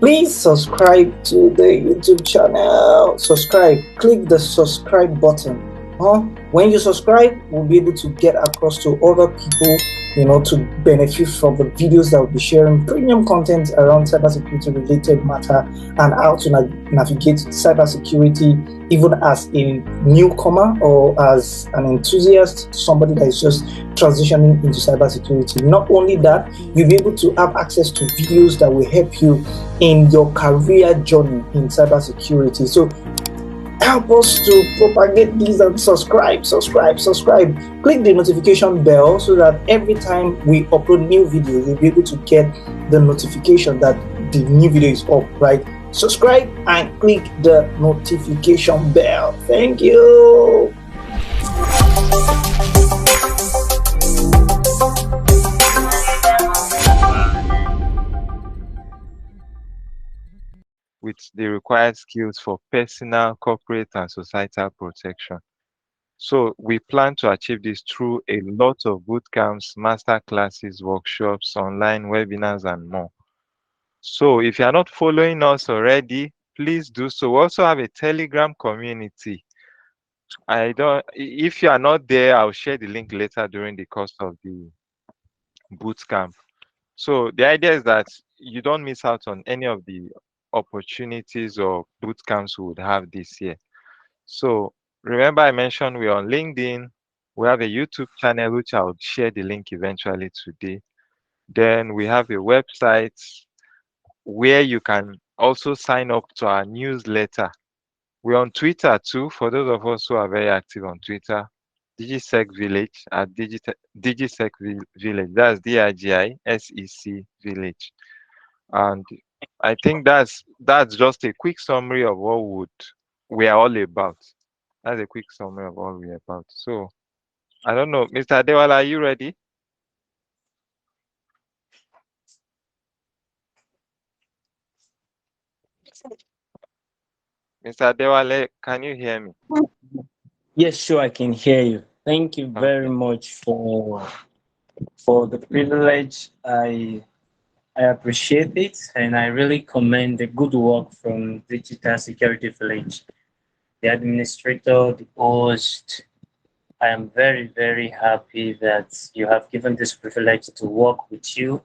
Please subscribe to the YouTube channel. Subscribe. Click the subscribe button. When you subscribe, we'll be able to get across to other people, to benefit from the videos that we'll be sharing premium content around cybersecurity related matter and how to navigate cybersecurity even as a newcomer or as an enthusiast, somebody that is just transitioning into cybersecurity. Not only that, you'll be able to have access to videos that will help you in your career journey in cybersecurity. So help us to propagate this and subscribe. Click the notification bell so that every time we upload new videos, you'll be able to get the notification that the new video is up, right? Subscribe and click the notification bell. Thank you. With the required skills for personal, corporate, and societal protection. So we plan to achieve this through a lot of bootcamps, master classes, workshops, online webinars, and more. So if you are not following us already, please do so. We also have a Telegram community. If you are not there, I'll share the link later during the course of the bootcamp. So the idea is that you don't miss out on any of the opportunities or bootcamps we would have this year. So remember I mentioned we're on LinkedIn. We have a YouTube channel, which I'll share the link eventually today. Then we have a website where you can also sign up to our newsletter. We're on Twitter too, for those of us who are very active on Twitter. DigiSec Village at DigiSec Village. That's DIGISEC Village. And I think that's just a quick summary of what we are all about. That's a quick summary of what we're about. So I don't know, Mr. Adewale, are you ready? Mr. Adewale, can you hear me? Yes, sure, I can hear you. Thank you very much for the privilege. I appreciate it, and I really commend the good work from Digital Security Village, the administrator, the host. I am very, very happy that you have given this privilege to work with you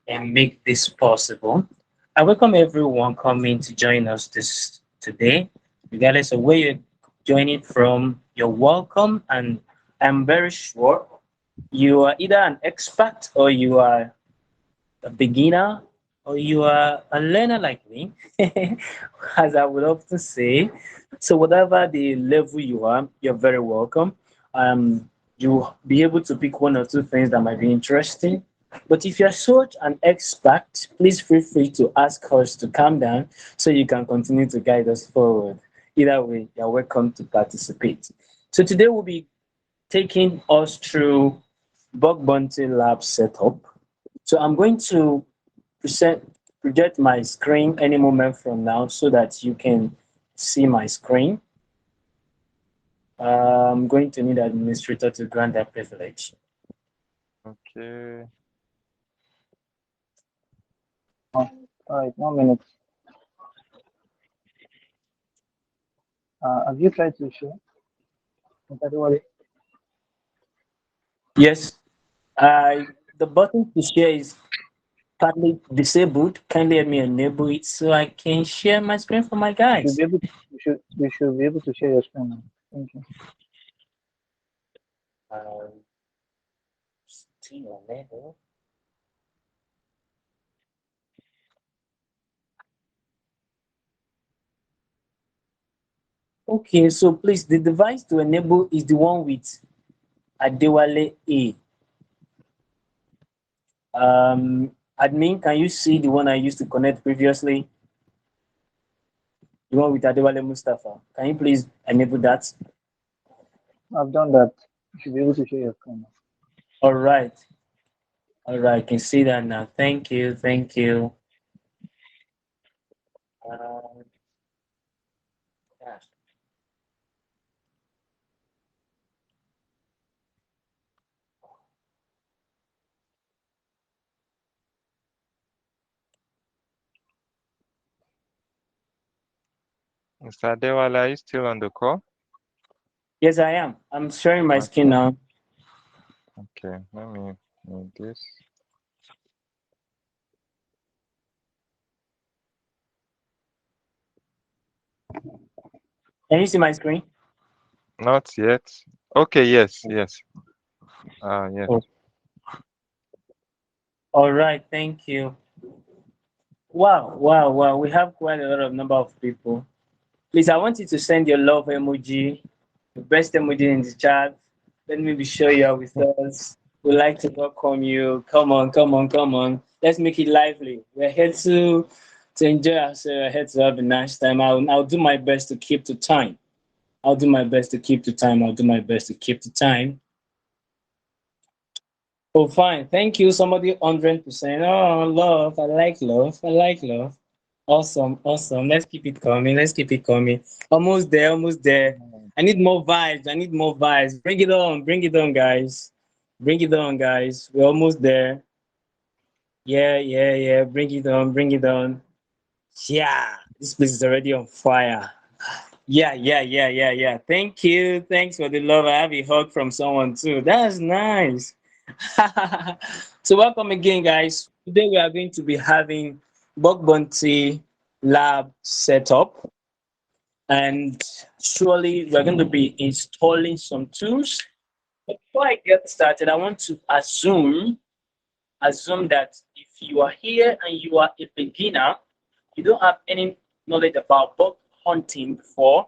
and make this possible. I welcome everyone coming to join us today, regardless of where you're joining from. You're welcome, and I'm very sure you are either an expert or you are a beginner or you are a learner like me, as I would often say. So whatever the level you are, you're very welcome. You'll be able to pick one or two things that might be interesting. But if you're such an expert, please feel free to ask us to calm down so you can continue to guide us forward. Either way, you're welcome to participate. So today we'll be taking us through bug bounty lab setup. So I'm going to project my screen any moment from now so that you can see my screen. I'm going to need an administrator to grant that privilege. Okay. All right, 1 minute. Have you tried to share? Yes, the button to share is partly disabled. Kindly let me enable it so I can share my screen for my guys. You should be able to share your screen now. Thank you. Okay, so please, the device to enable is the one with Adewale-A. Admin, can you see the one I used to connect previously? The one with Adewale Mustapha. Can you please enable that? I've done that. You should be able to share your screen now. All right. All right, I can see that now. Thank you. Thank you. Yeah. Mr. Adewale, are you still on the call? Yes, I am. I'm sharing my screen Okay. now. Okay, let me move this. Can you see my screen? Not yet. Okay, yes, yes. Yes. Oh. All right, thank you. Wow, wow, wow. We have quite a lot of number of people. Please, I want you to send your love emoji, the best emoji in the chat. Let me be sure you are with us. We'd like to welcome you. Come on, come on, come on. Let's make it lively. We're here to enjoy ourselves. We're here to have a nice time. I'll do my best to keep the time. I'll do my best to keep the time. I'll do my best to keep the time. Oh, fine. Thank you. Somebody 100%. Oh, love. I like love. I like love. Awesome. Awesome. Let's keep it coming. Let's keep it coming. Almost there. Almost there. I need more vibes. I need more vibes. Bring it on. Bring it on, guys. Bring it on, guys. We're almost there. Yeah, yeah, yeah. Bring it on. Bring it on. Yeah. This place is already on fire. Yeah, yeah, yeah, yeah, yeah. Thank you. Thanks for the love. I have a hug from someone too. That's nice. So welcome again, guys. Today we are going to be having Bug Bounty lab setup, and surely we're going to be installing some tools. But before I get started, I want to assume that if you are here and you are a beginner, you don't have any knowledge about bug hunting before,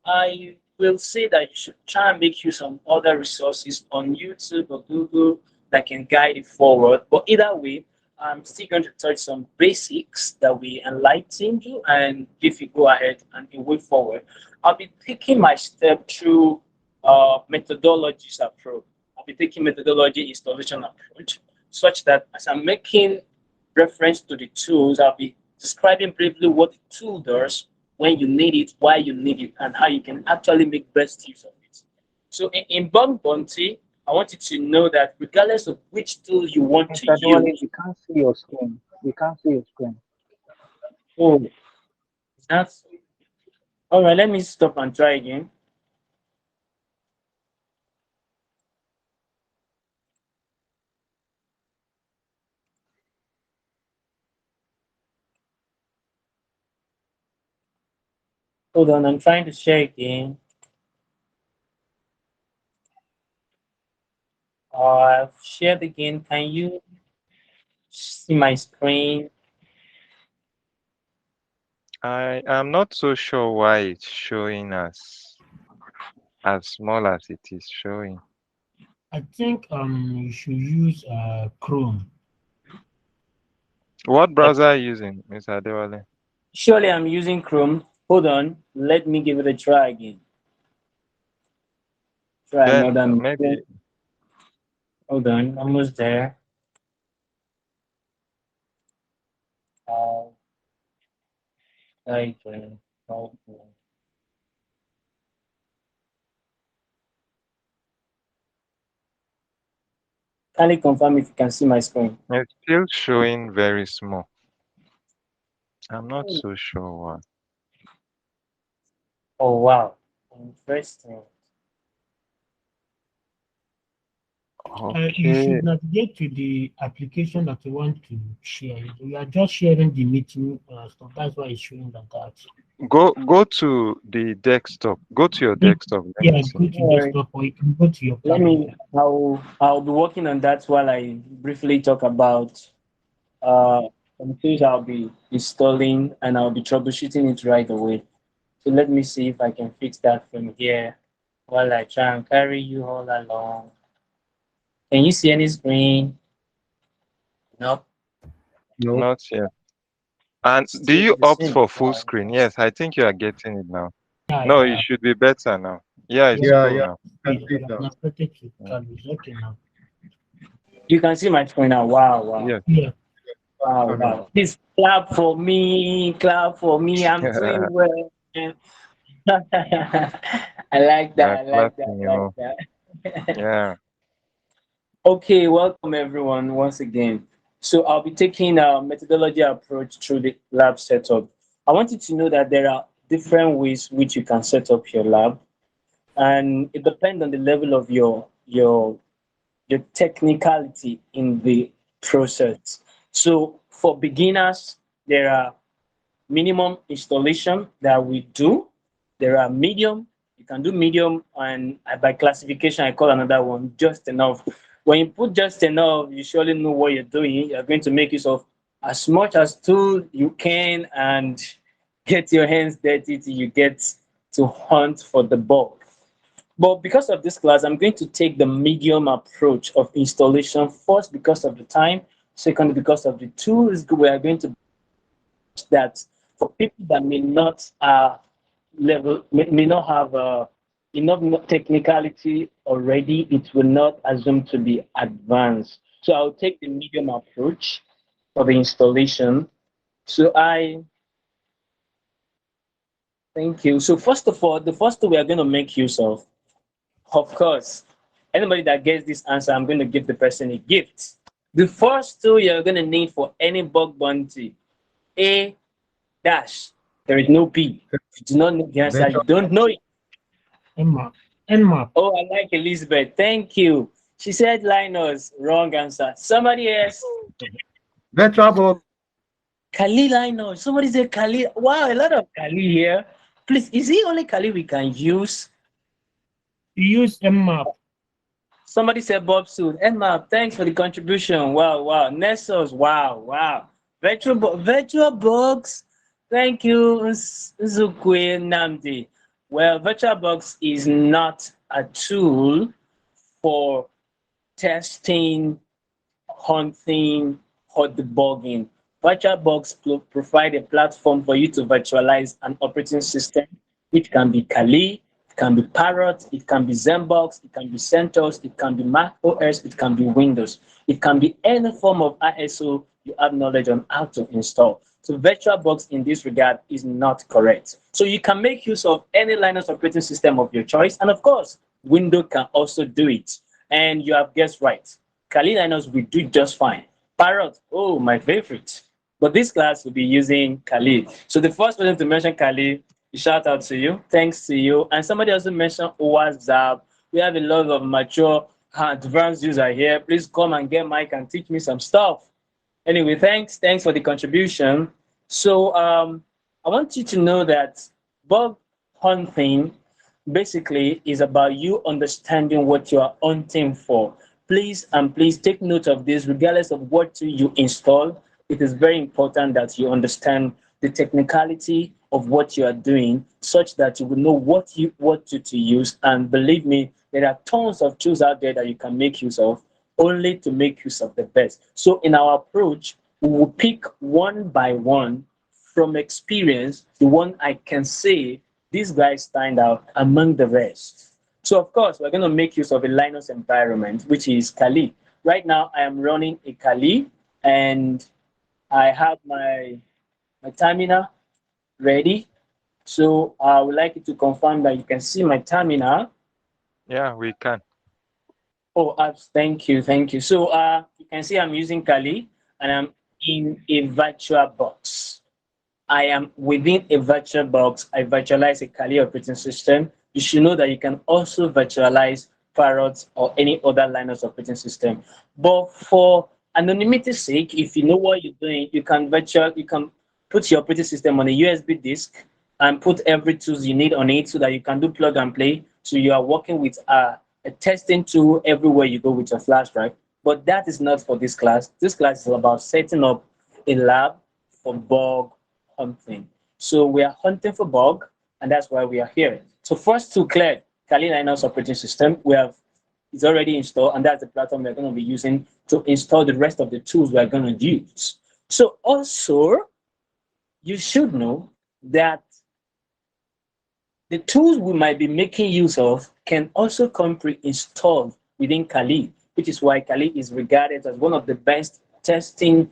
I will say that you should try and make use of other resources on YouTube or Google that can guide you forward. But either way, I'm still going to touch some basics that will enlighten you and if you go ahead and you way forward. I'll be taking my step through methodologies approach. I'll be taking methodology installation approach such that as I'm making reference to the tools, I'll be describing briefly what the tool does, when you need it, why you need it, and how you can actually make best use of it. So in Bug Bounty, I want you to know that regardless of which tool you want to Mr. Adewale, use, we can't see your screen. We can't see your screen. oh, that's all right. Let me stop and try again. Hold on, I'm trying to share again. I've shared again. Can you see my screen? I am not so sure why it's showing as small as it is showing. I think you should use Chrome. What browser are you using, Mr. Adewale? Surely I'm using Chrome. Hold on, let me give it a try again. Try Then another. maybe Hold on, almost there. Uh, like, kindly confirm if you can see my screen. it's still showing very small. I'm not so sure why. Oh wow, interesting. You Okay. should navigate to the application that you want to share. You are just sharing the meeting stuff. That's why it's showing like that. Go to the desktop. Go to your It- desktop. Let me yeah, see. go to All right. desktop or you can go to your Let calendar. me. I'll be working on that while I briefly talk about some things I'll be installing and I'll be troubleshooting it right away. So let me see if I can fix that from here while I try and carry you all along. Can you see any screen? Nope. No. Not yet. And do Still you the opt same. for full screen? Yes, I think you are getting it now. Yeah, No, it yeah. should be better now. Yeah, it's Yeah, cool now. I'm updated to Calvis. Okay now. You can see my screen now. Wow, wow. Yes. Yeah. Wow, wow. Please clap for me. Clap for me. I'm doing well. I like Yeah, that. I like that. clapping I like you. that. Yeah. Okay, welcome everyone once again. So I'll be taking a methodology approach through the lab setup. I want you to know that there are different ways which you can set up your lab, and it depends on the level of your technicality in the process. So for beginners, there are minimum installation that we do. There are medium, you can do medium, and by classification, I call another one just enough. When you put just enough, you surely know what you're doing. You're going to make use of as much as tool you can and get your hands dirty till you get to hunt for the bug. But because of this class, I'm going to take the medium approach of installation first because of the time, second because of the tools we are going to that for people that may not may not have enough technicality already, it will not assume to be advanced. So I'll take the medium approach for the installation. So thank you. So first of all, the first tool we are going to make use of course, anybody that gets this answer, I'm going to give the person a gift. The first tool you're going to need for any bug bounty, A dash. There is no B. If you do not know the answer, you don't know it. Nmap. Nmap. Oh, I like Elizabeth. Thank you. She said Linus. Wrong answer. Somebody else. Virtual. Kali Linus. Somebody said Kali. Wow, a lot of Kali here. Please, is it only Kali we can use? Use Nmap. Somebody said Bob Soon. Nmap, thanks for the contribution. Wow, wow. Nessos, wow, wow. Virtual bugs. Thank you, Zukwe Namdi. Well, VirtualBox is not a tool for testing, hunting, or debugging. VirtualBox provide a platform for you to virtualize an operating system, which can be Kali, it can be Parrot, it can be ZenBox, it can be CentOS, it can be Mac OS, it can be Windows. It can be any form of ISO you have knowledge on how to install. So VirtualBox in this regard is not correct. So you can make use of any Linux operating system of your choice. And of course, Windows can also do it. And you have guessed right. Kali Linux will do just fine. Parrot, oh, my favorite. But this class will be using Kali. So the first person to mention Kali, shout out to you. Thanks to you. And somebody also mentioned WhatsApp. We have a lot of mature advanced users here. Please come and get mic and teach me some stuff. Anyway, thanks for the contribution. So I want you to know that bug hunting basically is about you understanding what you are hunting for. Please take note of this, regardless of what you install. It is very important that you understand the technicality of what you are doing, such that you will know what to use. And believe me, there are tons of tools out there that you can make use of, only to make use of the best. So in our approach, we will pick one by one from experience, the one I can say these guys stand out among the rest. So of course, we're going to make use of a Linux environment, which is Kali. Right now, I am running a Kali, and I have my terminal ready. So I would like you to confirm that you can see my terminal. Yeah, we can. Oh, thank you. So you can see I'm using Kali, and I'm in a virtual box. I am within a virtual box. I virtualize a Kali operating system. You should know that you can also virtualize Parrot or any other Linux operating system. But for anonymity's sake, if you know what you're doing, you can put your operating system on a USB disk and put every tools you need on it so that you can do plug and play. So you are working with a testing tool everywhere you go with your flash drive. But that is not for this class. This class is about setting up a lab for bug hunting. So we are hunting for bug, and that's why we are here. So first to clear Kali Linux operating system, it's already installed, and that's the platform we're going to be using to install the rest of the tools we're going to use. So also, you should know that the tools we might be making use of can also come pre-installed within Kali, which is why Kali is regarded as one of the best testing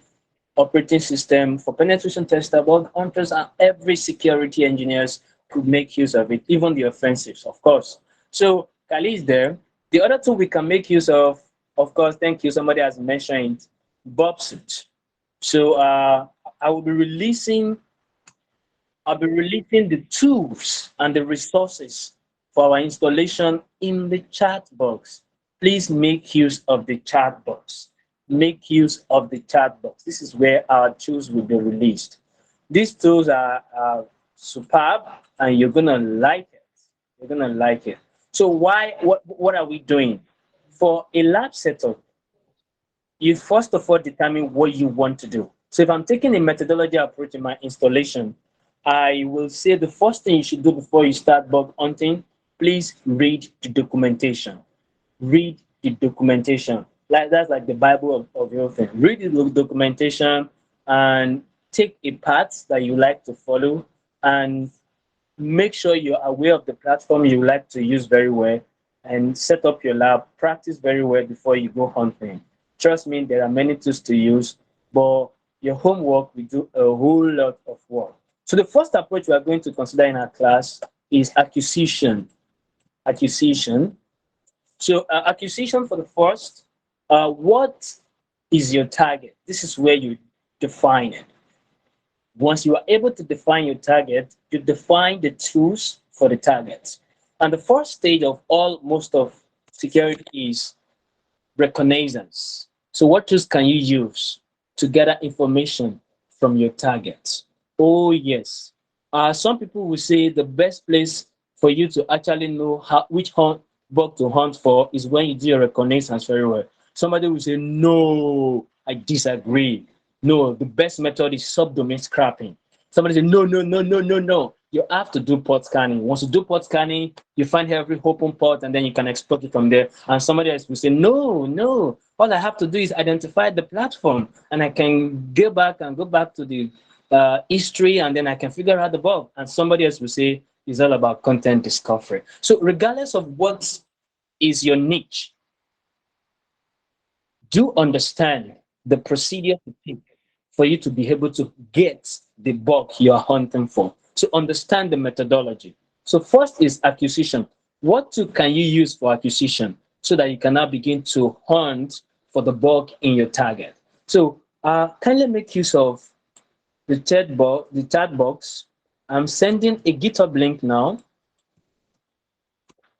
operating system for penetration tester, bug hunters, and every security engineers could make use of it, even the offensives, of course. So Kali is there. The other tool we can make use of course, thank you, somebody has mentioned Burp. So I will be releasing I'll be releasing the tools and the resources for our installation in the chat box. Please make use of the chat box. Make use of the chat box. This is where our tools will be released. These tools are superb, and you're gonna like it. You're gonna like it. So what are we doing? For a lab setup, you first of all determine what you want to do. So if I'm taking a methodology approach in my installation, I will say the first thing you should do before you start bug hunting, please read the documentation. Read the documentation. Like that's like the Bible of your thing. Read the documentation and take a path that you like to follow, and make sure you're aware of the platform you like to use very well, and set up your lab, practice very well before you go hunting. Trust me, there are many tools to use, but your homework will do a whole lot of work. So the first approach we are going to consider in our class is acquisition. Acquisition. So acquisition for the first, what is your target? This is where you define it. Once you are able to define your target, you define the tools for the target. And the first stage of most of security is reconnaissance. So what tools can you use to gather information from your targets? Oh yes. Some people will say the best place for you to actually know which bug to hunt for is when you do your reconnaissance very well. Somebody will say, no, I disagree. No, the best method is subdomain scrapping. Somebody say, no, no, no, no, no, no. You have to do port scanning. Once you do port scanning, you find every open port and then you can export it from there. And somebody else will say, no, no. All I have to do is identify the platform and I can go back to the history, and then I can figure out the bug. And somebody else will say, it's all about content discovery. So regardless of what is your niche, do understand the procedure to take for you to be able to get the bug you're hunting for. So understand the methodology. So first is acquisition. What tool can you use for acquisition so that you can now begin to hunt for the bug in your target? So kindly make use of the chat box. I'm sending a GitHub link now.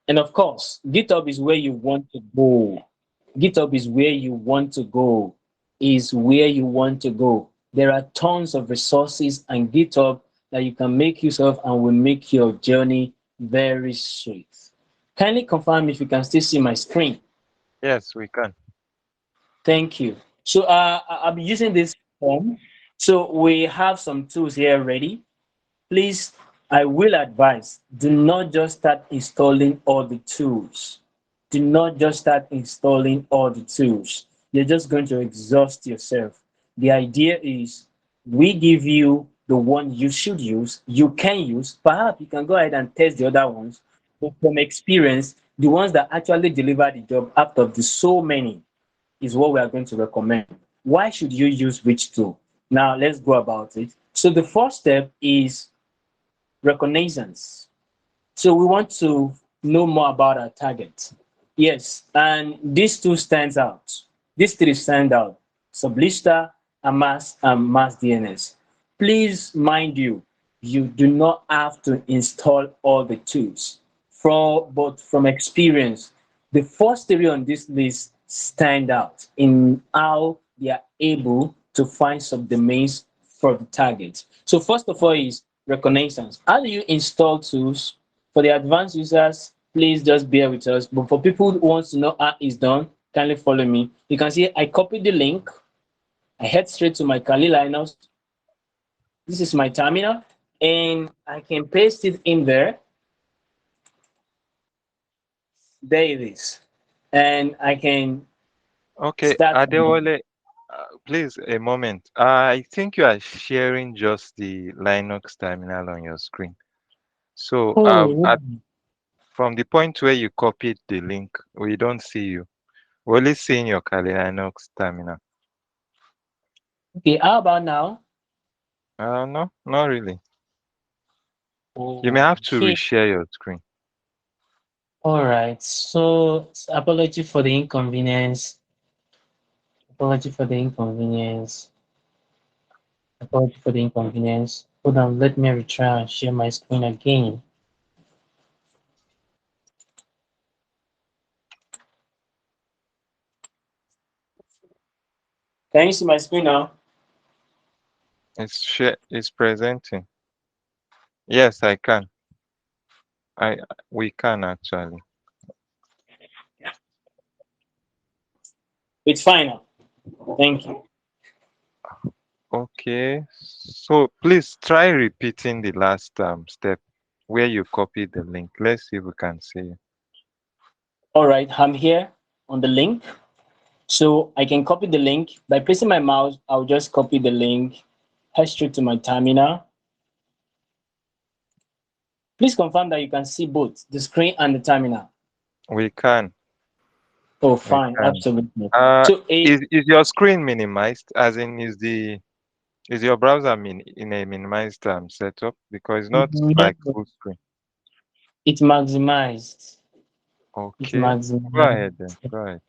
And of course, GitHub is where you want to go. GitHub is where you want to go. Is where you want to go. There are tons of resources on GitHub that you can make use of and will make your journey very sweet. Kindly confirm if you can still see my screen. Yes, we can. Thank you. So I'll be using this form. So we have some tools here ready. Please, I will advise, do not just start installing all the tools. Do not just start installing all the tools. You're just going to exhaust yourself. The idea is we give you the one you should use, you can use. Perhaps you can go ahead and test the other ones. But from experience, the ones that actually deliver the job out of the so many is what we are going to recommend. Why should you use which tool? Now, let's go about it. So the first step is reconnaissance. So we want to know more about our target. Yes, and these two stands out. These three stand out. Sublista, Amas, and Mass DNS. Please mind you, you do not have to install all the tools. But from experience, the first three on this list stand out in how they are able to find subdomains for the target. So first of all is reconnaissance. How do you install tools? For the advanced users, please just bear with us. But for people who want to know how it's done, kindly follow me. You can see I copied the link. I head straight to my Kali Linux. This is my terminal, and I can paste it in there. There it is. And I can Okay, start. Adewale, please, a moment. I think you are sharing just the Linux terminal on your screen. So from the point where you copied the link, we don't see you. We're only seeing your Kali Linux terminal. Okay, how about now? No, not really. You may have to reshare your screen. All right. So apology for the inconvenience. Apology for the inconvenience. Apology for the inconvenience. Hold on, let me retry and share my screen again. Can you see my screen now? It's presenting. Yes, I can. We can actually. It's fine now. Thank you. Okay. So please try repeating the last step where you copied the link. Let's see if we can see it. All right, I'm here on the link. So I can copy the link. By placing my mouse, I'll just copy the link, head straight to my terminal. Please confirm that you can see both the screen and the terminal. We can. Oh, fine, absolutely. So is your screen minimized? As in, is your browser in a minimized setup? Because it's not like full screen. It's maximized. Okay. It's maximized. Go ahead then. Go ahead.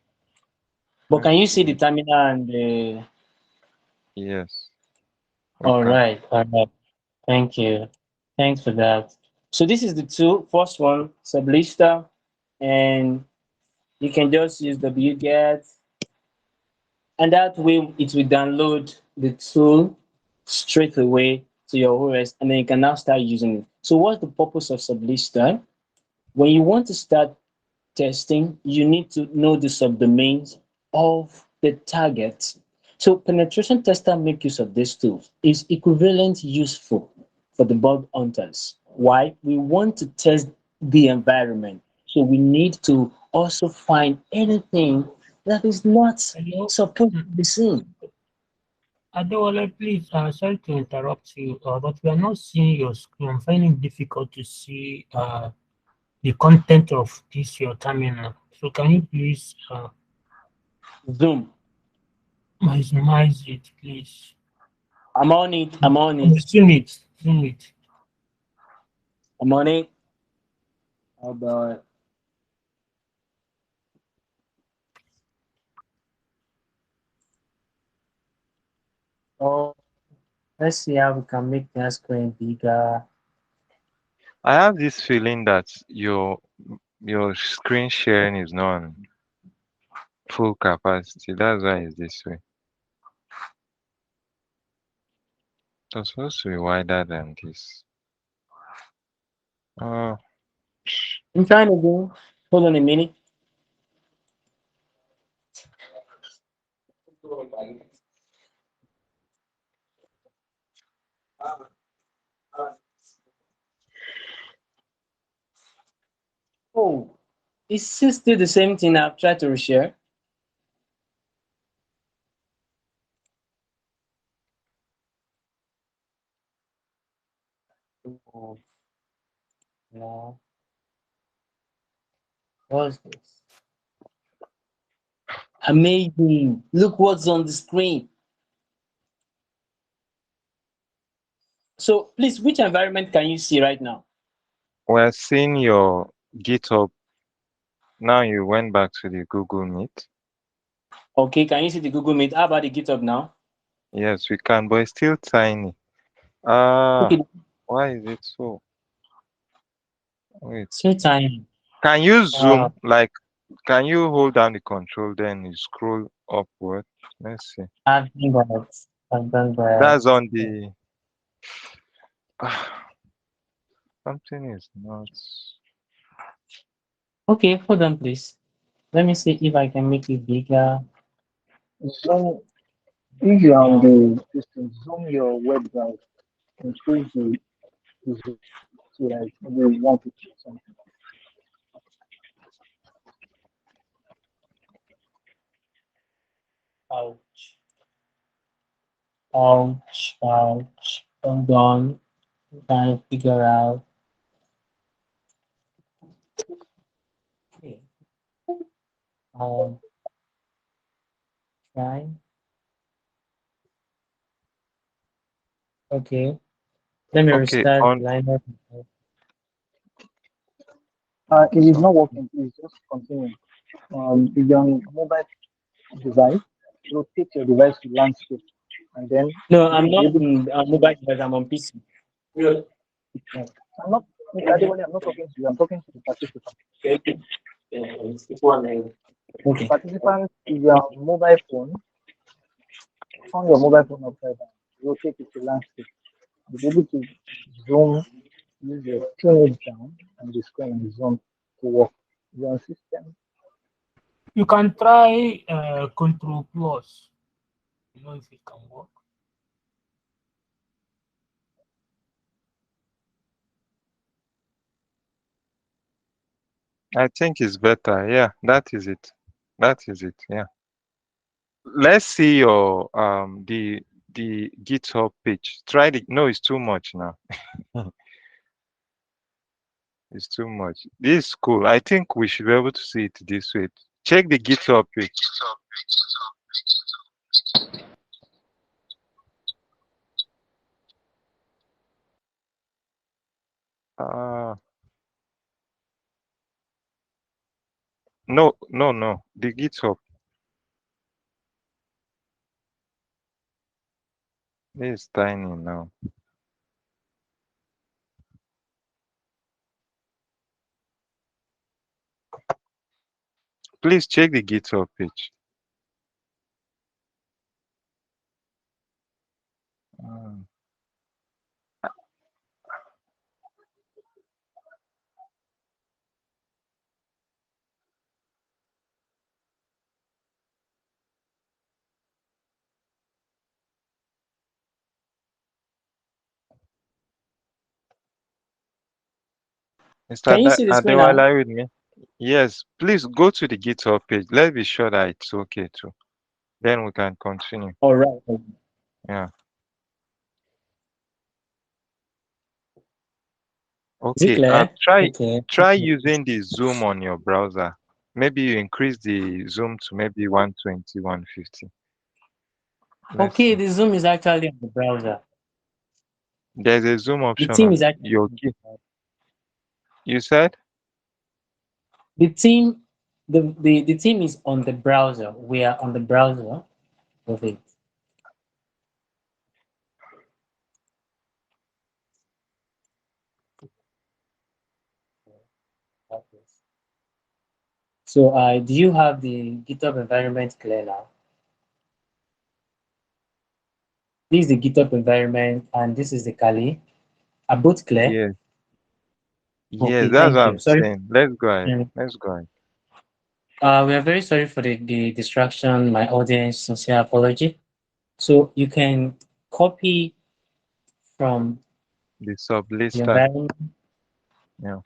But can you see the terminal and the? Yes. All right. All right. Thank you. Thanks for that. So this is the tool. First one, sublister, and you can just use wget, and that way it will download the tool straight away to your OS, and then you can now start using it. So what's the purpose of sublister? When you want to start testing, you need to know the subdomains of the target. So penetration tester make use of these tools is equivalent useful for the bug hunters. Why? We want to test the environment. So we need to also find anything that is not supposed to be seen. Adewale, please, sorry to interrupt you, but we are not seeing your screen. I'm finding it difficult to see the content of this your terminal. So can you please Zoom. maximize it, please? I'm on it. I'm on it. Zoom it. Zoom it. I'm on it. How about oh, let's see how we can make that screen bigger. I have this feeling that your screen sharing is not on full capacity. That's why it's this way. It's supposed to be wider than this. I'm trying to do. Hold on a minute. Oh, it's still the same thing I've tried to reshare. Oh, no. What's this? Amazing. Look what's on the screen. So please, which environment can you see right now? We're seeing your GitHub. Now you went back to the Google Meet. Okay, can you see the Google Meet? How about the GitHub now? Yes, we can, but it's still tiny. Okay. Why is it so? Wait. So tiny. Can you zoom? Like, can you hold down the control, then you scroll upward? Let's see. I've done that. I've done that. That's on the. Something is not. Okay, hold on, please. Let me see if I can make it bigger. Zoom, if you're on the system, zoom your web browser, increase the zoom to like maybe 150 or something. Ouch. Ouch. Ouch. Hold on. I'm trying to figure out. Okay. Try. Okay. Let me restart lineup. It is not working. Please just continue. If you're on mobile device, rotate your device to landscape, and then No, I'm not on mobile device. I'm on PC. I'm not, Adewale, I'm not talking to you. I'm talking to the participants. Okay. Participants, if you are on mobile phone, turn your mobile phone upside down. Rotate it to landscape. You'll be able to zoom, use your tune it down, and the screen and zoom to work. Your system. You can try Control Plus. You know if it can work. I think it's better. Yeah, that is it. That is it. Yeah. Let's see your the GitHub page. Try it. No, it's too much now. It's too much. This is cool. I think we should be able to see it this way. Check the GitHub page. No, no, no. The GitHub. This is tiny now. Please check the GitHub page. Mr. Can you see the screen now? Adewale with me? Yes, please go to the GitHub page. Let's be sure that it's okay too. Then we can continue. All right. Yeah. Is it Okay. clear? Try Okay. using the Zoom on your browser. Maybe you increase the Zoom to maybe 120, 150. Okay, the Zoom is actually on the browser. There's a Zoom The option team on is actually your key. You said? the team the team is on the browser. We are on the browser of it. So do you have the GitHub environment clear now? This is the GitHub environment and this is the Kali. Are both clear? Yes. Yes, Okay, that's thank what you. I'm Sorry. saying. Let's go ahead. Let's go ahead. We are very sorry for the distraction, my audience, sincere apology. So you can copy from The the sublister. environment Yeah.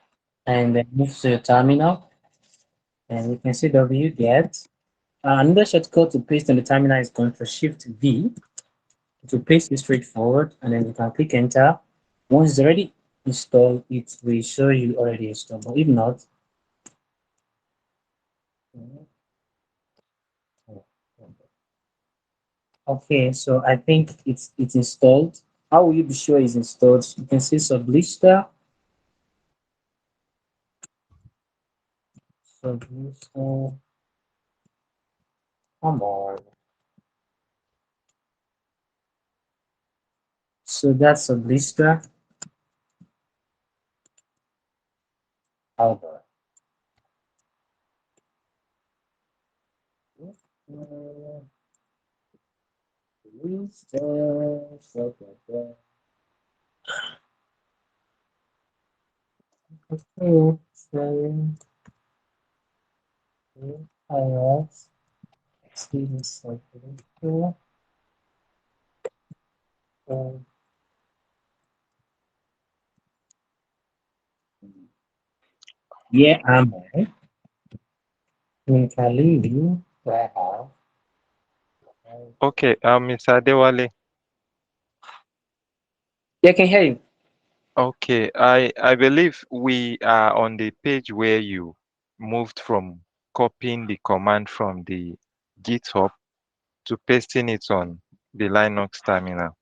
and then move to your terminal. And you can see wget. Another shortcut to paste on the terminal is Ctrl-Shift-V. To paste it straightforward, and then you can click enter. Once it's already installed, it will show you already installed. But if not, okay, so I think it's installed. How will you be sure it's installed? You can see sublister. Sublister. Come on. So that's sublister. Hold on. Yeah, I'm right. We can leave you right now. Okay, Mr. Adewale. Yeah, I can hear you. Okay, I believe we are on the page where you moved from copying the command from the GitHub to pasting it on the Linux terminal.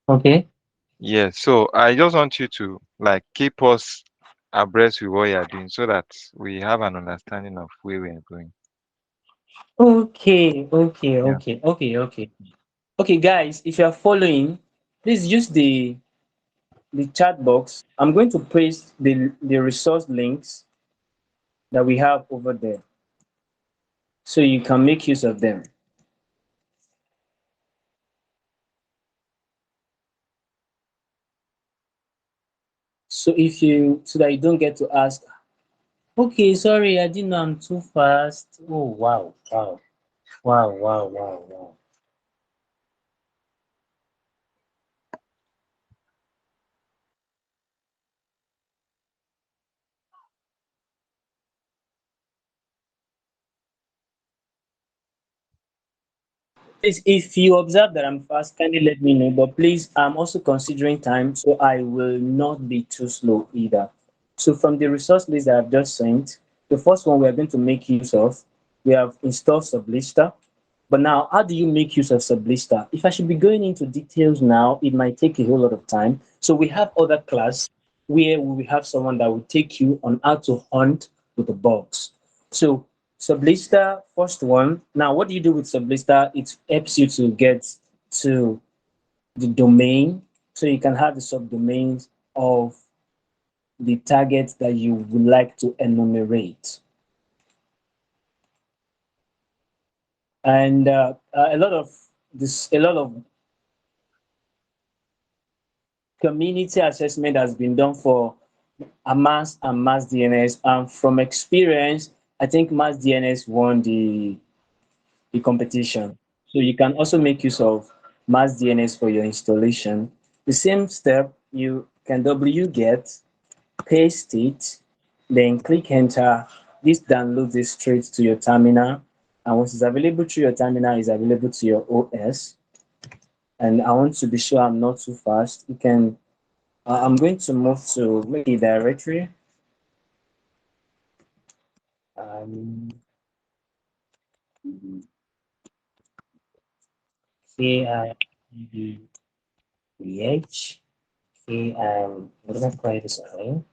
Okay. Yeah, so I just want you to like keep us abreast with what you are doing so that we have an understanding of where we are going. Okay, okay, Yeah. okay, okay, okay. Okay, guys, if you are following, please use the the chat box, I'm going to paste the resource links that we have over there so you can make use of them. So so that you don't get to ask, okay, sorry, I didn't know I'm too fast. Oh, wow, wow, wow, wow, wow, wow. Please, if you observe that I'm fast, kindly let me know. But please, I'm also considering time, so I will not be too slow either. So from the resource list that I've just sent, the first one we're going to make use of, we have installed Sublista. But now, how do you make use of Sublista? If I should be going into details now, it might take a whole lot of time. So we have other class where we have someone that will take you on how to hunt with the bugs. So Sublista, first one. Now, what do you do with Sublista? It helps you to get to the domain, so you can have the subdomains of the targets that you would like to enumerate. And a lot of community assessment has been done for Mass and Mass DNS, and from experience, I think Mass DNS won the competition. So you can also make use of Mass DNS for your installation. The same step, you can wget, paste it, then click enter. This downloads it straight to your terminal. And once it's available to your terminal, it's available to your OS. And I want to be sure I'm not too fast. You can, I'm going to move to maybe directory. Um, KIDH. Okay, what am I calling this again?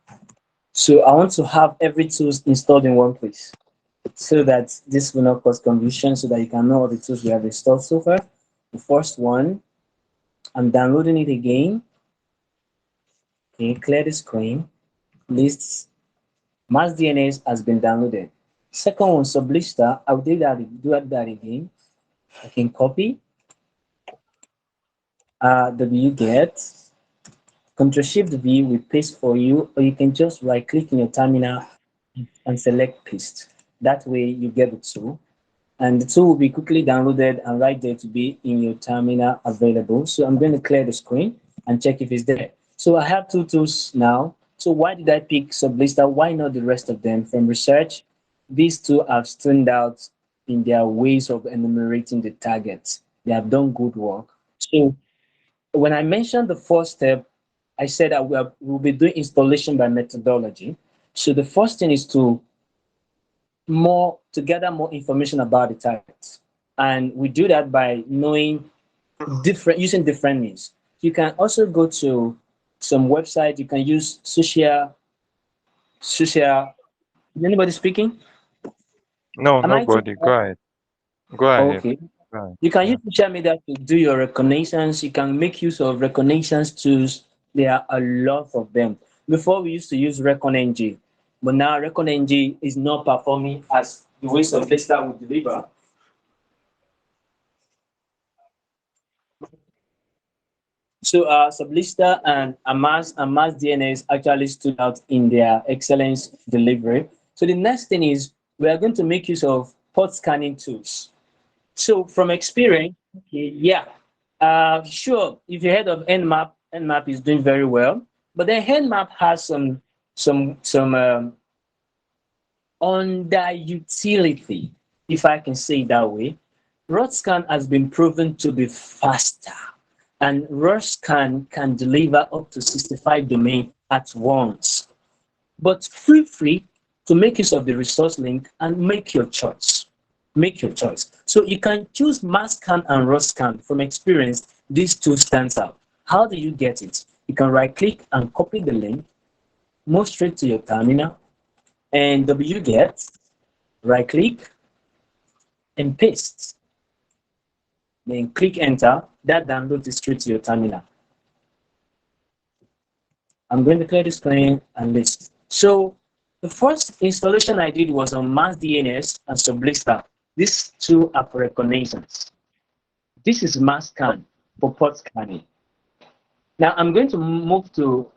So I want to have every tools installed in one place so that this will not cause confusion, so that you can know all the tools we have installed so far. The first one, I'm downloading it again. Okay, clear the screen. Lists, Mass DNS has been downloaded. Second one, Sublista, I'll do that again. I can copy, wget, Ctrl-Shift-V will paste for you, or you can just right click in your terminal and select paste. That way you get the tool, and the tool will be quickly downloaded and right there to be in your terminal available. So I'm going to clear the screen and check if it's there. So I have two tools now. So why did I pick Sublista? Why not the rest of them? From research, these two have stood out in their ways of enumerating the targets. They have done good work. So when I mentioned the first step, I said that we'll be doing installation by methodology. So the first thing is to gather more information about the targets. And we do that by knowing using different means. You can also go to some website. You can use social. Is anybody speaking? No, Am I too? nobody. Go ahead. Go ahead. Okay. Go ahead. You can Yeah. use social media to do your reconnaissance. You can make use of reconnaissance tools. There are a lot of them. Before we used to use ReconNG, but now ReconNG is not performing as the way Sublista would deliver. So Sublista and Mass DNS actually stood out in their excellence delivery. So the next thing is we are going to make use of port scanning tools. So from experience, okay, yeah, sure. If you heard of Nmap is doing very well, but then Nmap has some underutility, if I can say it that way. ROTSCAN has been proven to be faster, and ROTSCAN can deliver up to 65 domains at once. But feel free to make use of the resource link and make your choice. Make your choice. So you can choose MassScan and ROTSCAN. From experience, these two stands out. How do you get it? You can right click and copy the link, move straight to your terminal, and wget, right click and paste. Then click enter. That downloads it straight to your terminal. I'm going to clear the screen and list. So the first installation I did was on Mass DNS and Sublista. These two are for reconnaissance. This is Mass Scan for port scanning. Now I'm going to move to,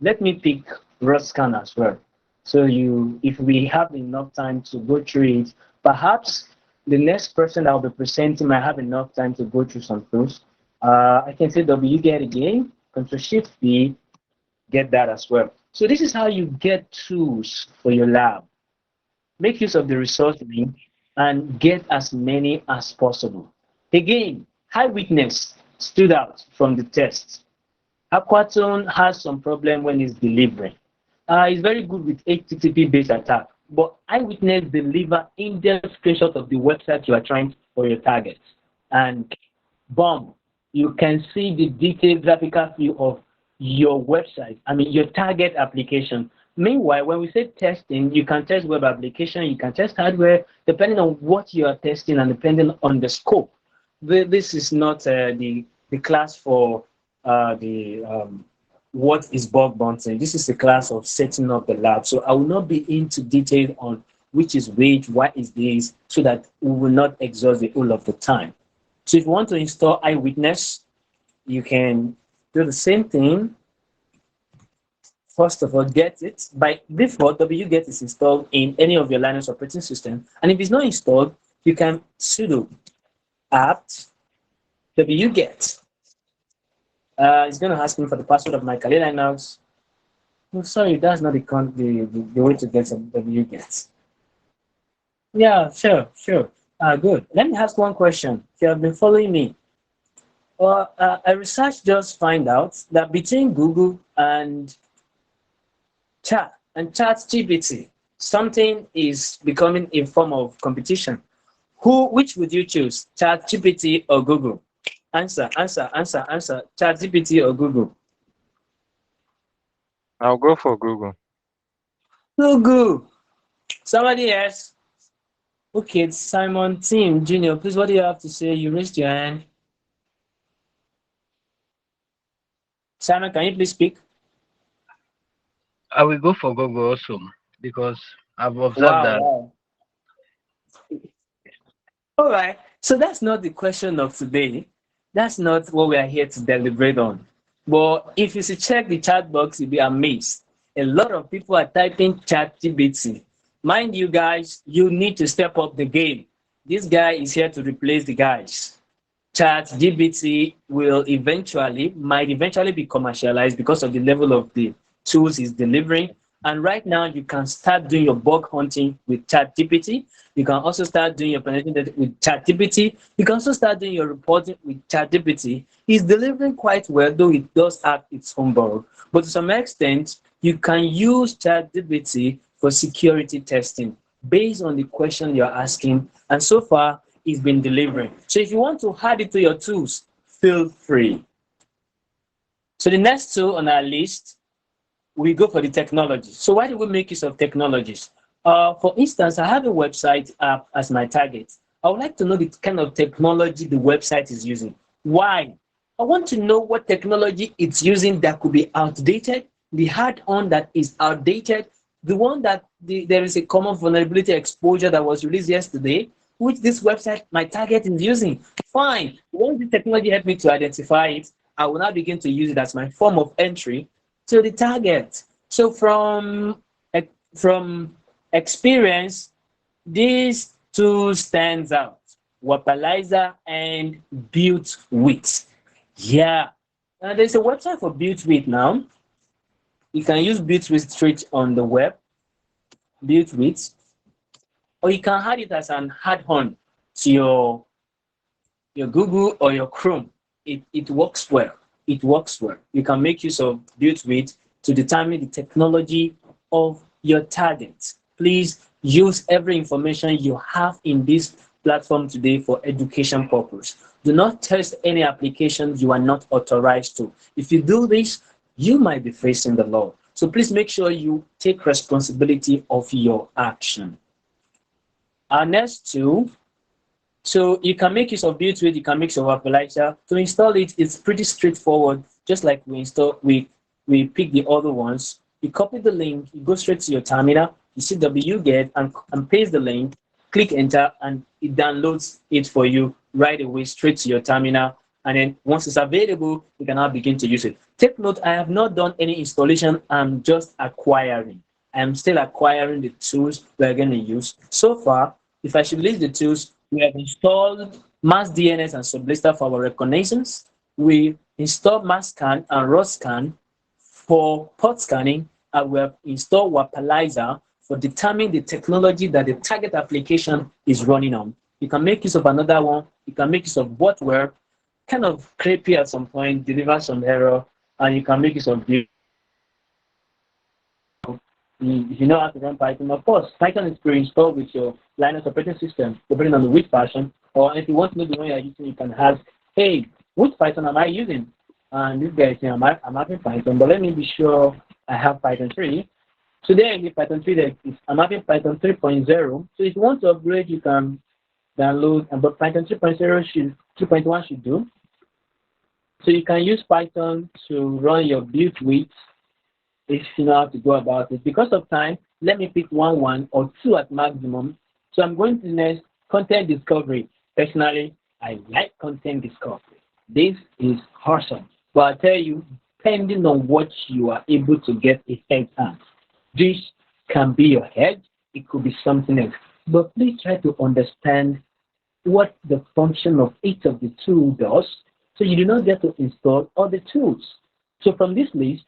let me pick Root Scan as well. So if we have enough time to go through it, perhaps the next person I'll be presenting might have enough time to go through some tools. I can say wget again, Ctrl-Shift-V, get that as well. So this is how you get tools for your lab. Make use of the resource link and get as many as possible. Again, high witness stood out from the test. Aquatone has some problem when it's delivering. It's very good with HTTP-based attack, but Eyewitness deliver in-depth screenshot of the website you are trying for your target. And boom, you can see the detailed graphical view of your website, your target application. Meanwhile, when we say testing, you can test web application, you can test hardware, depending on what you are testing and depending on the scope. This is not the class for what is bug bounty. This is the class of setting up the lab. So I will not be into detail on which is which, what is this, so that we will not exhaust the whole of the time. So if you want to install Eyewitness, you can do the same thing. First of all, get it. By default, wget is installed in any of your Linux operating system. And if it's not installed, you can sudo apt wget. It's going to ask me for the password of my Kali Linux. Oh, sorry, that's not the way to get some wget. Yeah, sure. Good. Let me ask one question. If you have been following me, a research just find out that between Google and ChatGPT, something is becoming a form of competition. Which would you choose, ChatGPT or Google? Answer. ChatGPT or Google? I'll go for Google. Google. Somebody else? Okay, it's Simon Tim Jr. Please, what do you have to say? You raised your hand. Simon, can you please speak? I will go for Google also because I've observed that. Wow. All right. So that's not the question of today. That's not what we are here to deliberate on. But if you should check the chat box, you'll be amazed. A lot of people are typing ChatGPT. Mind you guys, you need to step up the game. This guy is here to replace the guys. ChatGPT might eventually be commercialized because of the level of the tools it's delivering. And right now, you can start doing your bug hunting with ChatGPT. You can also start doing your penetration with ChatGPT. You can also start doing your reporting with ChatGPT. It's delivering quite well, though it does have its own bug. But to some extent, you can use ChatGPT for security testing based on the question you're asking. And so far, it's been delivering. So if you want to add it to your tools, feel free. So the next tool on our list, we go for the technology. So why do we make use of technologies? For instance, I have a website app as my target. I would like to know the kind of technology the website is using. Why? I want to know what technology it's using that could be outdated, the add-on that is outdated, the one that there is a common vulnerability exposure that was released yesterday, which this website, my target, is using. Fine. Once the technology helped me to identify it, I will now begin to use it as my form of entry to the target. So from experience, these two stands out: Wapalizer and Built With. Yeah, there's a website for Built With now. You can use Built With straight on the web, Built With, or you can add it as an add-on to your Google or your Chrome. It works well. It works well. You can make use of Built With to determine the technology of your target. Please use every information you have in this platform today for education purpose. Do not test any applications you are not authorized to. If you do this, you might be facing the law. So please make sure you take responsibility of your action. Our next tool, so you can make use of Built With, you can make use of Appalachia. To install it, it's pretty straightforward, just like we we pick the other ones. You copy the link, you go straight to your terminal, you see wget and paste the link, click enter, and it downloads it for you right away straight to your terminal. And then once it's available, you can now begin to use it. Take note, I have not done any installation. I'm just acquiring. I'm still acquiring the tools we're going to use. So far, if I should list the tools, we have installed Mass DNS and Sublister for our reconnaissance. We installed Mass Scan and Raw Scan for port scanning, and we have installed Wapalizer for determining the technology that the target application is running on. You can make use of another one. You can make use of Botware, kind of creepy at some point, deliver some error, and you can make use of the. If you know how to run Python, of course, Python is pre-installed with your Linux operating system, depending on the which version. Or if you want to know the one you're using, you can ask, hey, which Python am I using? And this guy is saying, I'm having Python, but let me be sure I have Python 3. Today I need Python 3, I'm having Python 3.0. So if you want to upgrade, you can download, but Python 3.1 should do. So you can use Python to run your build with if you know how to go about it. Because of time, let me pick one or two at maximum. So I'm going to the next, content discovery. Personally, I like content discovery. This is awesome. But I tell you, depending on what you are able to get a head at, this can be your head, it could be something else. But please try to understand what the function of each of the tools does, so you do not get to install all the tools. So from this list,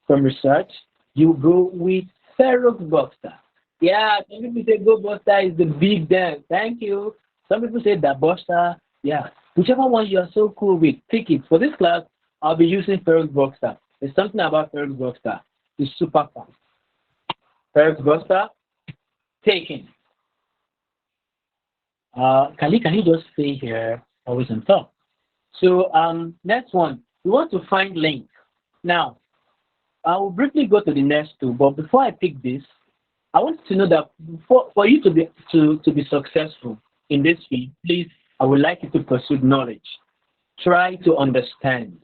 from research, you go with Ferox Buster. Yeah, some people say Go Buster is the big dance. Thank you. Some people say that Buster. Yeah, whichever one you are so cool with, pick it. For this class, I'll be using Ferox Buster. There's something about Ferox Buster. It's super fun. Ferox Buster, taken. Can you just stay here, always on top? So next one, we want to find link. Now, I will briefly go to the next two, but before I pick this, I want to know that for you to be successful in this field, please, I would like you to pursue knowledge. Try to understand.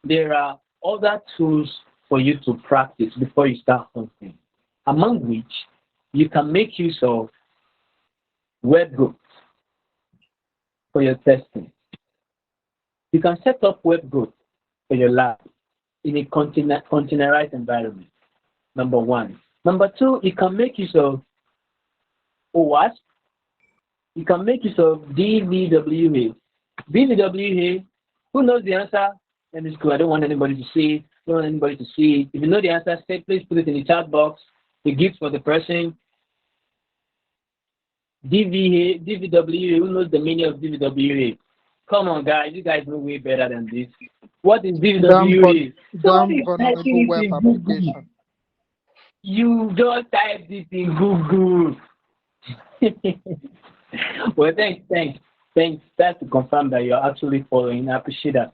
There are other tools for you to practice before you start something, among which you can make use of webhooks for your testing. You can set up webhooks for your lab in a containerized environment, number one. Number two, you can make use of OWASP. You can make use of DVWA. DVWA, who knows the answer? Let me go. I don't want anybody to see it. I don't want anybody to see it. If you know the answer, say, please put it in the chat box. The gift for the person. DVWA, who knows the meaning of DVWA? Come on, guys. You guys know way better than this. What is DVWA? Damn vulnerable web application. You just type this in Google. Well, thanks. That's to confirm that you're actually following. I appreciate that.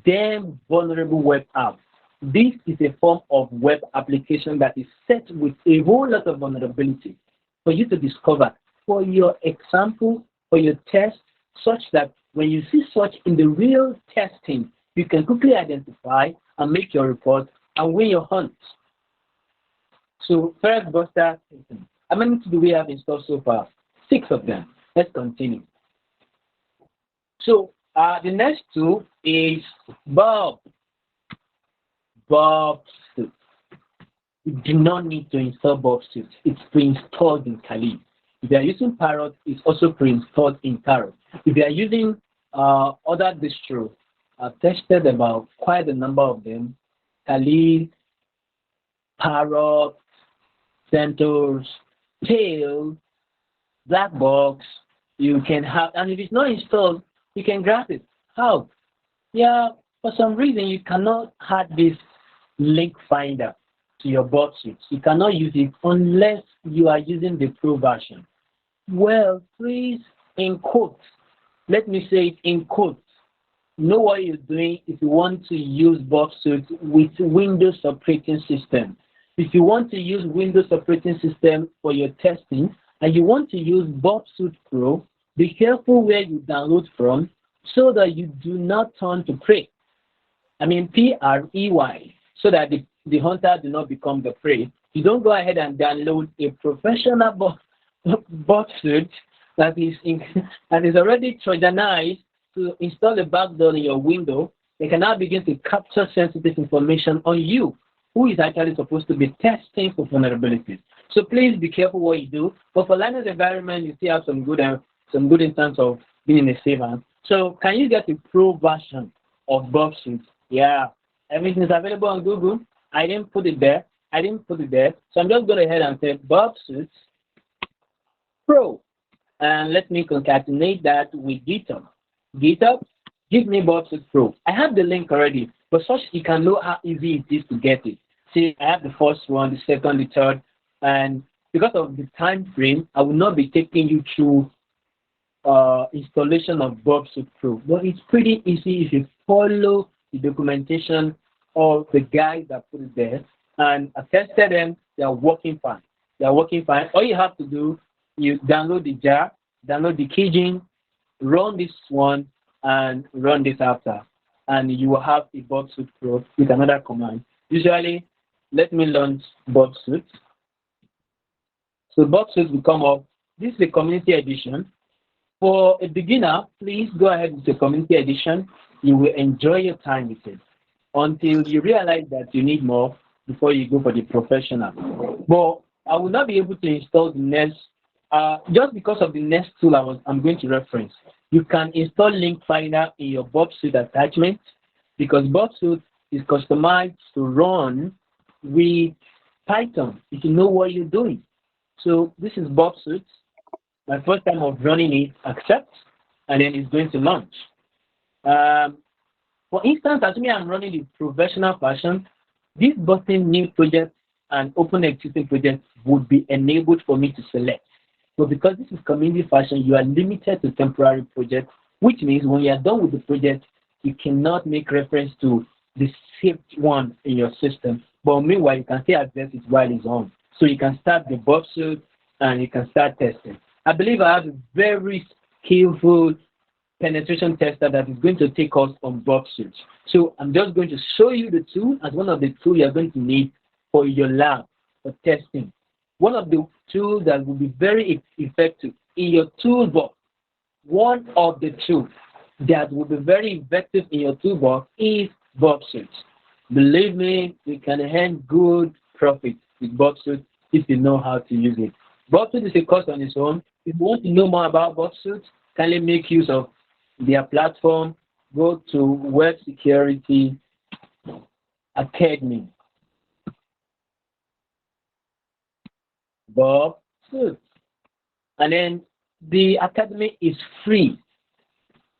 Damn vulnerable web app. This is a form of web application that is set with a whole lot of vulnerability for you to discover for your example, for your test, such that when you see such in the real testing, you can quickly identify and make your report and win your hunt. So Ferox Buster, how many do we have installed so far? 6 of them. Let's continue. So the next two is Burp. Burp suit. You do not need to install Burp suit. It's pre-installed in Kali. If you are using Parrot, it's also pre-installed in Parrot. If you are using other distros, I've tested about quite a number of them. Kali, Parrot, CentOS, Tail, Blackbox. You can have, and if it's not installed, you can grab it. How? Yeah, for some reason you cannot add this link finder to your Burp suite. You cannot use it unless you are using the Pro version. Well, please, in quotes, let me say it in quotes. Know what you're doing if you want to use Burp suite with Windows operating system. If you want to use Windows operating system for your testing and you want to use Burp suite Pro, be careful where you download from so that you do not turn to Prey. I mean Prey, so that the hunter do not become the prey, you don't go ahead and download a professional bot suit that is already trojanized to install a backdoor in your window. They can now begin to capture sensitive information on you, who is actually supposed to be testing for vulnerabilities. So please be careful what you do. But for Linux environment, you still have some good instance of being in a safe hand. So can you get a pro version of Burp suit? Yeah, everything is available on Google. I didn't put it there. So I'm just going ahead and say Burp suit Pro. And let me concatenate that with GitHub. GitHub, give me Burp suit Pro. I have the link already, but such you can know how easy it is to get it. See, I have the first one, the second, the third, and because of the time frame, I will not be taking you through installation of Burp suit Pro. But it's pretty easy if you follow the documentation of the guys that put it there. And I tested them, they are working fine. All you have to do, you download the jar, download the keygen, run this one, and run this after. And you will have a Burp suit Pro with another command. Usually, let me launch Burp suit. So Burp suit will come up. This is the community edition. For a beginner, please go ahead with the community edition. You will enjoy your time with it until you realize that you need more before you go for the professional. But I will not be able to install the next, just because of the next tool I'm going to reference. You can install Link Finder in your Burp suit attachment because Burp suit is customized to run with Python if you know what you're doing. So this is Burp suit. My first time of running it, accept, and then it's going to launch. For instance, assuming I'm running the professional version, this button, new project, and open existing project would be enabled for me to select. But because this is community version, you are limited to temporary projects, which means when you are done with the project, you cannot make reference to the saved one in your system. But meanwhile, you can still access it while it's on. So you can start the Burp suit and you can start testing. I believe I have a very skillful penetration tester that is going to take us on Burp suit. So I'm just going to show you the tool as one of the tools you're going to need for your lab for testing. One of the tools that will be very effective in your toolbox, one of the tools that will be very effective in your toolbox is Burp suit. Believe me, you can earn good profit with Burp suit if you know how to use it. Burp suit is a course on its own. If you want to know more about Burp suit, kindly make use of their platform. Go to Web Security Academy. Burp suit. And then the academy is free.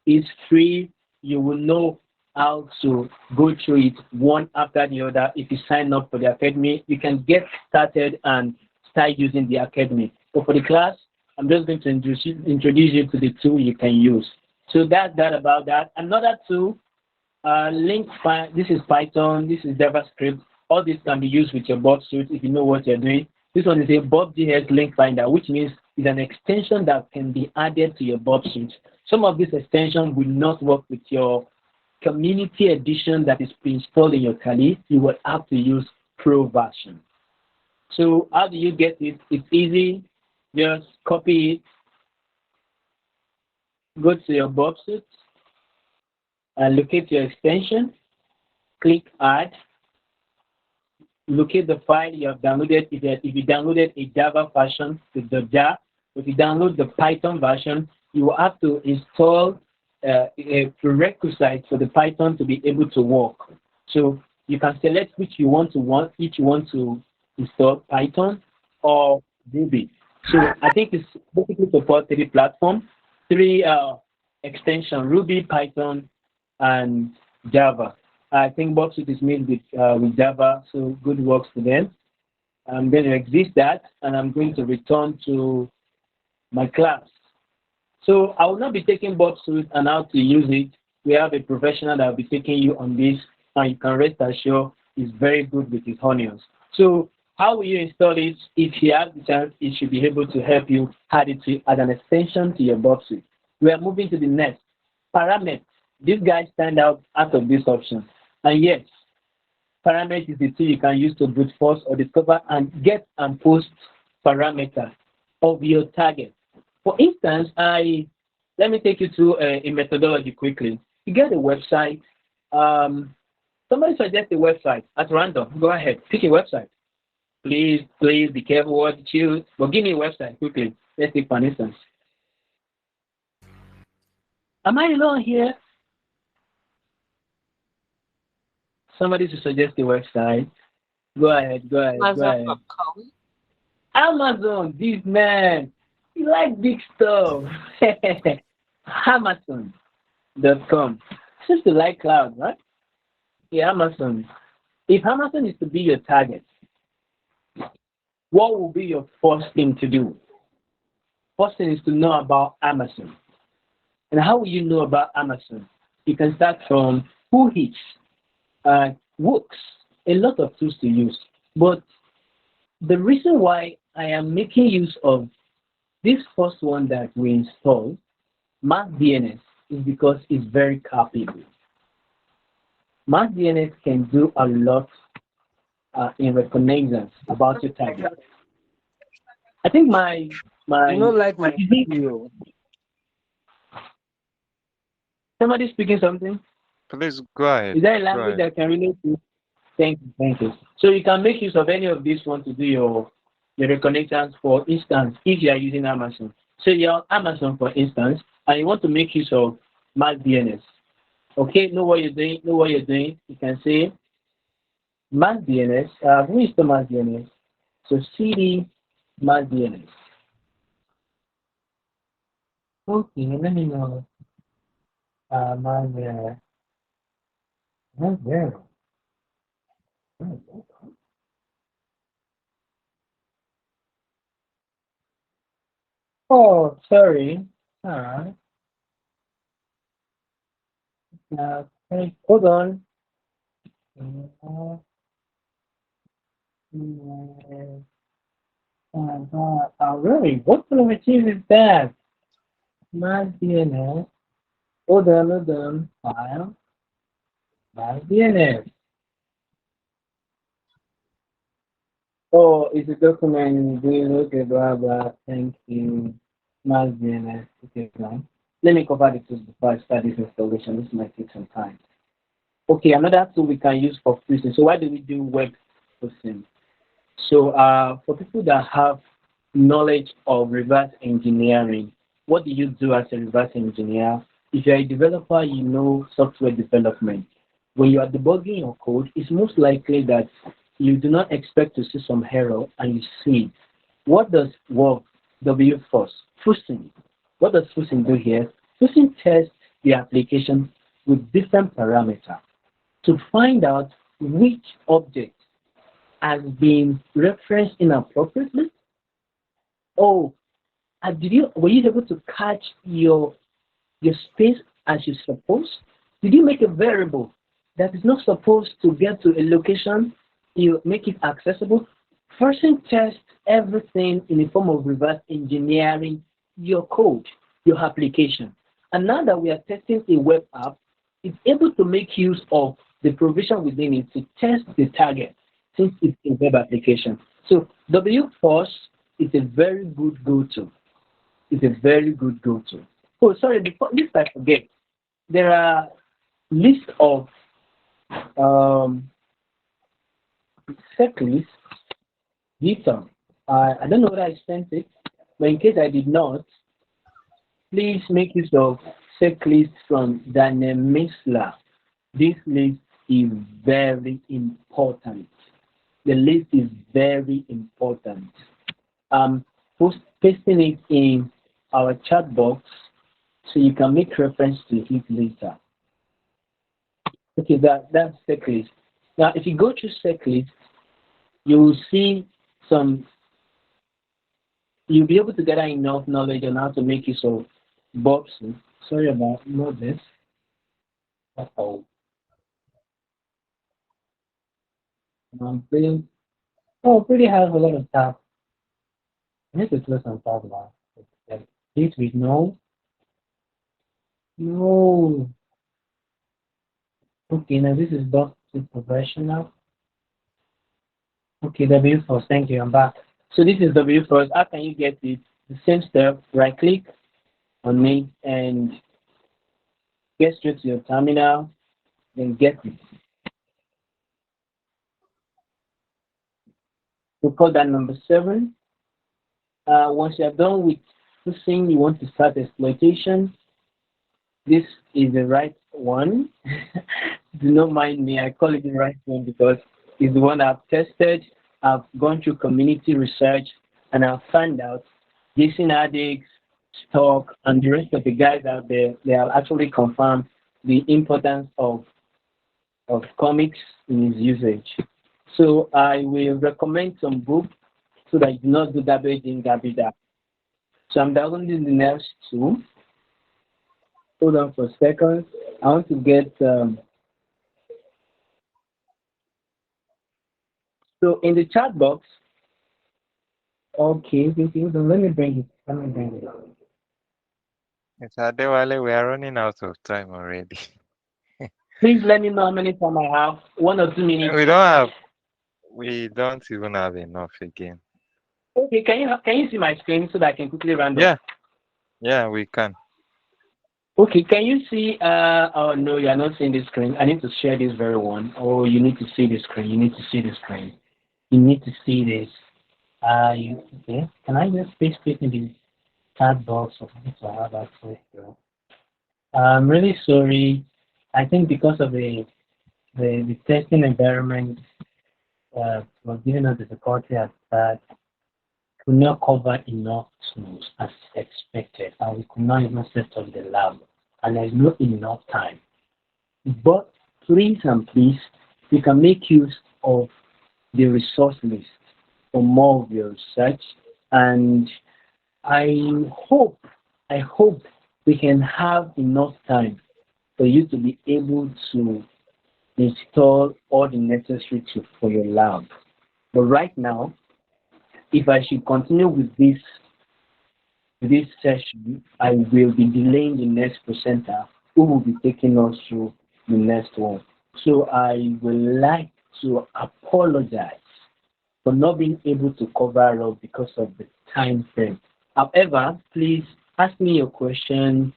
It's free. You will know how to go through it one after the other. If you sign up for the academy, you can get started and start using the academy. So for the class, I'm just going to introduce you to the tool you can use. So that's that about that. Another tool, this is Python, this is JavaScript. All this can be used with your Burp suit if you know what you're doing. This one is a Burp.js link finder, which means it's an extension that can be added to your Burp suit. Some of this extension will not work with your community edition that is pre-installed in your Kali. You will have to use Pro version. So how do you get it? It's easy. Just copy it. Go to your Burp suit and locate your extension. Click Add. Locate the file you have downloaded. If you downloaded a Java version with the jar, if you download the Python version, you will have to install a prerequisite for the Python to be able to work. So you can select which you want to install, Python or Ruby. So I think it's basically support 3 platforms, 3 extensions: Ruby, Python, and Java. I think Burp suit is made with Java, so good works for them. I'm going to exit that, and I'm going to return to my class. So I will not be taking Burp suit and how to use it. We have a professional that will be taking you on this, and you can rest assured he's very good with his onions. So how will you install it? If you have the chance, it should be able to help you add it as an extension to your Burp suit. We are moving to the next. Parameter. These guys stand out of this option. And yes, parameter is the tool you can use to brute force or discover and get and post parameters of your target. For instance, let me take you through a methodology quickly. You get a website. Somebody suggests a website at random. Go ahead, pick a website. Please be careful what you choose. But give me a website quickly. Let's take for instance. Am I alone here? Somebody to suggest a website. Go ahead. Amazon.com. Amazon, this man. You like big stuff. Amazon.com. Seems to like cloud, right? Yeah, Amazon. If Amazon is to be your target, what will be your first thing to do? First thing is to know about Amazon. And how will you know about Amazon? You can start from who hits, works, a lot of tools to use. But the reason why I am making use of this first one that we installed, MassDNS, is because it's very capable. MassDNS can do a lot in reconnaissance about your target. I think my You know, like my video. Somebody speaking something? Please go ahead. Is there a language that can relate to? Thank you. So you can make use of any of these one to do your reconnaissance, for instance, if you are using Amazon. So you're on Amazon, for instance, and you want to make use of MassDNS. Okay, know what you're doing. You can say MassDNS. Who is the MassDNS? So CD MassDNS. Okay, let me know. MassDNS. Oh, sorry. All right. Okay, hold on. Really? What kind of achieve is that? MyDNS. Hold on. File. MyDNS. Oh, it's a document. Okay, blah, blah. Thank you. MyDNS. Okay, fine. Let me cover the tools before I start this installation. This might take some time. Okay, another tool we can use for hosting. So why do we do web hosting? So for people that have knowledge of reverse engineering, what do you do as a reverse engineer? If you're a developer, you know software development. When you are debugging your code, it's most likely that you do not expect to see some error and you see it. What does W force? Fusing. What does fusing do here? Fusing tests the application with different parameters to find out which object has been referenced inappropriately. Oh, were you able to catch your space as you're supposed? Did you make a variable that is not supposed to get to a location? You make it accessible. First thing, test everything in the form of reverse engineering your code, your application. And now that we are testing a web app, it's able to make use of the provision within it to test the target since it's a web application. So WForce is a very good go-to. Oh, sorry, before this I forget, there are list of checklists. Detail. I don't know whether I sent it, but in case I did not, please make use of checklist from Dynamisla. This list is very important. The list is very important. Pasting it in our chat box so you can make reference to it later. Okay, that's checklist. Now, if you go to checklist, you will see you'll be able to gather enough knowledge on how to make use of Burp. Sorry about this. Uh-oh. Pretty has a lot of stuff. I need to close some stuff now. This week, no. Okay, now this is Burp professional. Okay, W first. Thank you. I'm back. So this is W first. How can you get it? The same step. Right click on it and get straight to your terminal. Then get it. We call that number 7. Once you're done with choosing you want to start exploitation, this is the right one. Do not mind me. I call it the right one because it's the one I've tested. I've gone through community research and I've found out Jason Addicts, Stock, and the rest of the guys out there, they have actually confirmed the importance of comics in its usage. So I will recommend some books so that you do not do garbage in, garbage out. So I'm downloading the next two. Hold on for a second. I want to get so in the chat box. Okay, let me bring it. Let me bring it. Mr. Adewale, we are running out of time already. Please let me know how many time I have. 1 or 2 minutes. We don't even have enough again. Okay, can you see my screen so that I can quickly run up? Yeah, we can. Okay, can you see? Oh no, you are not seeing the screen. I need to share this very one. Oh, you need to see the screen. You need to see the screen. You need to see this. Okay? Can I just paste it in the chat box of this to have access to? I'm really sorry. I think because of the testing environment was giving us difficulty at that, could not cover enough tools as expected, and we could not even set up the lab, and there's not enough time. But please and please, you can make use of the resource list for more of your research, and I hope we can have enough time for you to be able to install all the necessary tools for your lab. But right now, if I should continue with this session, I will be delaying the next presenter who will be taking us through the next one. So I would like to apologize for not being able to cover up because of the time frame. However, please ask me your question,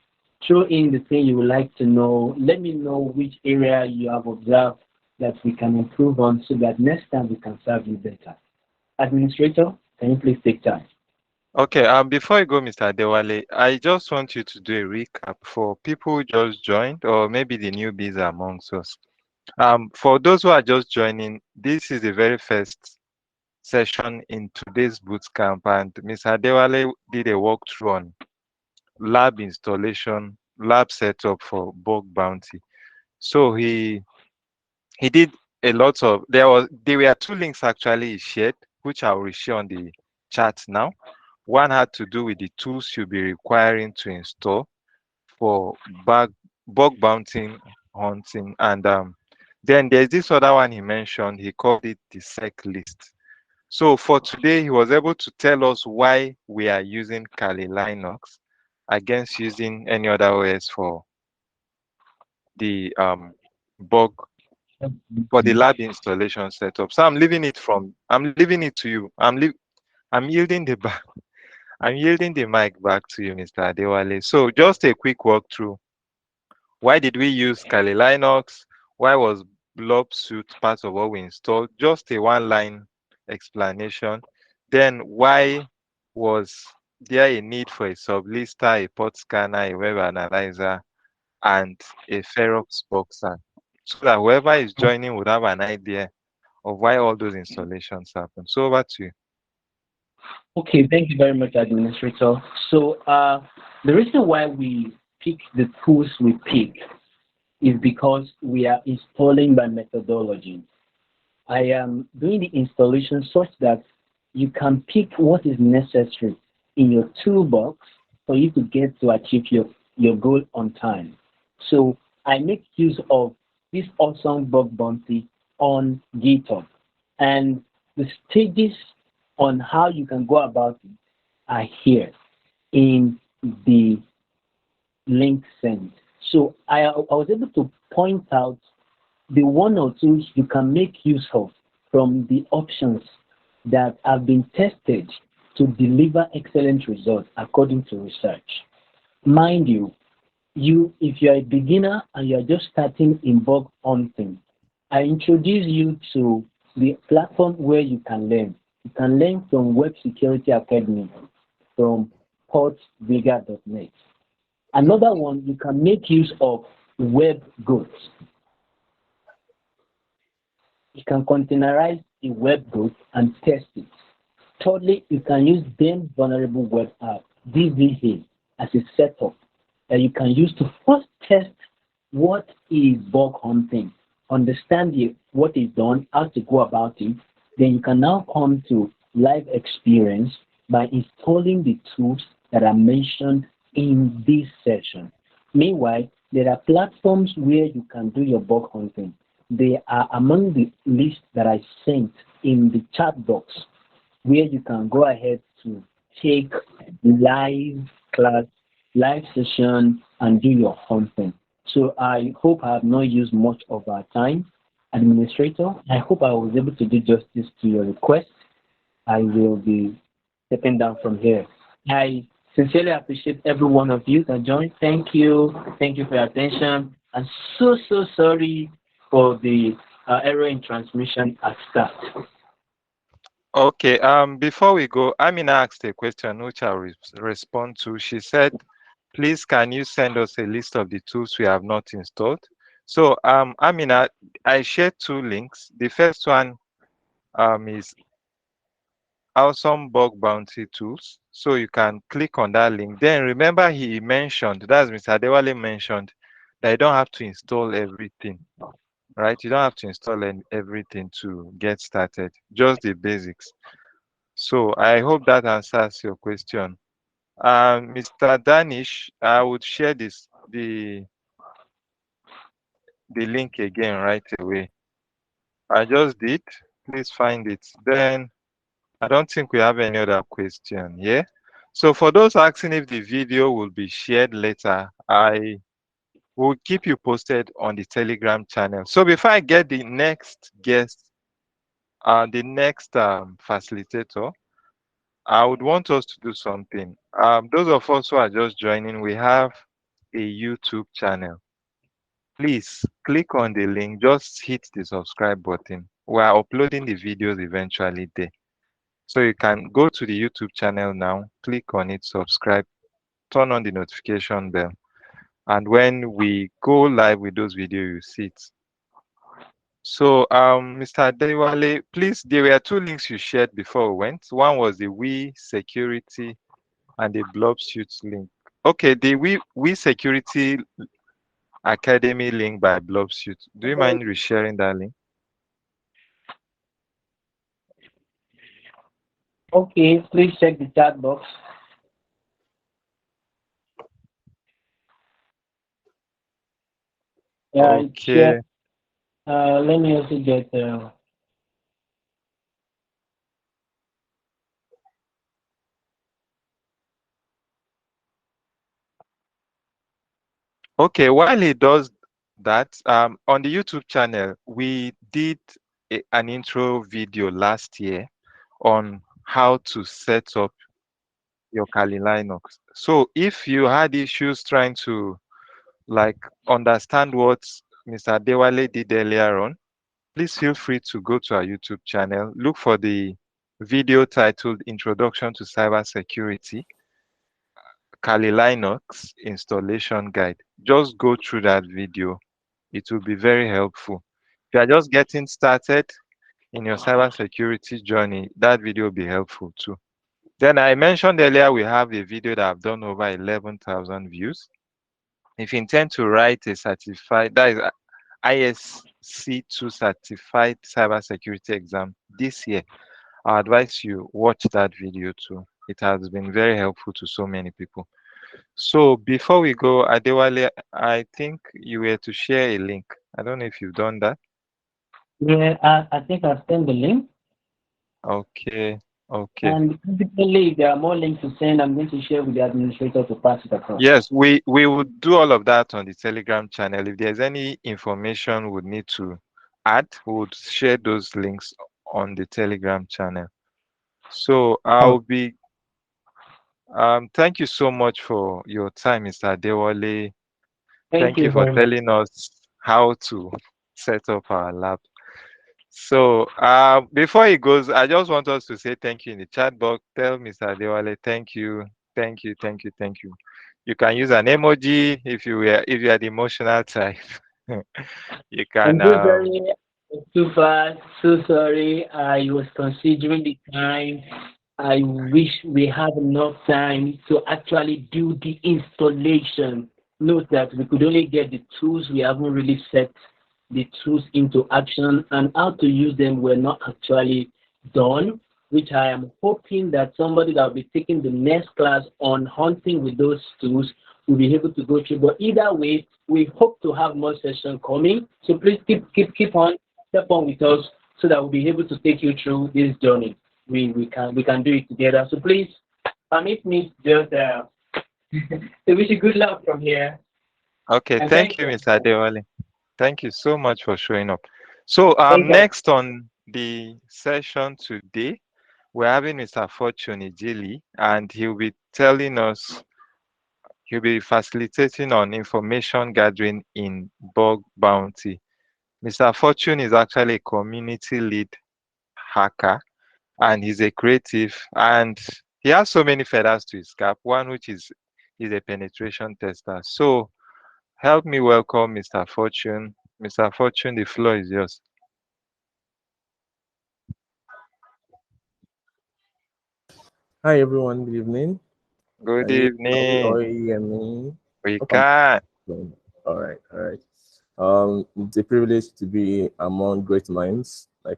throw in the thing you would like to know. Let me know which area you have observed that we can improve on so that next time we can serve you better. Administrator, can you please take time? Okay, before you go, Mr. Adewale, I just want you to do a recap for people who just joined or maybe the newbies amongst us. For those who are just joining, this is the very first session in today's bootcamp, and Mr. Adewale did a walkthrough on lab installation, lab setup for bug bounty. So he did a lot of, there were 2 links actually he shared, which I will share on the chat now. One had to do with the tools you'll be requiring to install for bug bounty hunting, and then there's this other one he mentioned. He called it the sec list. So for today, he was able to tell us why we are using Kali Linux against using any other OS for the bug for the lab installation setup. So I'm leaving it to you. I'm yielding the back. I'm yielding the mic back to you, Mr. Adewale. So just a quick walkthrough. Why did we use Kali Linux? Why was blob suite part of what we installed? Just a 1-line explanation. Then why was there a need for a sublister, a port scanner, a web analyzer, and a Ferox boxer? So that whoever is joining would have an idea of why all those installations happen. So over to you. Okay, thank you very much, Administrator. So the reason why we pick the tools we pick is because we are installing by methodology. I am doing the installation such that you can pick what is necessary in your toolbox for you to get to achieve your goal on time. So I make use of this awesome bug bounty on GitHub, and the stages on how you can go about it are here in the link sent. So I was able to point out the 1 or 2 you can make use of from the options that have been tested to deliver excellent results according to research. Mind you, if you're a beginner and you're just starting in bug hunting, I introduce you to the platform where you can learn. You can learn from Web Security Academy, from portvega.net. Another one, you can make use of web goats. You can containerize a web goat and test it. Thirdly, you can use then vulnerable web app, DVA, as a setup that you can use to first test what is bug hunting, understand what is done, how to go about it. Then you can now come to live experience by installing the tools that are mentioned in this session. Meanwhile, there are platforms where you can do your bug hunting. They are among the list that I sent in the chat box, where you can go ahead to take live class, live session, and do your hunting. So I hope I have not used much of our time. Administrator, I hope I was able to do justice to your request. I will be stepping down from here. I sincerely appreciate every one of you that joined. Thank you. Thank you for your attention. I'm so sorry for the error in transmission at start. Okay, before we go, Amina asked a question which I'll respond to. She said, please, can you send us a list of the tools we have not installed? So, Amina, I shared 2 links. The first one is Awesome Bug Bounty Tools. So you can click on that link. Then remember he mentioned, that's Mr. Adewale mentioned, that you don't have to install everything, right? You don't have to install everything to get started, just the basics. So I hope that answers your question. Mr. Danish, I would share the link again right away. I just did. Please find it. Then I don't think we have any other question. Yeah. So for those asking if the video will be shared later, I will keep you posted on the Telegram channel. So before I get the next guest, the next facilitator, I would want us to do something. Those of us who are just joining, we have a YouTube channel. Please click on the link, just hit the subscribe button. We are uploading the videos eventually there. So you can go to the YouTube channel now, click on it, subscribe, turn on the notification bell. And when we go live with those videos, you see it. So Mr. Adewale, please, there were 2 links you shared before we went. One was the We Security and the Blob Suit link. Okay, the We Security Academy link by Blob Suit. Do you mind resharing that link? Okay, please check the chat box. Okay. Let me also get Okay, while he does that, on the YouTube channel, we did an intro video last year on how to set up your Kali Linux. So if you had issues trying to understand what Mr. Adewale did earlier on, please feel free to go to our YouTube channel, look for the video titled Introduction to Cybersecurity, Kali Linux Installation Guide. Just go through that video. It will be very helpful. If you are just getting started in your cybersecurity journey, that video will be helpful too. Then I mentioned earlier, we have a video that I've done over 11,000 views. If you intend to write a certified, that is ISC2 certified cybersecurity exam this year, I advise you watch that video too. It has been very helpful to so many people. So before we go, Adewale, I think you were to share a link. I don't know if you've done that. Yeah, I think I've sent the link. Okay. Okay. And typically, if there are more links to send, I'm going to share with the administrator to pass it across. Yes, we would do all of that on the Telegram channel. If there's any information we need to add, we would share those links on the Telegram channel. So I'll be thank you so much for your time, Mr. Adewale. Thank Thank you you for very much. telling us how to set up our lab. So before he goes, I just want us to say thank you in the chat box. Tell Mr. Adewale thank you, thank you, thank you, thank you. You can use an emoji if you are the emotional type. You can I'm so sorry. I'm too fast. So sorry. I was considering the time. I wish we had enough time to actually do the installation. Note that we could only get the tools. We haven't really set the tools into action, and how to use them were not actually done, which I am hoping that somebody that will be taking the next class on hunting with those tools will be able to go through. But either way, we hope to have more sessions coming. So please keep on, step on with us so that we'll be able to take you through this journey. We can do it together. So please permit me just to wish you good luck from here. Okay, And thank you, Mr. Adewale. Thank you so much for showing up. So Thank you. next on the session today, we're having Mr. Fortune Igili, and he'll be facilitating on information gathering in bug bounty. Mr. Fortune is actually a community lead hacker, and he's a creative, and he has so many feathers to his cap, one which is he's a penetration tester. So help me welcome Mr. Fortune. Mr. Fortune, the floor is yours. Hi everyone, good evening. Good Can you evening. hear me? We Hope can. All right, all right. It's a privilege to be among great minds, and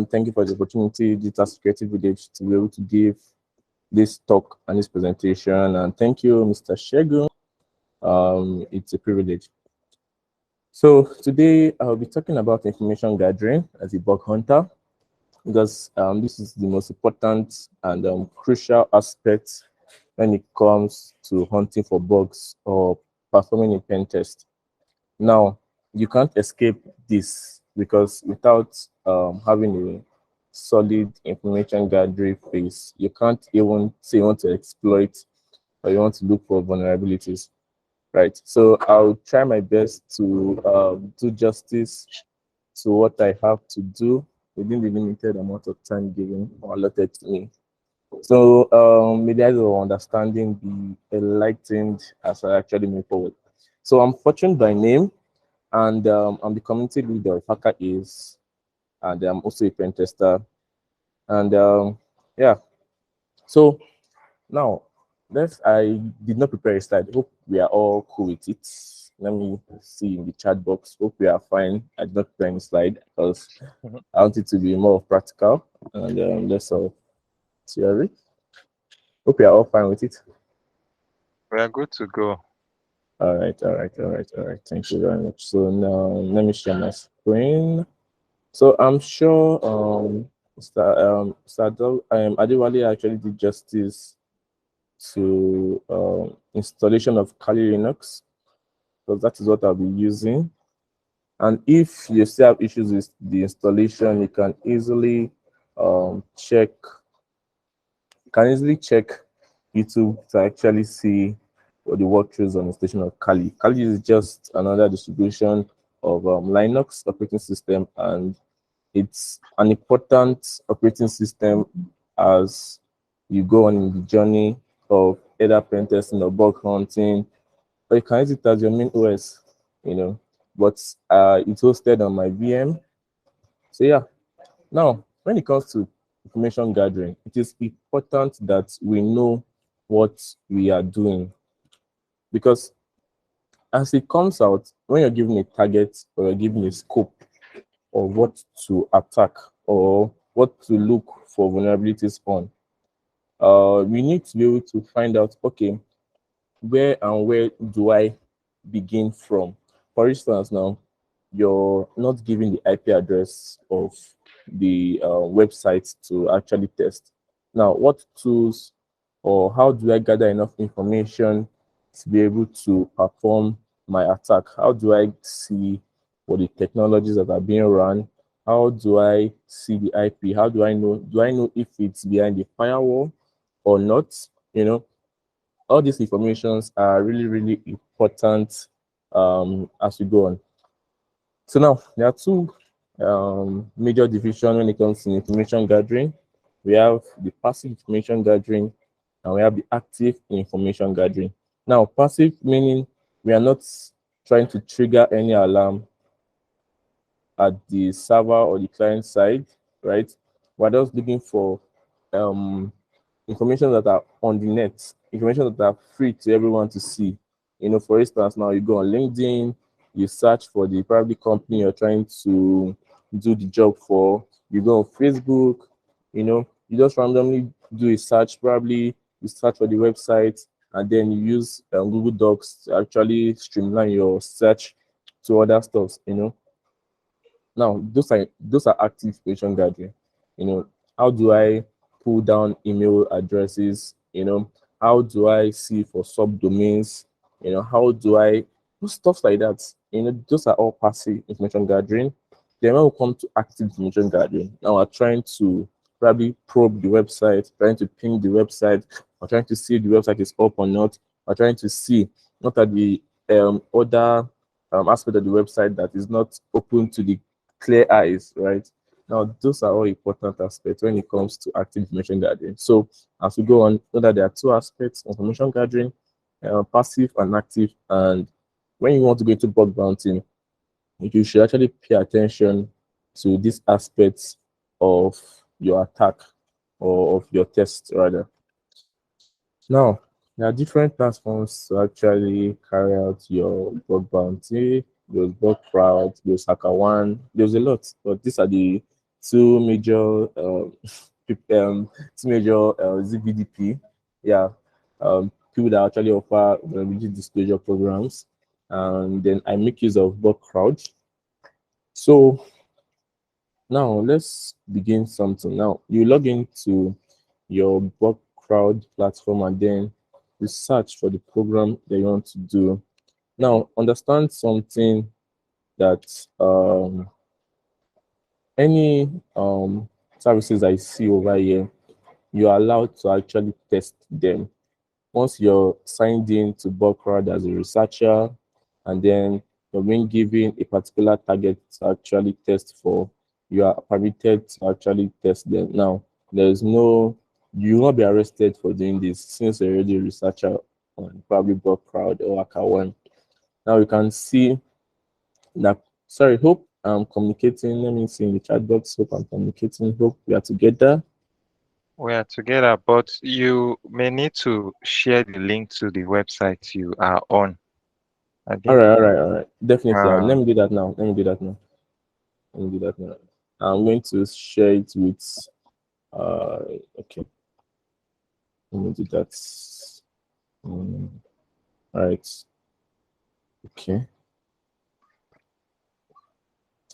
thank you for the opportunity, this creative village, to be able to give this talk and this presentation. And thank you, Mr. Segun. It's a privilege. So today I'll be talking about information gathering as a bug hunter, because this is the most important and crucial aspect when it comes to hunting for bugs or performing a pen test. Now, you can't escape this, because without having a solid information gathering phase, you can't even say you want to exploit or you want to look for vulnerabilities, right? So I'll try my best to do justice to what I have to do within the limited amount of time given or allotted to me. So may the eyes of understanding be enlightened as I actually move forward. So I'm Fortune by name, and I'm the community leader of Hacker Is, and I'm also a pen tester. And yeah, so now I did not prepare a slide. Hope we are all cool with it. Let me see in the chat box. Hope we are fine. I did not prepare any slide because I want it to be more of practical and less of theory. Hope we are all fine with it. We are good to go. All right. Thank you very much. So now let me share my screen. So I'm sure Adewale actually did justice to installation of Kali Linux, because that is what I'll be using. And if you still have issues with the installation, you can easily check YouTube to actually see what the walkthroughs on the installation of Kali. Kali is just another distribution of Linux operating system, and it's an important operating system as you go on in the journey of either pen testing or bug hunting, or you can use it as your main OS, but it's hosted on my VM. So yeah, now when it comes to information gathering, it is important that we know what we are doing, because as it comes out, when you're given a target or you're given a scope of what to attack or what to look for vulnerabilities on, we need to be able to find out, okay, where do I begin from? For instance, now you're not giving the IP address of the website to actually test. Now, what tools or how do I gather enough information to be able to perform my attack? How do I see what the technologies that are being run How do I see the IP? How do I know? Do I know if it's behind the firewall or not? All these informations are really, really important as we go on. So now there are two major divisions when it comes to information gathering. We have the passive information gathering and we have the active information gathering. Now, passive meaning we are not trying to trigger any alarm at the server or the client side, right? We're just looking for information that are on the net, information that are free to everyone to see. For instance, now you go on LinkedIn, you search for the probably company you're trying to do the job for. You go on Facebook, you just randomly do a search, probably you search for the website, and then you use Google Docs to actually streamline your search to other stuff. Now, those are active information gathering. How do I pull down email addresses? How do I see for subdomains? How do I do stuff like that? Those are all passive information gathering. Then when we come to active information gathering, now we're trying to probably probe the website, trying to ping the website, or trying to see if the website is up or not, or trying to see not at the other aspect of the website that is not open to the clear eyes, right? Now, those are all important aspects when it comes to active information gathering. So, as we go on, know that there are two aspects of information gathering, passive and active. And when you want to go into bug bounty, you should actually pay attention to these aspects of your attack or of your test, rather. Now, there are different platforms to actually carry out your bug bounty. There's bug crowd, there's HackerOne, there's a lot, but these are the two major ZBDP, yeah, people that actually offer vulnerability disclosure programs, and then I make use of bug crowd. So now let's begin something. Now you log into your bug crowd platform and then you search for the program that you want to do. Now understand something that any services I see over here, you are allowed to actually test them. Once you're signed in to bug crowd as a researcher, and then you're being given a particular target to actually test for, you are permitted to actually test them. Now, you will not be arrested for doing this since you're already a researcher on probably bug crowd or HackerOne. Now you can see that, sorry, hope I'm communicating. Let me see in the chat box. Hope I'm communicating. Hope we are together. We are together, but you may need to share the link to the website you are on. All right. Definitely. Let me do that now. I'm going to share it with, okay. Let me do that. All right. Okay.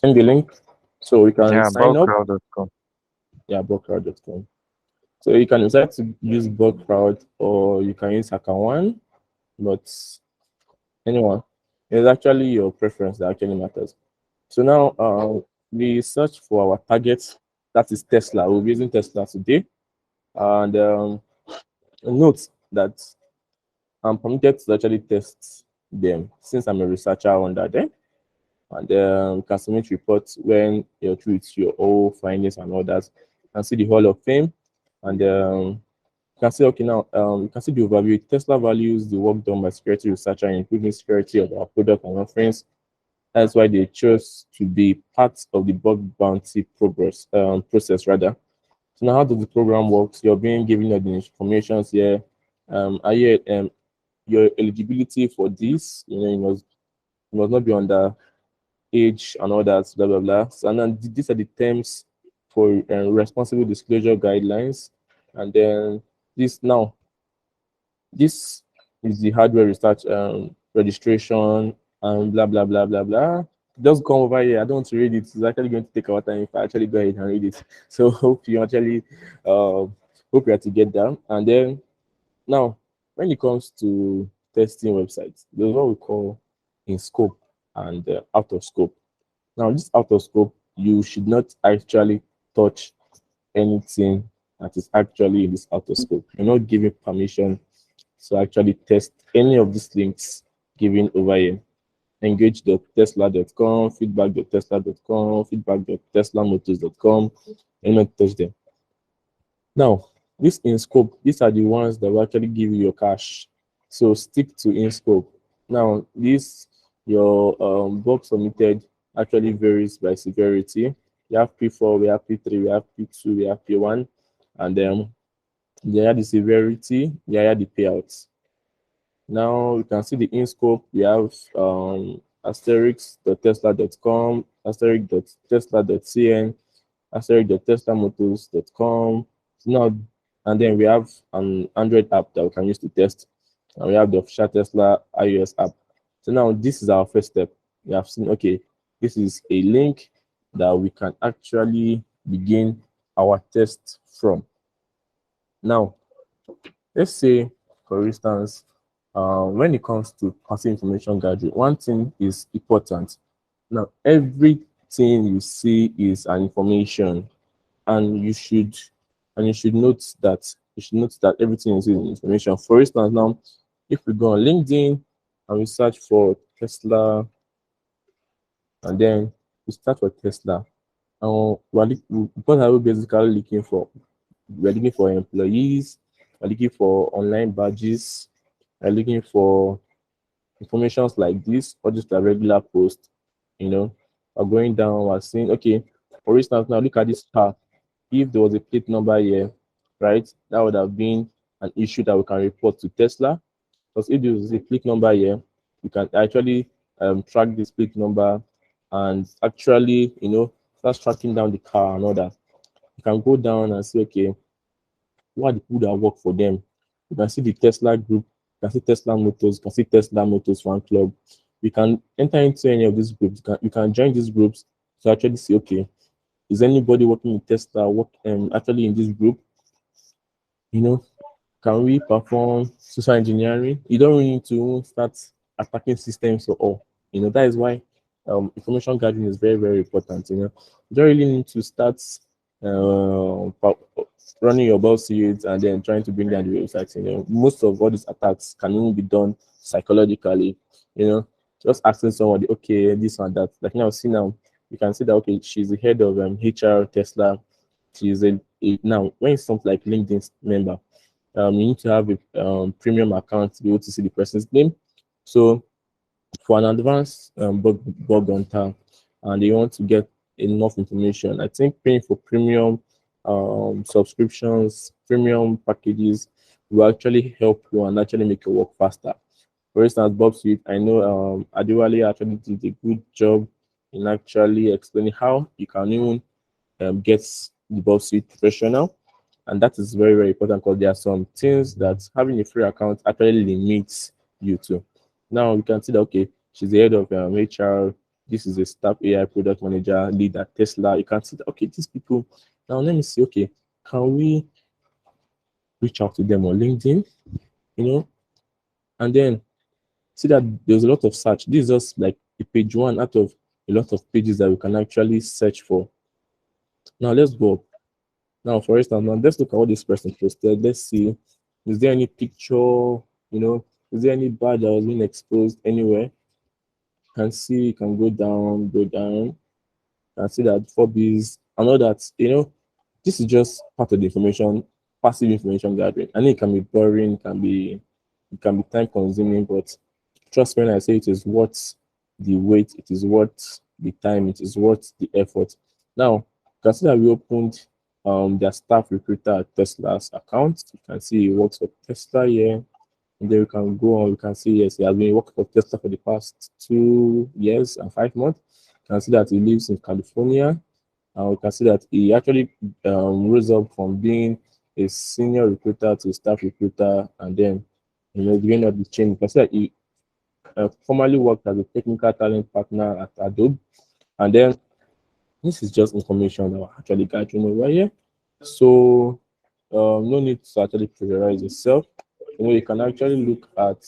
Send the link so we can sign up. bugcrowd.com. Yeah, bugcrowd.com. So you can decide to use bugcrowd or you can use HackerOne, but anyone, it's actually your preference that actually matters. So now we search for our target, that is Tesla. We'll be using Tesla today. And note that I'm permitted to actually test them since I'm a researcher under them. And you can submit reports when you're through with your all findings and all that. You can see the Hall of Fame. And you can see, okay, now you can see the overview. Tesla values the work done by security researcher in improving security of our product and offerings. That's why they chose to be part of the bug bounty process rather. So now how does the program work? You're being given all the information here. Your eligibility for this, you must not be under age and all that, blah blah blah. So and then these are the terms for responsible disclosure guidelines. And then this is the hardware research registration and blah blah blah blah blah. Just come over here. I don't want to read it. It's actually going to take our time if I actually go ahead and read it. So hope you actually hope you are together. And then now when it comes to testing websites, there's what we call in scope and out of scope. Now this out of scope you should not actually touch anything that is actually in this outer scope. You're not giving permission to actually test any of these links given over here. Engage.tesla.com, feedback.tesla.com, feedback.teslamotors.com, and not touch them. Now, this in scope, these are the ones that will actually give you your cash. So stick to in scope. Now, this your box submitted actually varies by severity. We have P4, we have P3, we have P2, we have P1, and then the higher the severity, the higher the payouts. Now you can see the in scope. We have asterisk.tesla.com, asterisk.tesla.cn, asterisk.teslamotors.com. Now, and then we have an Android app that we can use to test. And we have the official Tesla iOS app. So now this is our first step. We have seen, okay, this is a link that we can actually begin our test from. Now, let's say, for instance, when it comes to passive information gathering, one thing is important. Now, everything you see is an information, and you should note that everything is information. For instance, now, if we go on LinkedIn and we search for Tesla, and then we start for Tesla, what are we basically looking for? We're looking for employees, we're looking for online badges, we're looking for informations like this, or just a regular post, or going down, we're saying, okay, for instance, now look at this car. If there was a plate number here, right, that would have been an issue that we can report to Tesla. Because if there was a plate number here, you can actually track this plate number and actually, start tracking down the car and all that. You can go down and say, okay, what are the people that work for them? You can see the Tesla group, you can see Tesla Motors, you can see Tesla Motors fan club. You can enter into any of these groups. You can join these groups to actually see, okay, is anybody working in Tesla actually in this group? Can we perform social engineering? You don't really need to start attacking systems or all. That is why information gathering is very, very important. You don't really need to start running your ball series and then trying to bring down the website. Most of all these attacks can only be done psychologically. Just asking somebody, okay, this and that. Like now, see now, you can see that, okay, she's the head of HR Tesla. She's now when it's something like LinkedIn member, you need to have a premium account to be able to see the person's name. So for an advanced bug hunter, and they want to get enough information, I think paying for premium subscriptions, premium packages will actually help you and actually make your work faster. For instance, Bob Suite, I know Adewale actually did a good job in actually explaining how you can even get the Bob Suite professional. And that is very, very important because there are some things that having a free account actually limits you to. Now you can see that, okay, she's the head of HR. This is a staff AI product manager, lead at Tesla. You can see that, okay, these people. Now let me see, okay, can we reach out to them on LinkedIn? And then see that there's a lot of search. This is just like a page one out of a lot of pages that we can actually search for. Now let's go up. Now, for instance, now let's look at what this person posted. Let's see, is there any picture, is there any badge that was being exposed anywhere? You can see, you can go down, and see that Forbes, I know that, this is just part of the information, passive information gathering. I know it can be boring, it can be time consuming, but trust me when I say it is worth the wait, it is worth the time, it is worth the effort. Now, you can see that we opened their staff recruiter at Tesla's account. You can see he works for Tesla here. And then we can go on, we can see, yes, he has been working for Tesla for the past 2 years and 5 months. You can see that he lives in California. And we can see that he actually rose up from being a senior recruiter to a staff recruiter. And then, beginning of the chain, you can see that he formerly worked as a technical talent partner at Adobe. And then this is just information that we're actually gathering over here. So no need to actually pressurize yourself. You can actually look at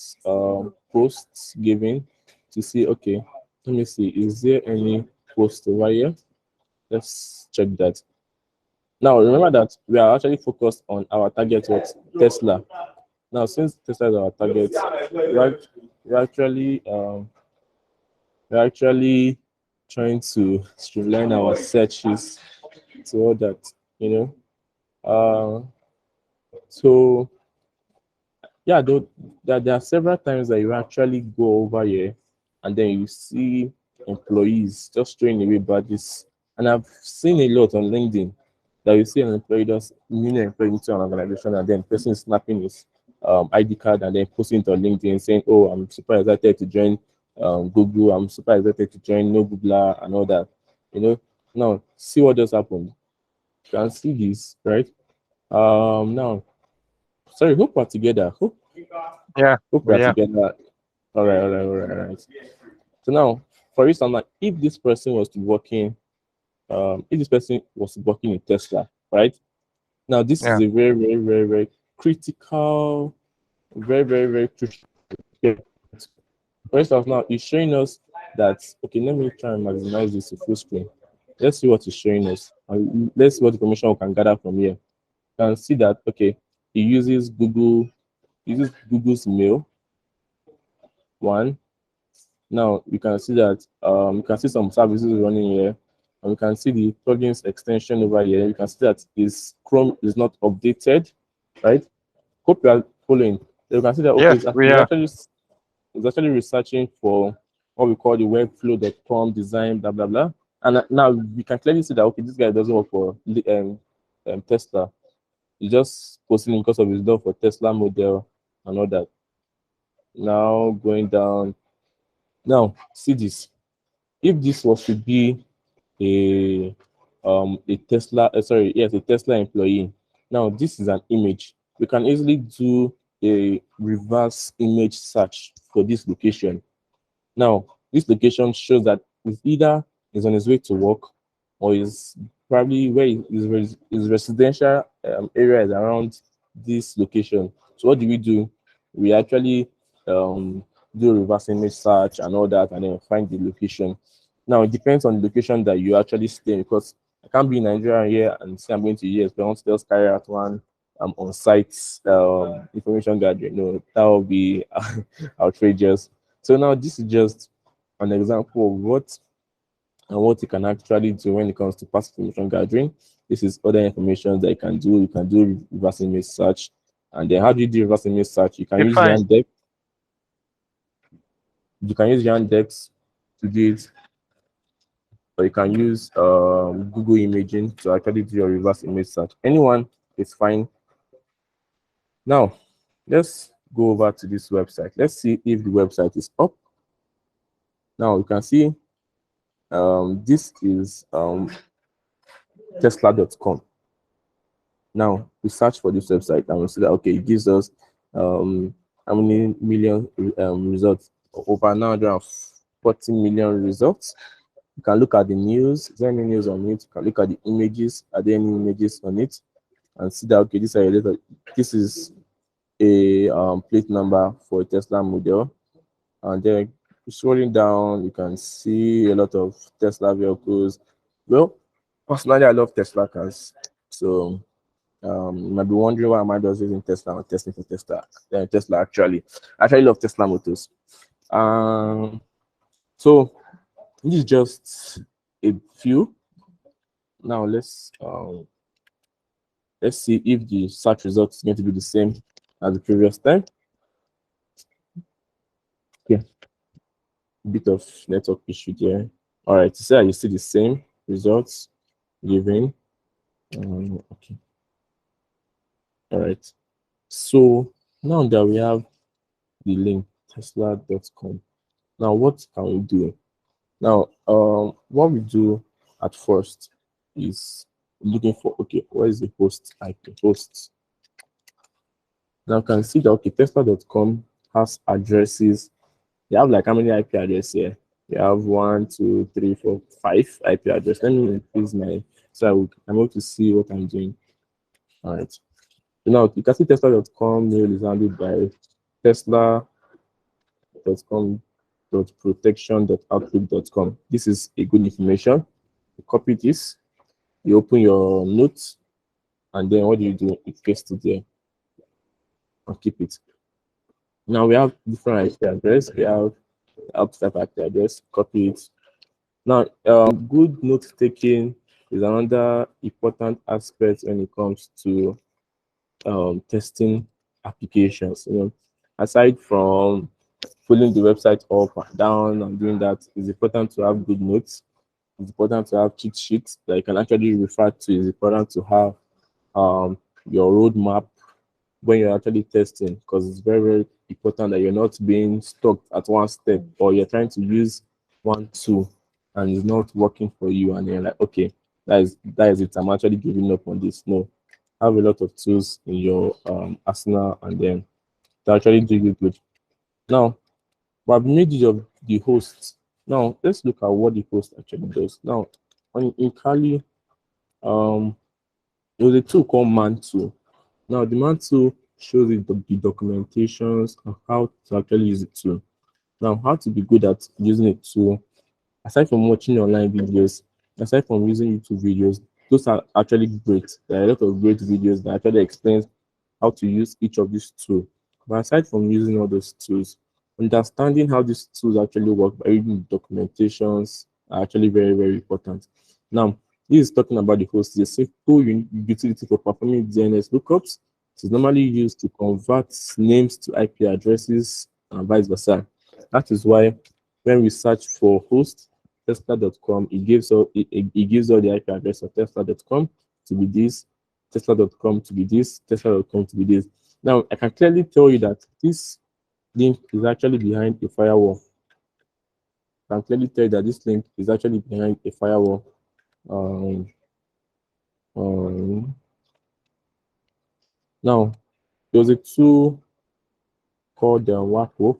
posts given to see, okay, let me see, is there any post over here? Let's check that. Now, remember that we are actually focused on our target, what? Tesla. Now, since Tesla is our target, we're actually trying to streamline our searches to all that, you know. So yeah, though, there are several times that you actually go over here and then you see employees just throwing away badges. And I've seen a lot on LinkedIn that you see an employee just new employee into an organization and then the person is snapping his ID card and then posting it on LinkedIn saying, "Oh, I'm super excited to join Google. I'm super excited to join No Googler and all that." You know, now see what just happened. You can see this, right? Now, sorry, hope we're together. Hope we're together. All right. So now, for instance, like if this person was working in Tesla, right? Now, this is a very critical, very crucial. For instance, now it's showing us that, okay, let me try and maximize this to full screen. Let's see what it's showing us. And let's see what information we can gather from here. You can see that, okay, it uses Google's mail. One. Now you can see that you can see some services running here, and you can see the plugins extension over here. You can see that Chrome is not updated, right? Hope you are following. You can see that okay, it's actually researching for what we call the webflow.com design, blah blah blah. And now we can clearly see that okay, this guy doesn't work for Tesla. He's just posting because of his love for Tesla model and all that. Now going down. Now see this. If this was to be a Tesla, a Tesla employee. Now this is an image. We can easily do a reverse image search for this location. Now this location shows that it's either is on his way to work or is probably where his residential area is around this location. So what do? We actually do a reverse image search and all that, and then find the location. Now it depends on the location that you actually stay in, because I can't be in Nigeria here and say I'm going to US, but I want to just carry out one on-site information gathering. No, that would be outrageous. So now this is just an example of what you can actually do when it comes to passive information gathering. This is other information that you can do. You can do reverse image search, and then how do you do reverse image search? You can use Yandex. You can use Yandex to do it, or you can use Google Imaging to actually do your reverse image search. Anyone is fine. Now, let's go over to this website. Let's see if the website is up. Now, you can see this is Tesla.com. Now, we search for this website and we see that, okay, it gives us how many million results? Over 940 million results. You can look at the news. Is there any news on it? You can look at the images. Are there any images on it? And see that, okay, this is a plate number for a Tesla model. And then scrolling down, you can see a lot of Tesla vehicles. Well, personally, I love Tesla cars. So you might be wondering why am I just using Tesla or testing for Tesla. Tesla actually love Tesla motors. So this is just a few. Now let's see if the search result is going to be the same as the previous time. Yeah, a bit of network issue there. All right, so you see the same results given. Okay. All right. So now that we have the link tesla.com, now what can we do? Now, what we do at first is looking for, okay, what is the host IP? Hosts. Now you can see that, okay, Tesla.com has addresses. They have like how many IP addresses here? You have 1, 2, 3, 4, 5 IP addresses. Let me increase so I'm able to see what I'm doing. All right. So now you can see Tesla.com mail is handled by Tesla.com.protection.outlook.com. This is a good information. You copy this, you open your notes, and then what do? You paste it there and keep it. Now we have different IP address. We have type IP address, copy it. Now, good note taking is another important aspect when it comes to testing applications. Aside from pulling the website up and down and doing that, it's important to have good notes. It's important to have cheat sheets that you can actually refer to. It's important to have your roadmap when you're actually testing, because it's very, very important that you're not being stuck at one step, or you're trying to use one tool and it's not working for you, and you're like, okay, that is it. I'm actually giving up on this. No, have a lot of tools in your arsenal, and then to actually do it good. Now, I've made use of the host. Now, let's look at what the host actually does. Now, in Kali, there's a tool called Man tool. Now, the Man tool shows you the documentations and how to actually use the tool. Now, how to be good at using a tool, aside from watching online videos, aside from using YouTube videos, those are actually great. There are a lot of great videos that actually explains how to use each of these tools. But aside from using all those tools, understanding how these tools actually work by reading the documentations are actually very, very important. Now, this is talking about the host. It's a simple utility for performing DNS lookups. It is normally used to convert names to IP addresses and vice versa. That is why when we search for host, Tesla.com, it gives all the IP address of Tesla.com to be this, Tesla.com to be this, Tesla.com to be this. Now, I can clearly tell you that this link is actually behind a firewall. I can clearly tell you that this link is actually behind a firewall. Now, there's a tool called the WAPOP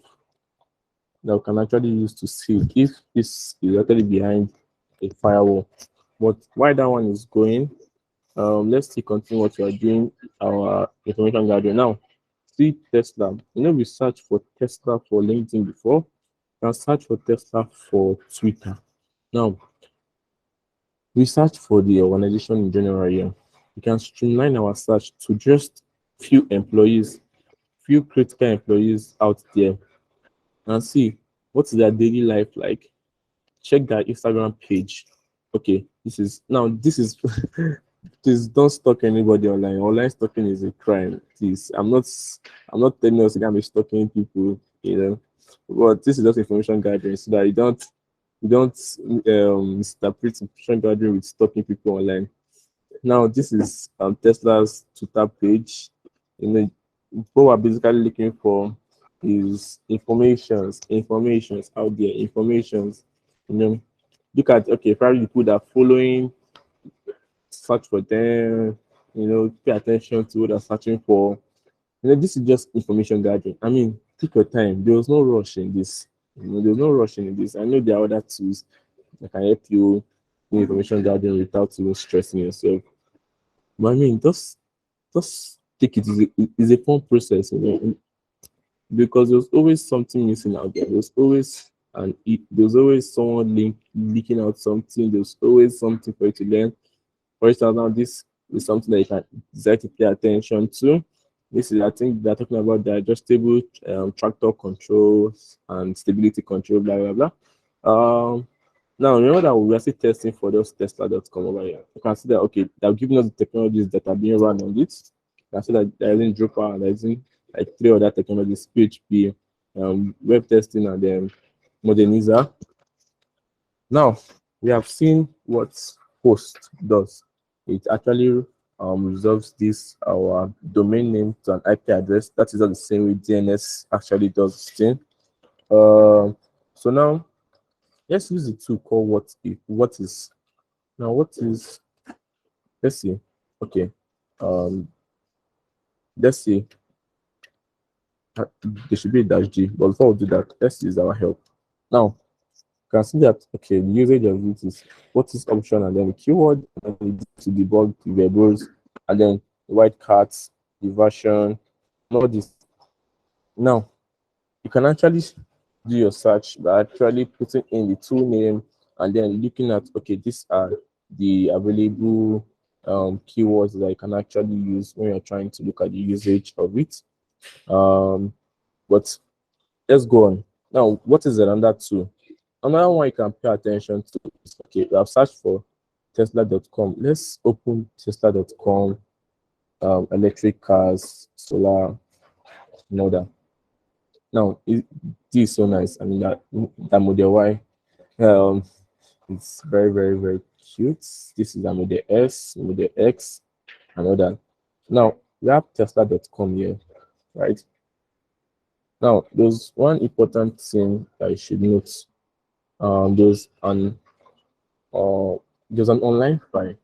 that we can actually use to see if this is actually behind a firewall. But while that one is going, let's see, continue what we are doing, our information gathering. Now, see Tesla. We searched for Tesla for LinkedIn before. You can search for Tesla for Twitter. Now, we search for the organization in general here. We can streamline our search to just few employees, few critical employees out there, and see what's their daily life like. Check their Instagram page. Okay, this is please don't stalk anybody online. Online stalking is a crime. Please, I'm not telling us to be stalking people, but this is just information gathering so that you don't misinterpret information gathering with stalking people online. Now, this is Tesla's Twitter page. What we're basically looking for is informations out there, informations. Look at, okay, probably people that are following, search for them, pay attention to what they're searching for. This is just information gathering. I mean, take your time. There was no rush in this. There's no rush in this. I know there are other tools that can help you in information gathering without even stressing yourself. But I mean, just take it. It's a fun process, because there's always something missing out there. There's always someone leaking out something. There's always something for you to learn. For instance, now this is something that you can decide to pay attention to. This is, I think they're talking about the adjustable tractor controls and stability control, blah blah blah. Now remember that we are still testing for those Tesla.com over here. You can see that, okay, they're giving us the technologies that are being run on this. You can see that there isn't Drupal and there isn't like 3 other technologies: PHP, web testing, and then Modernizer. Now we have seen what host does. It actually resolves our domain name to an IP address. That is not the same way DNS actually does this thing. So now let's use the tool called what is. Now what is, let's see. Okay. Let's see. There should be a -G, but before we do that, let's use our help. Now you can see that, okay, the usage of it is what is option, and then the keyword, and then to debug the variables, and then the white cards, the version, all this. Now you can actually do your search by actually putting in the tool name and then looking at, okay, these are the available keywords that you can actually use when you're trying to look at the usage of it. But let's go on. Now, what is another tool? Another one you can pay attention to is, okay, we have searched for Tesla.com. Let's open Tesla.com, electric cars, solar, and all that. Now, this is so nice. I mean, that Model Y, it's very, very, very cute. This is a Model S, Model X, and all that. Now, we have Tesla.com here, right? Now, there's one important thing that you should note. There's an online file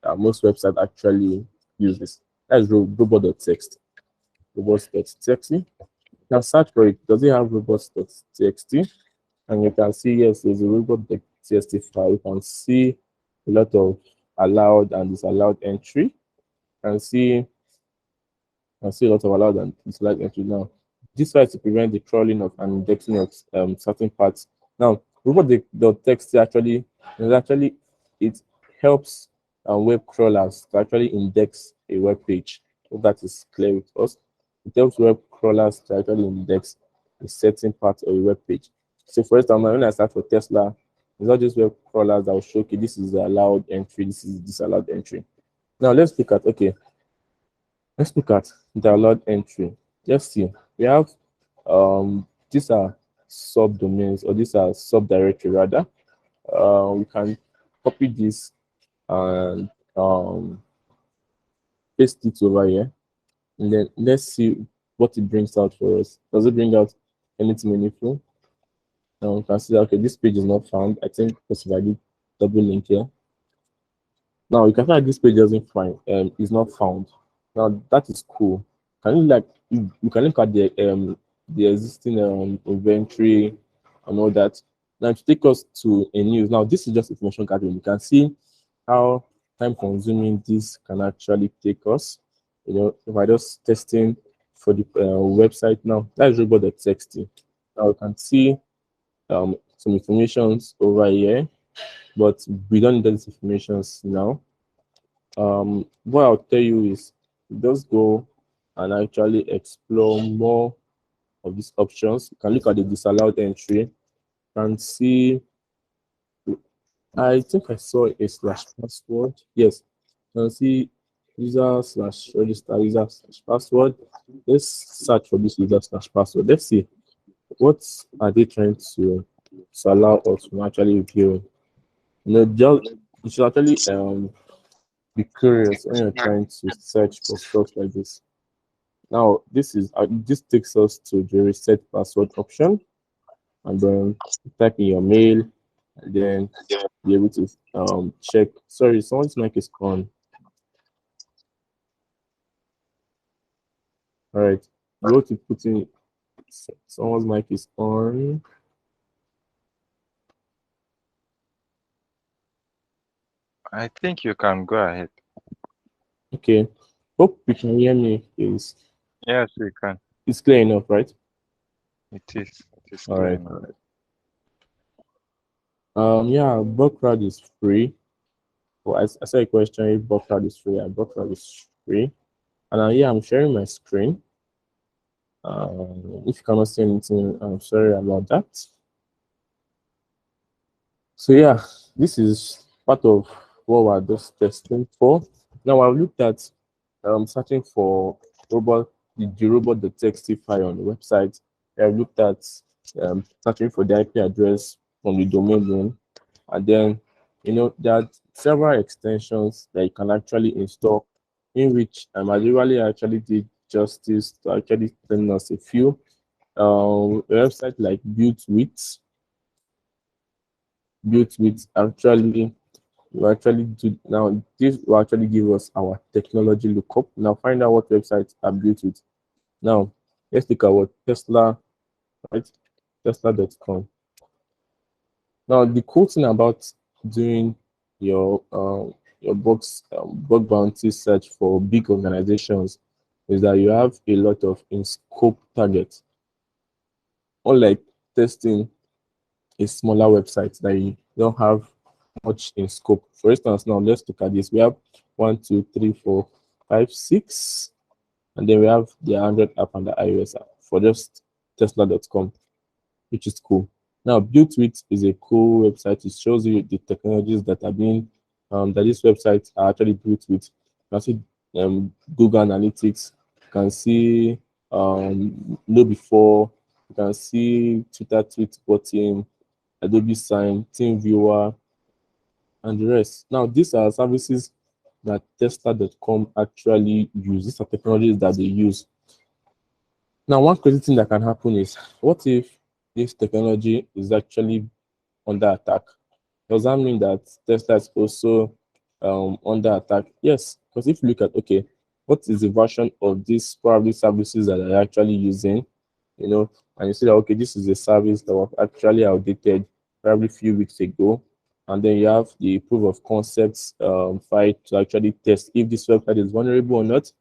that most websites actually use this. That's robot.txt. Robots.txt. You can search for it. Does it have robots.txt? And you can see, yes, there's a robot.txt file. You can see a lot of allowed and disallowed entry. You can see a lot of allowed and disallowed entry. Now, this tries to prevent the crawling of and indexing of certain parts. Now, robot.txt actually it helps web crawlers to actually index a web page. So that is clear with us. It helps web crawlers to actually index a certain part of a web page. So, for example, when I start for Tesla, it's not just web crawlers that will show, okay, this is the allowed entry, this is disallowed entry. Now, let's look at the allowed entry. Let's see. We have these are subdomains, or these are subdirectory rather. We can copy this and paste it over here, and then let's see what it brings out for us. Does it bring out anything meaningful? Now we can see that, okay, this page is not found. I think because if I did double link here, now you can find this page doesn't find is not found. Now that is cool. Can you can look at the existing inventory and all that. Now to take us to a news. Now this is just information gathering. You can see how time consuming this can actually take us. You know, if I just testing for the website now, that is robot.txt. Now you can see some informations over here, but we don't need those informations now. What I'll tell you is just go and actually explore more of these options. You can look at the disallowed entry and see. I think I saw a /password. Yes, you can see user/register user/password. Let's search for this user/password. Let's see what are they trying to allow us to actually view. You know, you should actually be curious when you're trying to search for stuff like this. Now, this takes us to the reset password option, and then type in your mail, and then be able to check. Sorry, someone's mic is on. All right, go to put in. Someone's mic is on. I think you can go ahead. Okay. Hope you can hear me, please. Yes, we can. It's clear enough, right? It is. It is All clear right. enough. Yeah, Burp is free. Well, I saw a question if Burp is free, and Burp is free. And yeah, I'm sharing my screen. If you cannot see anything, I'm sorry about that. So yeah, this is part of what we're just testing for. Now I've looked at searching for the robot.txt file on the website. I've looked at searching for the IP address from the domain name, and then there are several extensions that you can actually install, in which Adewale actually did justice to actually telling us a few. A website like Built with actually will actually do now. This will actually give us our technology lookup. Now find out what websites are built with. Now let's look at what Tesla, right? Tesla.com. Now the cool thing about doing your bug bounty search for big organizations is that you have a lot of in scope targets. Unlike testing a smaller website that don't have much in scope. For instance, now let's look at this. We have 1, 2, 3, 4, 5, 6, and then we have the Android app and the iOS app for just Tesla.com, which is cool. Now, Built With is a cool website. It shows you the technologies that are being that these websites are actually built with. You can see Google Analytics. You can see Know Before. You can see Twitter tweet button, Adobe Sign, Team Viewer, and the rest. Now, these are services that Tesla.com actually use. These are technologies that they use. Now, one crazy thing that can happen is, what if this technology is actually under attack? Does that mean that Tesla is also under attack? Yes, because if you look at, okay, what is the version of these probably services that are actually using, and you see that, okay, this is a service that was actually outdated probably a few weeks ago, and then you have the proof of concepts file to actually test if this website is vulnerable or not.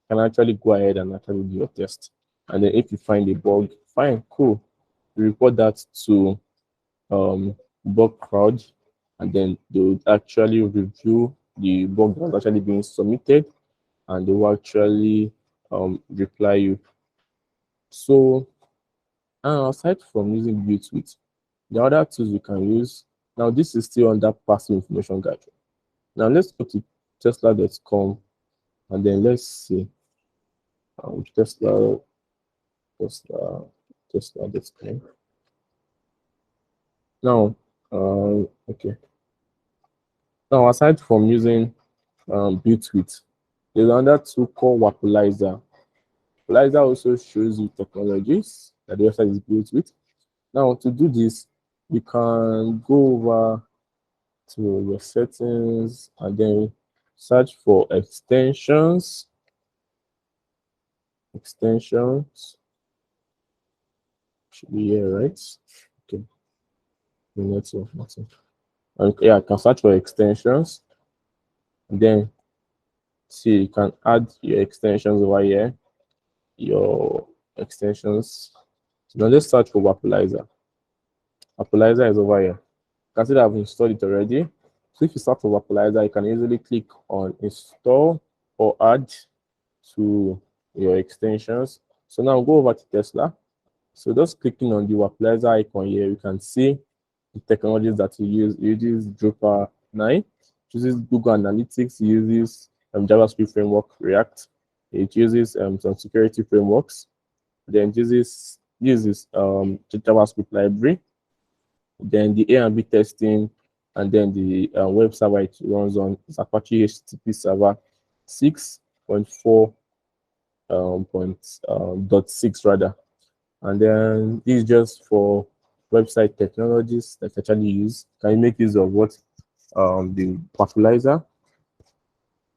You can actually go ahead and actually do your test. And then if you find a bug, fine, cool. You report that to bug crowd, and then they would actually review the bug that's actually being submitted, and they will actually reply you. So, aside from using Built, the other tools you can use, now this is still under passive information gathering. Now let's go to Tesla.com, and then let's see Tesla.com. Now, okay. Now, aside from using Built, there's another tool called Wapolizer. Wapolizer also shows you technologies that the website is built with. Now, to do this, you can go over to your settings and then search for extensions. Extensions should be here, right? Okay. Nothing. And yeah, I can search for extensions, and then see, you can add your extensions over here, your extensions. So now let's search for Wapolizer. Wapolizer is over here. You can see that I've installed it already. So if you start for Wapolizer, you can easily click on install or add to your extensions. So now go over to Tesla. So just clicking on the Wapolizer icon here, you can see the technologies that you use. It uses Drupal 9, it uses Google Analytics, it uses JavaScript framework, React. It uses some security frameworks. Then uses JavaScript library. Then the A and B testing, and then the web server it runs on is Apache HTTP server 6.4 .6 rather. And then this is just for website technologies that actually use. Can you make use of what the Wapolizer?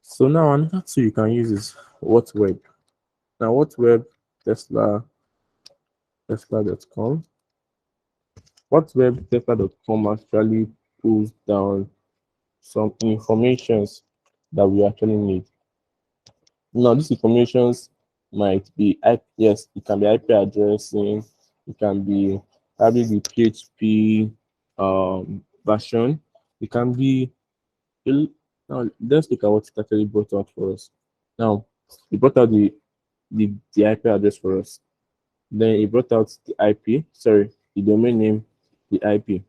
So now another tool you can use is WhatWeb. Now WhatWeb, Tesla.com. WhatWeb, Tesla.com actually pulls down some informations that we actually need. Now these informations might be yes, it can be IP addressing, it can be probably the PHP version, it can be. Now let's look at what it actually brought out for us. Now it brought out the IP address for us. Then it brought out the the domain name, the IP.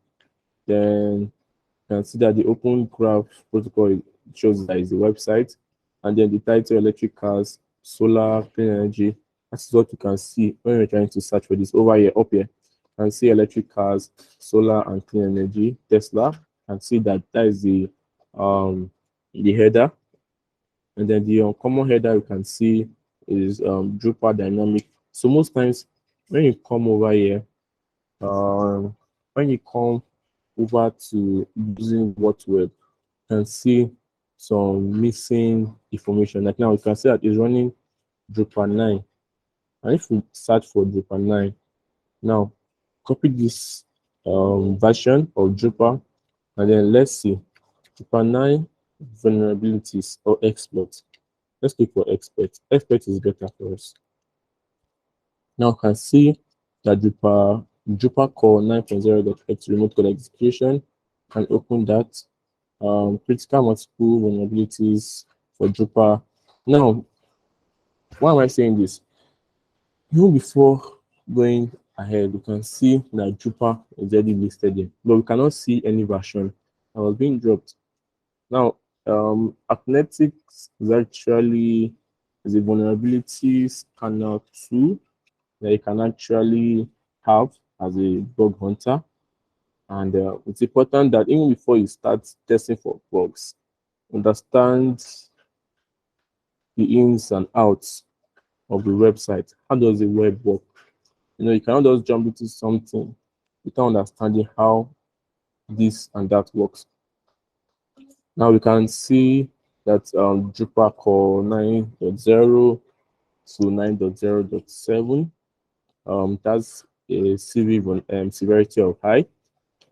Then you can see that the Open Graph protocol shows that is the website, and then the title, electric cars, solar, clean energy. That's what you can see when you're trying to search for this. Over here, up here, you can see electric cars, solar, and clean energy, Tesla, and see that is the header. And then the uncommon header you can see is Drupal dynamic. So most times when you come over here, when you come over to using WhatWeb, you can see some missing information. Like now you can see that it's running Drupal 9. And if we search for Drupal 9, now copy this version of Drupal, and then let's see Drupal 9 vulnerabilities or exploits. Let's click for expert. Expert is better for us. Now you can see that Drupal core 9.0.x remote code execution can open that. Critical multiple vulnerabilities for Drupal. Now, why am I saying this? Even before going ahead, you can see that Drupal is already listed here, but we cannot see any version that was being dropped. Now, Athletics is actually a vulnerability scanner tool that you can actually have as a bug hunter. And it's important that even before you start testing for bugs, understand the ins and outs of the website. How does the web work? You cannot just jump into something without understanding how this and that works. Now we can see that Drupal core 9.0 to 9.0.7 that's a severity of high.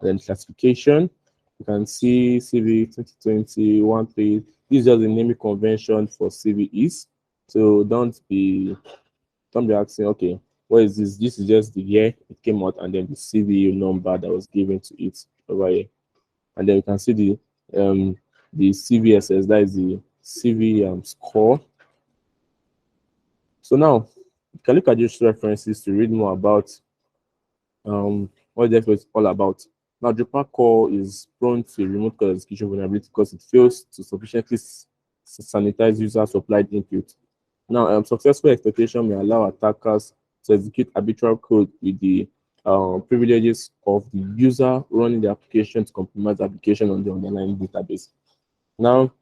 And then classification, you can see CV 2020 1 page. This is just a naming convention for CVEs. So don't be asking, okay, what is this? This is just the year it came out and then the CVE number that was given to it over here. And then you can see the CVSS, that is the CV score. So now you can look at these references to read more about what that was all about. Now, Drupal core is prone to remote code execution vulnerability because it fails to sufficiently sanitize user-supplied input. Now, successful exploitation may allow attackers to execute arbitral code with the privileges of the user running the application to compromise the application on the underlying database. Now,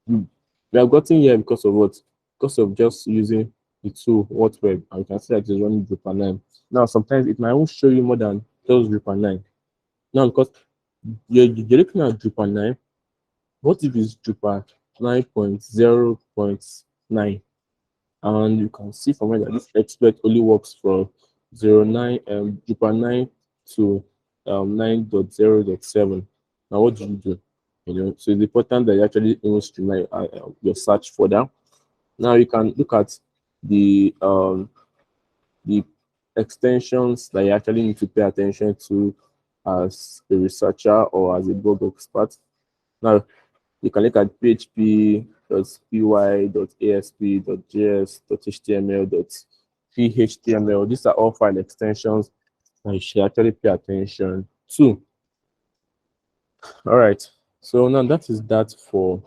we have gotten here because of what? Because of just using the tool, web, and you can see that it's running Drupal 9. Now, sometimes it might show you more than just Drupal 9. Now, because you're looking at Drupal 9, what if it's Drupal 9.0.9? And you can see from where that this exploit only works from 09 Drupal 9 to 9.0.7. Now, what do you do? So it's important that you actually streamline your search further. Now you can look at the extensions that you actually need to pay attention to as a researcher or as a bug expert. Now you can look at php.py.asp.js.html.phtml. These are all file extensions that you should actually pay attention to. All right, so now that is that for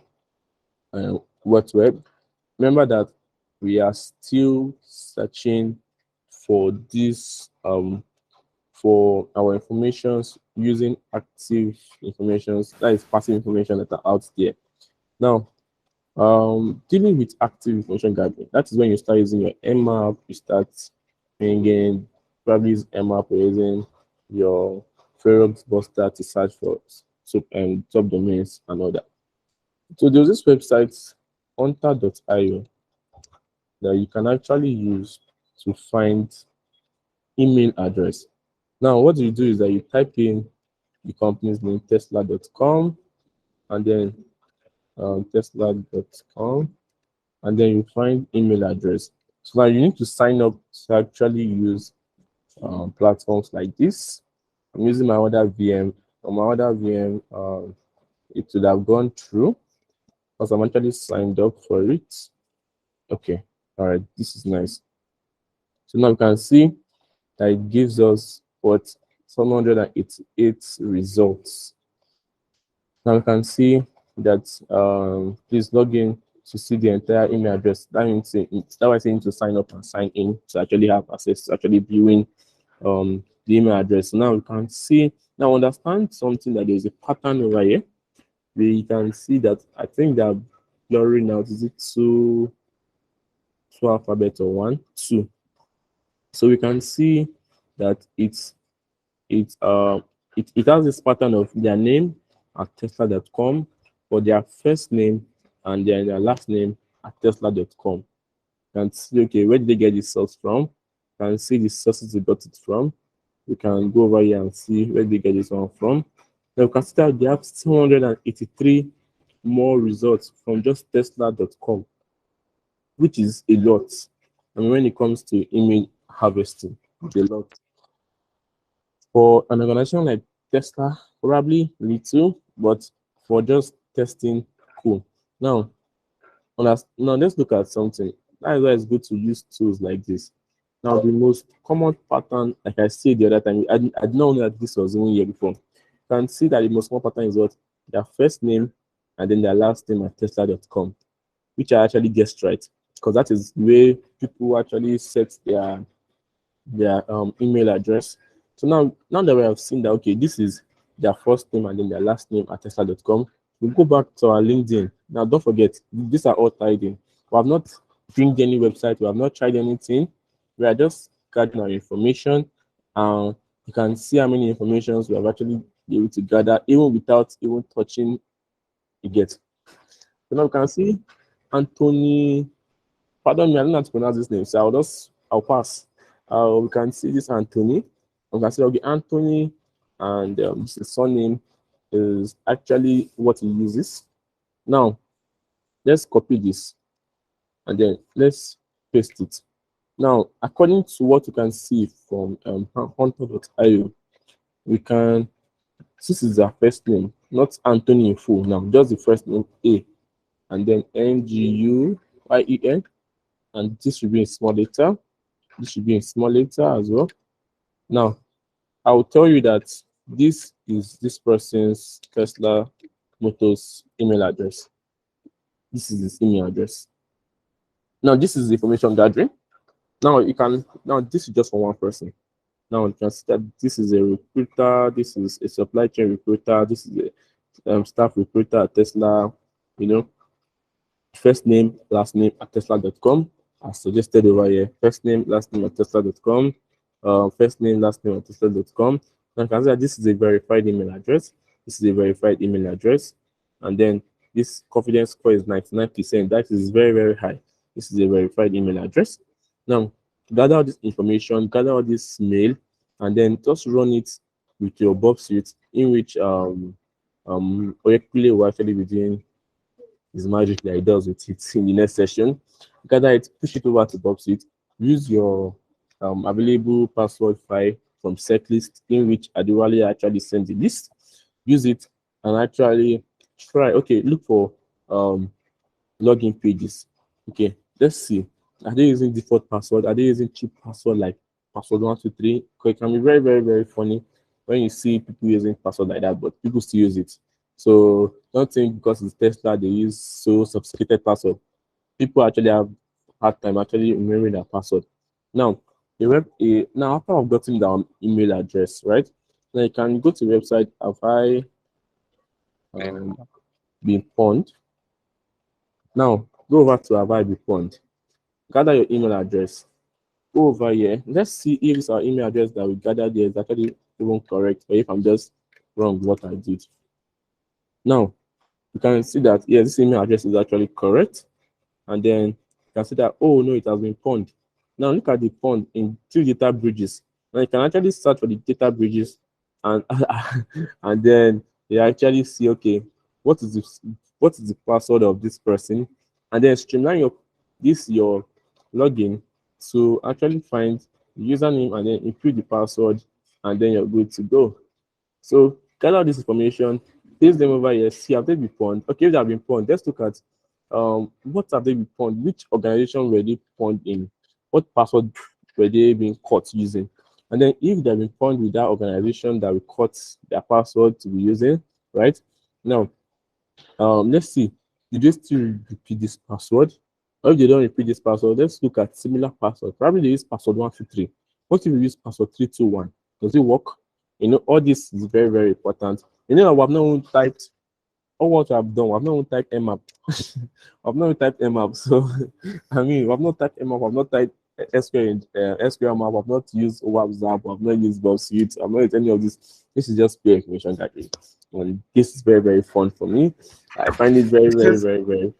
web. Remember that we are still searching for this for our informations using active informations, that is passive information that are out there. Now, dealing with active information gathering, that is when you start using your mmap, you start bringing probably use mmap or using your Ferox Buster to search for top domains and all that. So there's this website, hunter.io, that you can actually use to find email address. Now, what you do is that you type in the company's name, tesla.com, and then tesla.com, and then you find email address. So now you need to sign up to actually use platforms like this. I'm using my other VM. On my other VM, it would have gone through because I'm actually signed up for it. Okay, all right, this is nice. So now you can see that it gives us what 788 results. Now you can see that please log in to see the entire email address. That means that's why I say you need to sign up and sign in to actually have access to actually viewing the email address. So now you can see, now understand something, that there's a pattern over here. We can see that I think they're blurring out. Is it two alphabet or 1, 2? So we can see that it has this pattern of their name at tesla.com, or their first name and then their last name at tesla.com. You can see, okay, where did they get this source from? You can see the sources they got it from. We can go over here and see where they get this one from. Now you can see that they have 283 more results from just tesla.com, which is a lot. I mean, when it comes to email harvesting, it's a lot. For an organization like Tesla, probably little, but for just testing, cool. Now, now let's look at something. That is why it's good to use tools like this. Now, the most common pattern, like I said the other time, I did not know that this was even here before. You can see that the most common pattern is what? Their first name and then their last name at tesla.com, which I actually guessed right, because that is the way people actually set their email address. So now that we have seen that, okay, this is their first name and then their last name at tesla.com, we go back to our LinkedIn. Now, don't forget, these are all tied in. We have not pinged any website, we have not tried anything. We are just gathering our information. You can see how many informations we have actually been able to gather, even without even touching it. So now we can see Anthony. Pardon me, I don't know how to pronounce this name, so I'll pass. We can see this Anthony. We can see, okay, Anthony, and his surname is actually what he uses. Now, let's copy this and then let's paste it. Now, according to what you can see from hunter.io, we can, this is our first name, not Anthony in full now, just the first name A, and then Nguyen, and this should be in small letter. This should be in small letter as well. Now, I will tell you that this is this person's Tesla Motors email address. This is his email address. Now, this is information gathering. Now this is just for one person. Now you can see that this is a recruiter, this is a supply chain recruiter, this is a staff recruiter at Tesla, first name, last name at tesla.com, as suggested over here. First name, last name at tesla.com, first name, last name at tesla.com. Now you can see that this is a verified email address. This is a verified email address. And then this confidence score is 99%. That is very, very high. This is a verified email address. Now, gather all this information, gather all this mail, and then just run it with your Burp suite, in which Oyekunle will actually be doing his magic that he does with it in the next session. Gather it, push it over to Burp suite, use your available password file from setlist, in which Adewale actually sends the list. Use it and actually try. Okay, look for login pages. Okay, let's see. Are they using default password? Are they using cheap password like password 123? Because it can be very, very, very funny when you see people using password like that, but people still use it. So don't think because it's Tesla they use so sophisticated password. People actually have hard time actually remembering their password. Now, now after I've gotten the email address, right? Now you can go to the website. Have I been pawned? Now go over to Have I been pawned? Gather your email address. Go over here. Let's see if it's our email address that we gathered there is actually even correct, or if I'm just wrong what I did. Now, you can see that, yes, this email address is actually correct. And then you can see that, oh no, it has been pawned. Now look at the pawn in 3 data bridges. Now you can actually search for the data bridges and and then you actually see, okay, what is the password of this person, and then streamline your login to actually find the username and then include the password, and then you're good to go. So gather all this information, paste them over here, see have they been pawned. Okay, if they have been pawned, let's look at what have they been pawned, which organization were they pawned in, what password were they being caught using, and then if they've been pawned with that organization that we caught their password to be using, right? Now, let's see, did they still repeat this password? Or if they don't repeat this password, let's look at similar password. Probably they use password 123. What if we use password 321? Does it work? All this is very, very important. We have not even typed, all what I've done, I've not even typed mmap. I've not even typed mmap. So, I mean, I've not typed mmap, I've not typed SQL map, I've not used WhatsApp, I've not used Burp suite, I've not used any of this. This is just pure information gathering. And this is very, very fun for me. I find it very, very, very, very.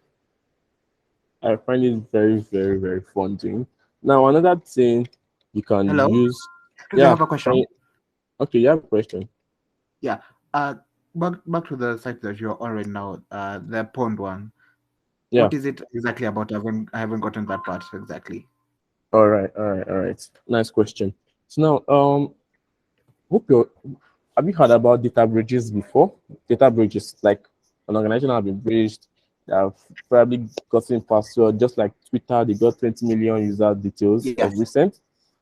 I find it very, very, very fun doing. Now, another thing you can use. Yeah, I have a question. Okay, you have a question. Yeah. Back to the site that you're on right now, the pond one. Yeah. What is it exactly about? I haven't gotten that part exactly. All right. Nice question. So now, hope you're have you heard about data breaches before? Data breaches, like an organization have been breached, they have probably gotten password, just like Twitter, they got 20 million user details of recent.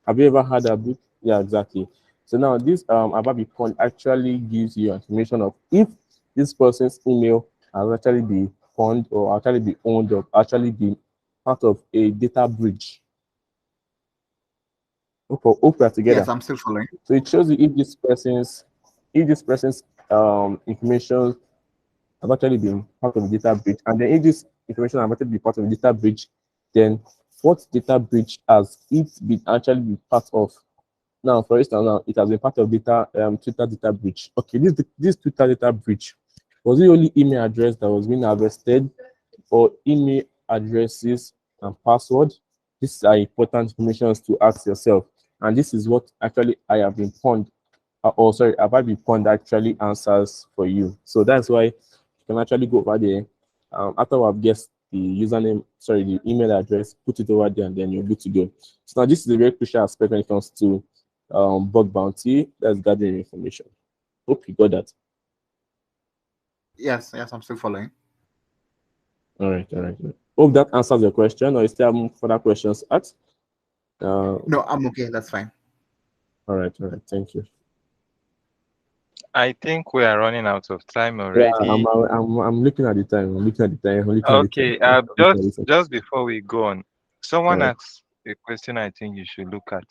Have you ever had a book? Yeah, exactly. So now this Ababi point actually gives you information of if this person's email has actually been found or actually be owned or actually be part of a data breach. Hope we are together. Yes, I'm still following. So it shows you if this person's information have actually been part of the data breach, and then if this information have actually been part of the data breach, then what data breach has it been actually been part of? Now, for instance, now it has been part of Twitter data breach. Okay, this Twitter data breach, was it only email address that was being harvested, or email addresses and password? These are important information to ask yourself, and this is what actually I have been pwned. Have I been pwned actually answers for you. So that's why you can actually go over there. After I've guessed the username, the email address, put it over there, and then you're good to go. So now this is a very crucial aspect when it comes to bug bounty. That's gathering information. Hope you got that. Yes, I'm still following. All right. Hope that answers your question, or is there further questions asked? No, I'm okay. That's fine. All right. Thank you. I think we are running out of time already. Yeah, I'm looking at the time. Okay. Just before we go on, someone asked a question I think you should look at.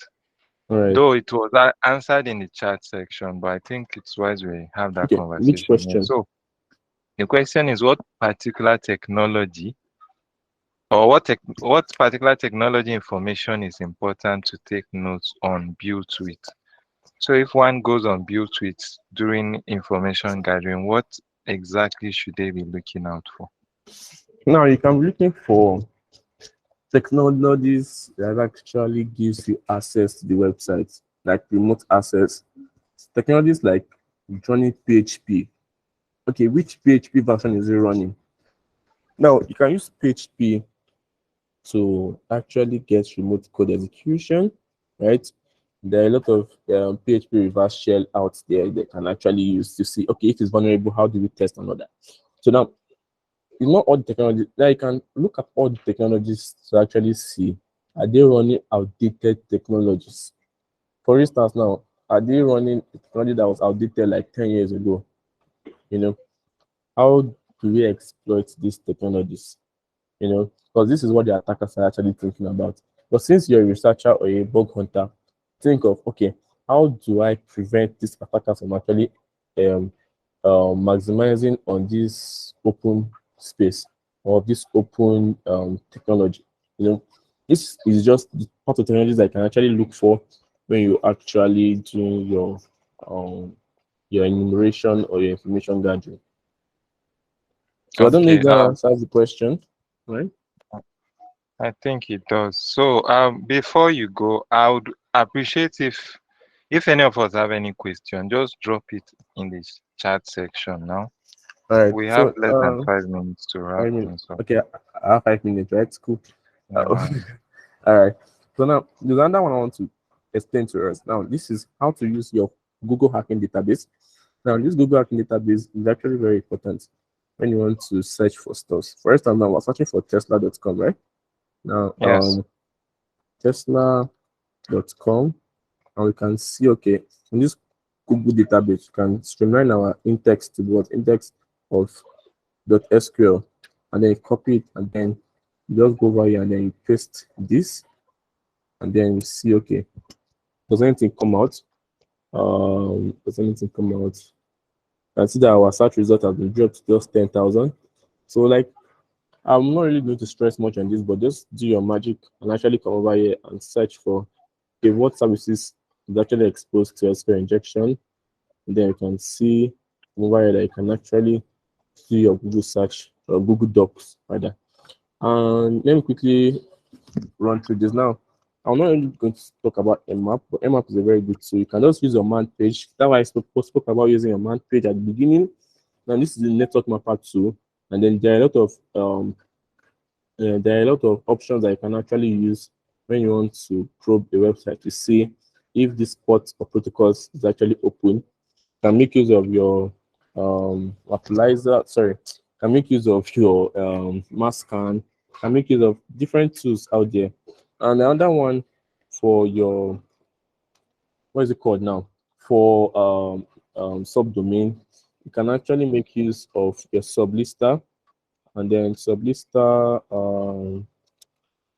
Right. Though it was answered in the chat section, but I think it's wise we have that conversation. Which question? So the question is, what particular technology or what particular technology information is important to take notes on build tweet? So if one goes on build tweets during information gathering, what exactly should they be looking out for? Now you can be looking for technologies that actually gives you access to the website, like remote access. Technologies like running PHP. Okay, which PHP version is it running? Now you can use PHP to actually get remote code execution, right? There are a lot of PHP reverse shell out there that can actually use to see, okay, if it's vulnerable, how do we test and all that? So now, it's not all the technology. Now you can look at all the technologies to actually see, are they running outdated technologies? For instance, now, are they running technology that was outdated like 10 years ago? How do we exploit these technologies? Because this is what the attackers are actually thinking about. But since you're a researcher or a bug hunter, think of, okay, how do I prevent these attackers from actually maximizing on this open space or this open technology? This is just part of technologies that you can actually look for when you actually do your enumeration or your information gathering. So I don't know if that answers the question, right? I think it does. So before you go, I would appreciate if any of us have any question, just drop it in the chat section now. All right. We have less than 5 minutes to wrap things up. Okay, I have 5 minutes, right? Cool. All right. So now there's another one I want to explain to us. Now, this is how to use your Google hacking database. Now, this Google hacking database is actually very important when you want to search for stuff. For instance, now we're searching for Tesla.com, right? Now, Tesla.com, and we can see, okay, in this Google database, you can streamline our index to what index of .sql, and then copy it, and then just go over here and then you paste this, and then you see, okay, does anything come out? Does anything come out? I see that our search result has been dropped to just 10,000. So, like, I'm not really going to stress much on this, but just do your magic and actually come over here and search for, okay, what services is actually exposed to SQL injection. And then you can see over here that you can actually see your Google search or Google Docs rather. And let me quickly run through this now. I'm not really going to talk about Mmap, but Mmap is a very good tool. You can just use your man page. That's why I spoke about using your man page at the beginning. Now this is the network mapper tool, and then there are a lot of options that you can actually use when you want to probe a website to see if this port or protocols is actually open. can make use of your fertilizer, sorry, can make use of your mass scan, can make use of different tools out there. And another one for your, what is it called now? For subdomain, you can actually make use of your sublister, and then sublister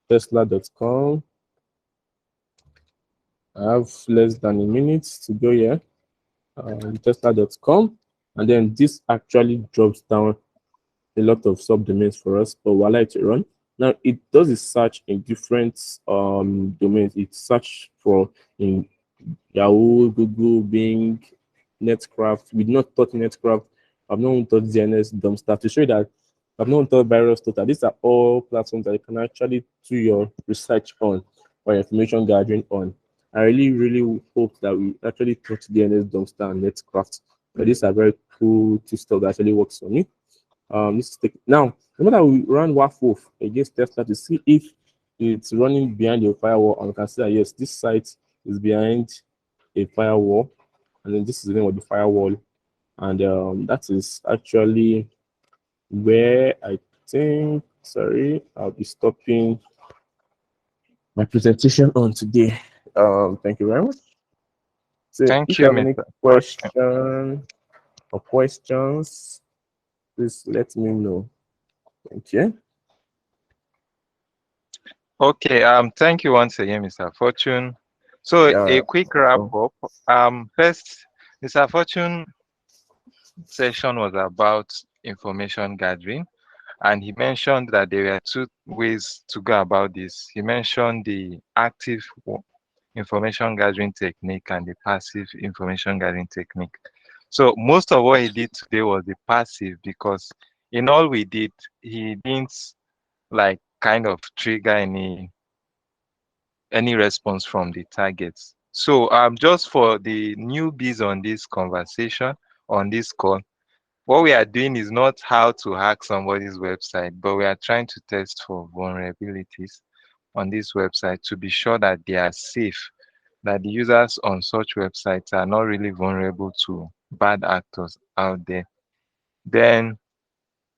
tesla.com. I have less than a minute to go here. Tesla.com, and then this actually drops down a lot of subdomains for us, but we'll like to run. Now it does a search in different domains. It search for in Yahoo, Google, Bing, Netcraft. We did not touch Netcraft. I've not touched DNS, Dumpster, to show you that I've not touched Virus Total. These are all platforms that you can actually do your research on or information gathering on. I really hope that we actually touch DNS, Dumpster, and Netcraft. But these are very cool to stuff that actually works for me. Now, remember that we run WAF against Tesla to see if it's running behind your firewall, and we can see that yes, this site is behind a firewall, and then this is the name of the firewall, and that is actually where I think, sorry, I'll be stopping my presentation on today. Thank you very much. So Thank if you, you have any Mr. question or questions, please let me know. Thank you. Okay, thank you once again, Mr. Fortune. So Yeah. a quick wrap up. First, Mr. Fortune session was about information gathering, and he mentioned that there were two ways to go about this. He mentioned the active information gathering technique and the passive information gathering technique. So most of what he did today was the passive, because in all we did, he didn't like kind of trigger any response from the targets. So just for the newbies on this conversation, on this call, what we are doing is not how to hack somebody's website, but we are trying to test for vulnerabilities on this website to be sure that they are safe, that the users on such websites are not really vulnerable to bad actors out there. Then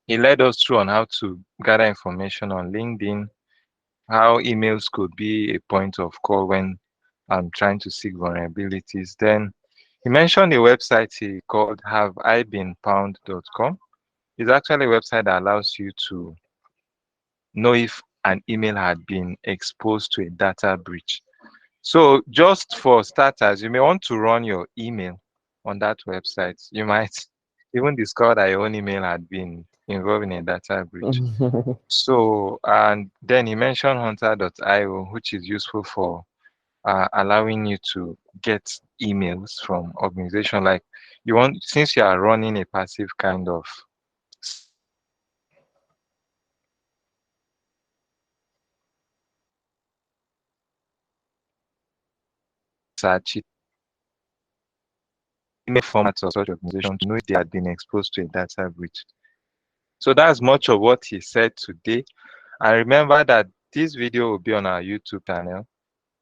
he led us through on how to gather information on LinkedIn, how emails could be a point of call when I'm trying to seek vulnerabilities. Then he mentioned a website he called haveibeenpound.com. It's actually a website that allows you to know if an email had been exposed to a data breach. So just for starters, you may want to run your email on that website. You might even discover that your own email had been involved in a data breach. So, and then he mentioned hunter.io, which is useful for allowing you to get emails from organization. Like you want, since you are running a passive kind of search, email formats of such organization to know if they had been exposed to a data breach. So that's much of what he said today. And remember that this video will be on our YouTube channel.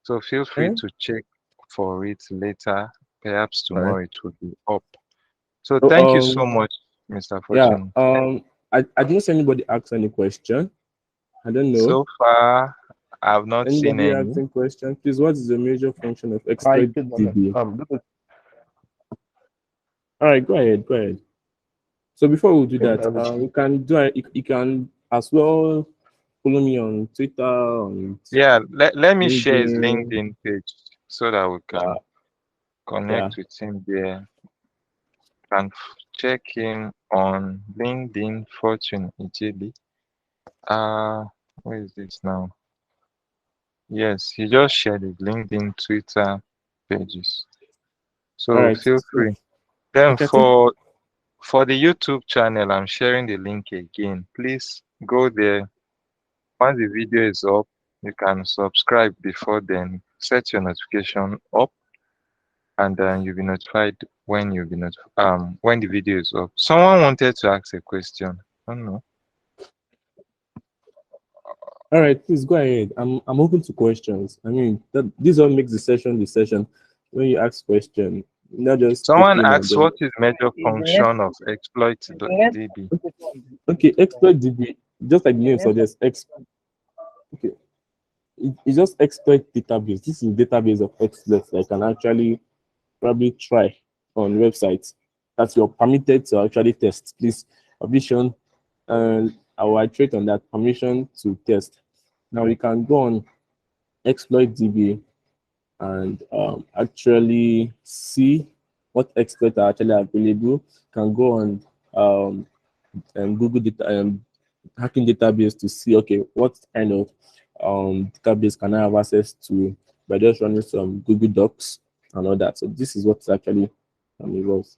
So feel free to check for it later. Perhaps tomorrow it will be up. So thank you so much, Mr. Fortune. Yeah. I didn't see anybody ask any question. I don't know. So far, I've not seen any. Anybody asking question? Please, what is the major function of exploit DB? All right, go ahead. So before we do that, you can as well follow me on Twitter. Yeah, let me share his LinkedIn page so that we can connect with him there. And check him on LinkedIn, Fortune Igili. Where is this now? Yes, he just shared his LinkedIn, Twitter pages. So feel free. Then for the YouTube channel, I'm sharing the link again. Please go there. Once the video is up, you can subscribe before then. Set your notification up, and then you'll be notified when when the video is up. Someone wanted to ask a question. I don't know. All right, please go ahead. I'm open to questions. I mean, this all makes the session. When you ask question, not just Someone opening and asks, then. what is major function of exploit.db? Okay, exploit DB, just like the name suggests, okay, it just exploit database. This is database of exploits that can actually probably try on websites that you're permitted to actually test. Please, permission, and I will iterate on that permission to test. Now we can go on exploit DB and actually see what exploits are actually available. Can go on Google data, hacking database to see, okay, what kind of database can I have access to by just running some Google Docs and all that. So this is what's actually involves.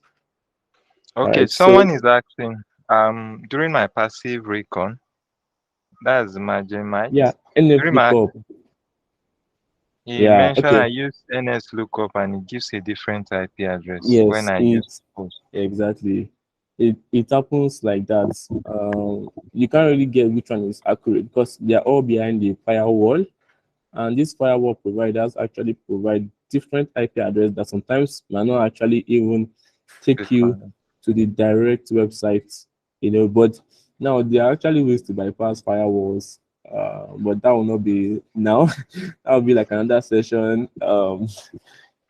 Okay, Right, someone so is asking, during my passive recon, that's Majemite. yeah, NF During my, lookup. he Yeah, mentioned I okay. use NS lookup and it gives a different IP address when Yes, I use it's post. exactly. It happens like that. You can't really get which one is accurate because they are all behind the firewall. And these firewall providers actually provide different IP address that sometimes may not actually even take you to the direct website, but now there are actually ways to bypass firewalls. But that will not be now. That will be like another session.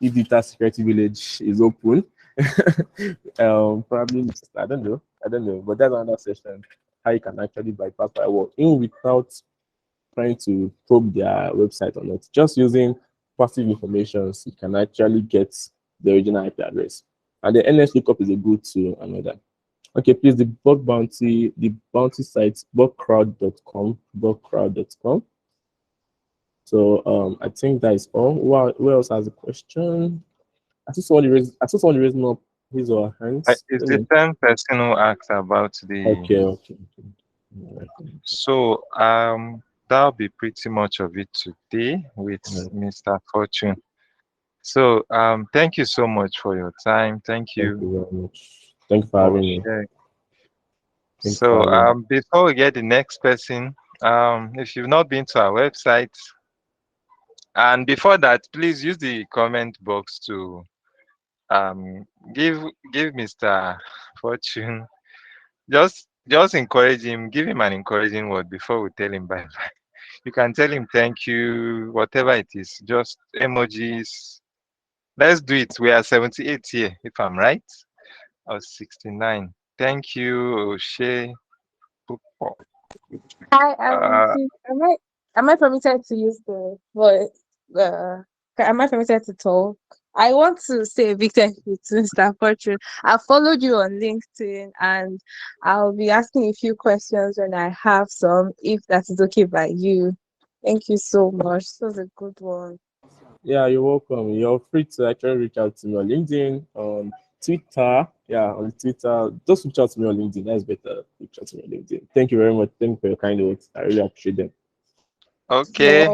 If data security village is open. Probably I don't know, but that's another session. How you can actually bypass firewall in without trying to probe their website or not. Just using passive information, you can actually get the original IP address. And the NS lookup is a good tool. Another. Okay, please, the bounty site, bugcrowd.com. So I think that is all. Who else has a question? I saw someone raising up his or her hands. It's the same person who asked about the. Okay. So that'll be pretty much of it today with Mr. Fortune. So thank you so much for your time. Thank you very much. Thank you for having me. So before we get the next person, if you've not been to our website, and before that, please use the comment box to give Mr. Fortune, just encourage him, give him an encouraging word before we tell him bye bye. You can tell him thank you, whatever it is, just emojis. Let's do it. We are 78 here, if I'm right, or 69. Thank you, O'Shea. Hi, am I permitted to use the voice? Am I permitted to talk? I want to say a big thank you to Mr. Fortune. I followed you on LinkedIn and I'll be asking a few questions when I have some, if that is okay by you. Thank you so much. This was a good one. Yeah, you're welcome. You're free to actually reach out to me on LinkedIn, on Twitter. Yeah, on Twitter. Just reach out to me on LinkedIn. That's better. Reach out to me on LinkedIn. Thank you very much. Thank you for your kind words. I really appreciate them. Okay.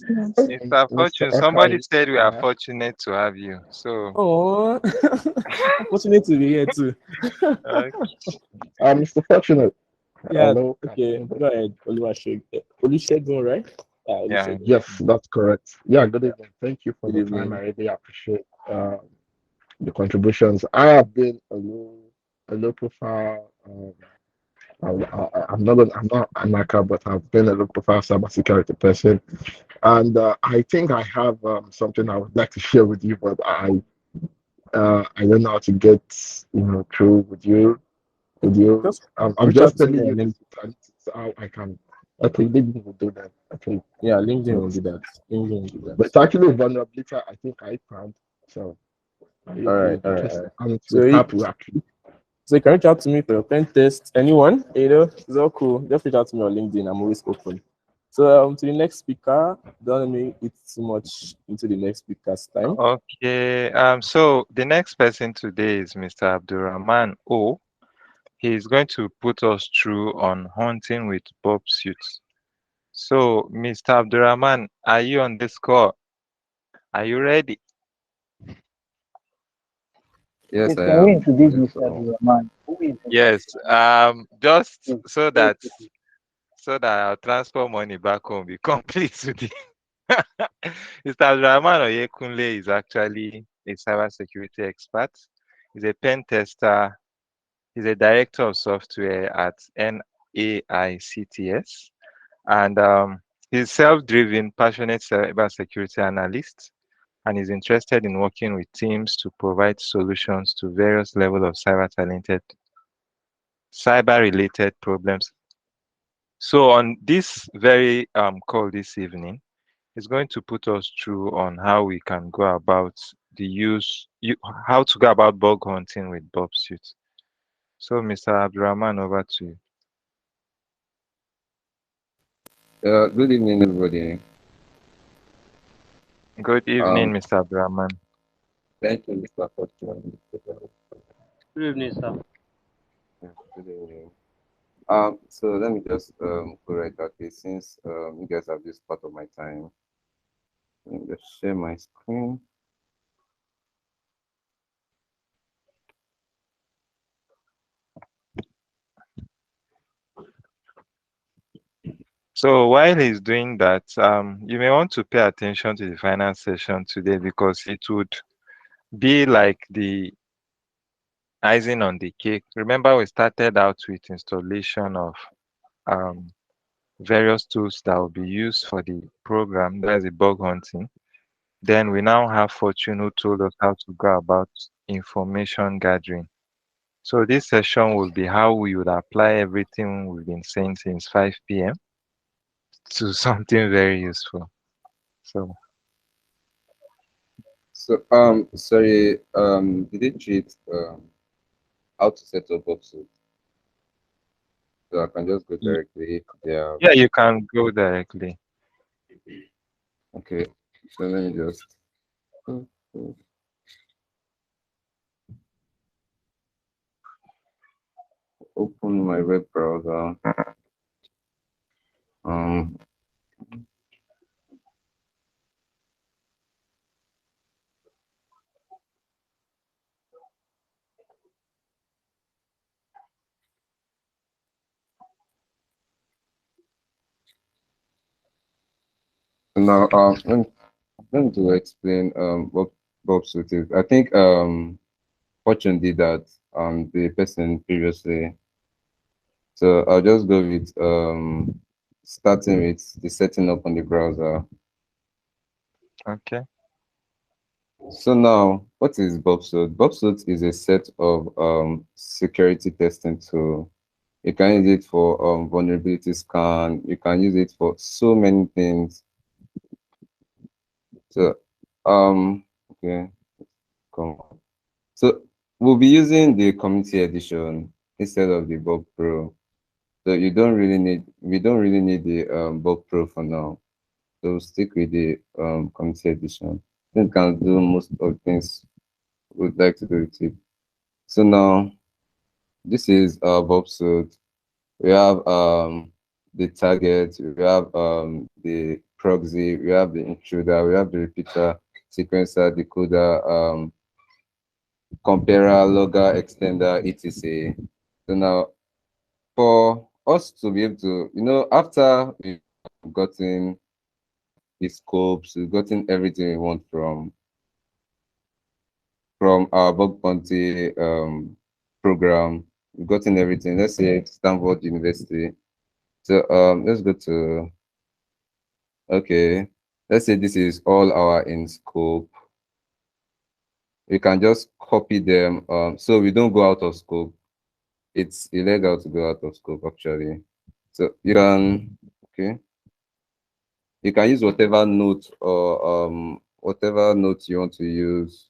Mr. Fortune, somebody said we are fortunate to have you. So oh, I'm fortunate to be here too. Mr. Fortunate. Yeah, hello. Okay, go ahead. Olusegun, right? Yeah. Yes, that's correct. Yeah, good evening. Thank you for the time. I really appreciate the contributions. I have been a low profile. I'm not an hacker, but I've been a low profile cybersecurity person, and I think I have something I would like to share with you, but I don't know how to get through with you. I'm just telling you this how I can. Okay, LinkedIn will do that. Okay. Yeah, LinkedIn will do that. LinkedIn will do that. But it's actually a vulnerability I think I found. So all right. I'm So happy actually. So you can reach out to me for your pen test. Anyone, it's all cool. Just reach out to me on LinkedIn. I'm always open. So to the next speaker, don't let me eat too much into the next speaker's time. Okay. So the next person today is Mr. Abdulrahman O. He's going to put us through on hunting with Burp suits. So, Mr. Abdulrahman, are you on this call? Are you ready? Yes, I am. Introduce Mr. Abdulrahman. Yes. Just so that our transport money back home be complete today. Mr. Abdulrahman Oyekunle is actually a cybersecurity expert. He's a pen tester. He's a director of software at NAICTS. And he's self-driven, passionate cybersecurity analyst, and is interested in working with teams to provide solutions to various levels of cyber-related problems. So on this very call this evening, is going to put us through on how we can go about how to go about bug hunting with Burp suite. So Mr. Abdulrahman, over to you. Good evening, everybody. Good evening, Mr. Abdulrahman. Thank you, Mr. Fortune. Good evening, sir. Good evening. So let me just go right at it. Since you guys have this part of my time, let me just share my screen. So while he's doing that, you may want to pay attention to the final session today because it would be like the icing on the cake. Remember, we started out with installation of various tools that will be used for the program, that's the bug hunting. Then we now have Fortune who told us how to go about information gathering. So this session will be how we would apply everything we've been saying since 5 p.m. to something very useful. So Sorry, did it treat how to set up Upsuit? So I can just go directly there. Yeah, you can go directly. Okay, so let me just open my web browser. Now, I'm going to explain what Upsuit is. I think Fortune did that, the person previously. So I'll just go with starting with the setting up on the browser. Okay. So now, what is Burp-Suite? Burp-Suite is a set of security testing tool. You can use it for vulnerability scan. You can use it for so many things. So okay, come on. So we'll be using the community edition instead of the Burp Pro. So we don't really need the Burp Pro for now. So we'll stick with the community edition. I think it can do most of the things we'd like to do with it. So now this is our Burp-Suite. We have the target, we have the proxy, we have the intruder, we have the repeater, sequencer, decoder, comparer, logger, extender, etc. So now for us to be able to, after we've gotten the scopes, we've gotten everything we want from our bug bounty program, we've gotten everything. Let's say Stanford University. So let's go to, okay, let's say this is all our in scope. We can just copy them so we don't go out of scope. It's illegal to go out of scope actually. So you can, okay, you can use whatever note or whatever note you want to use,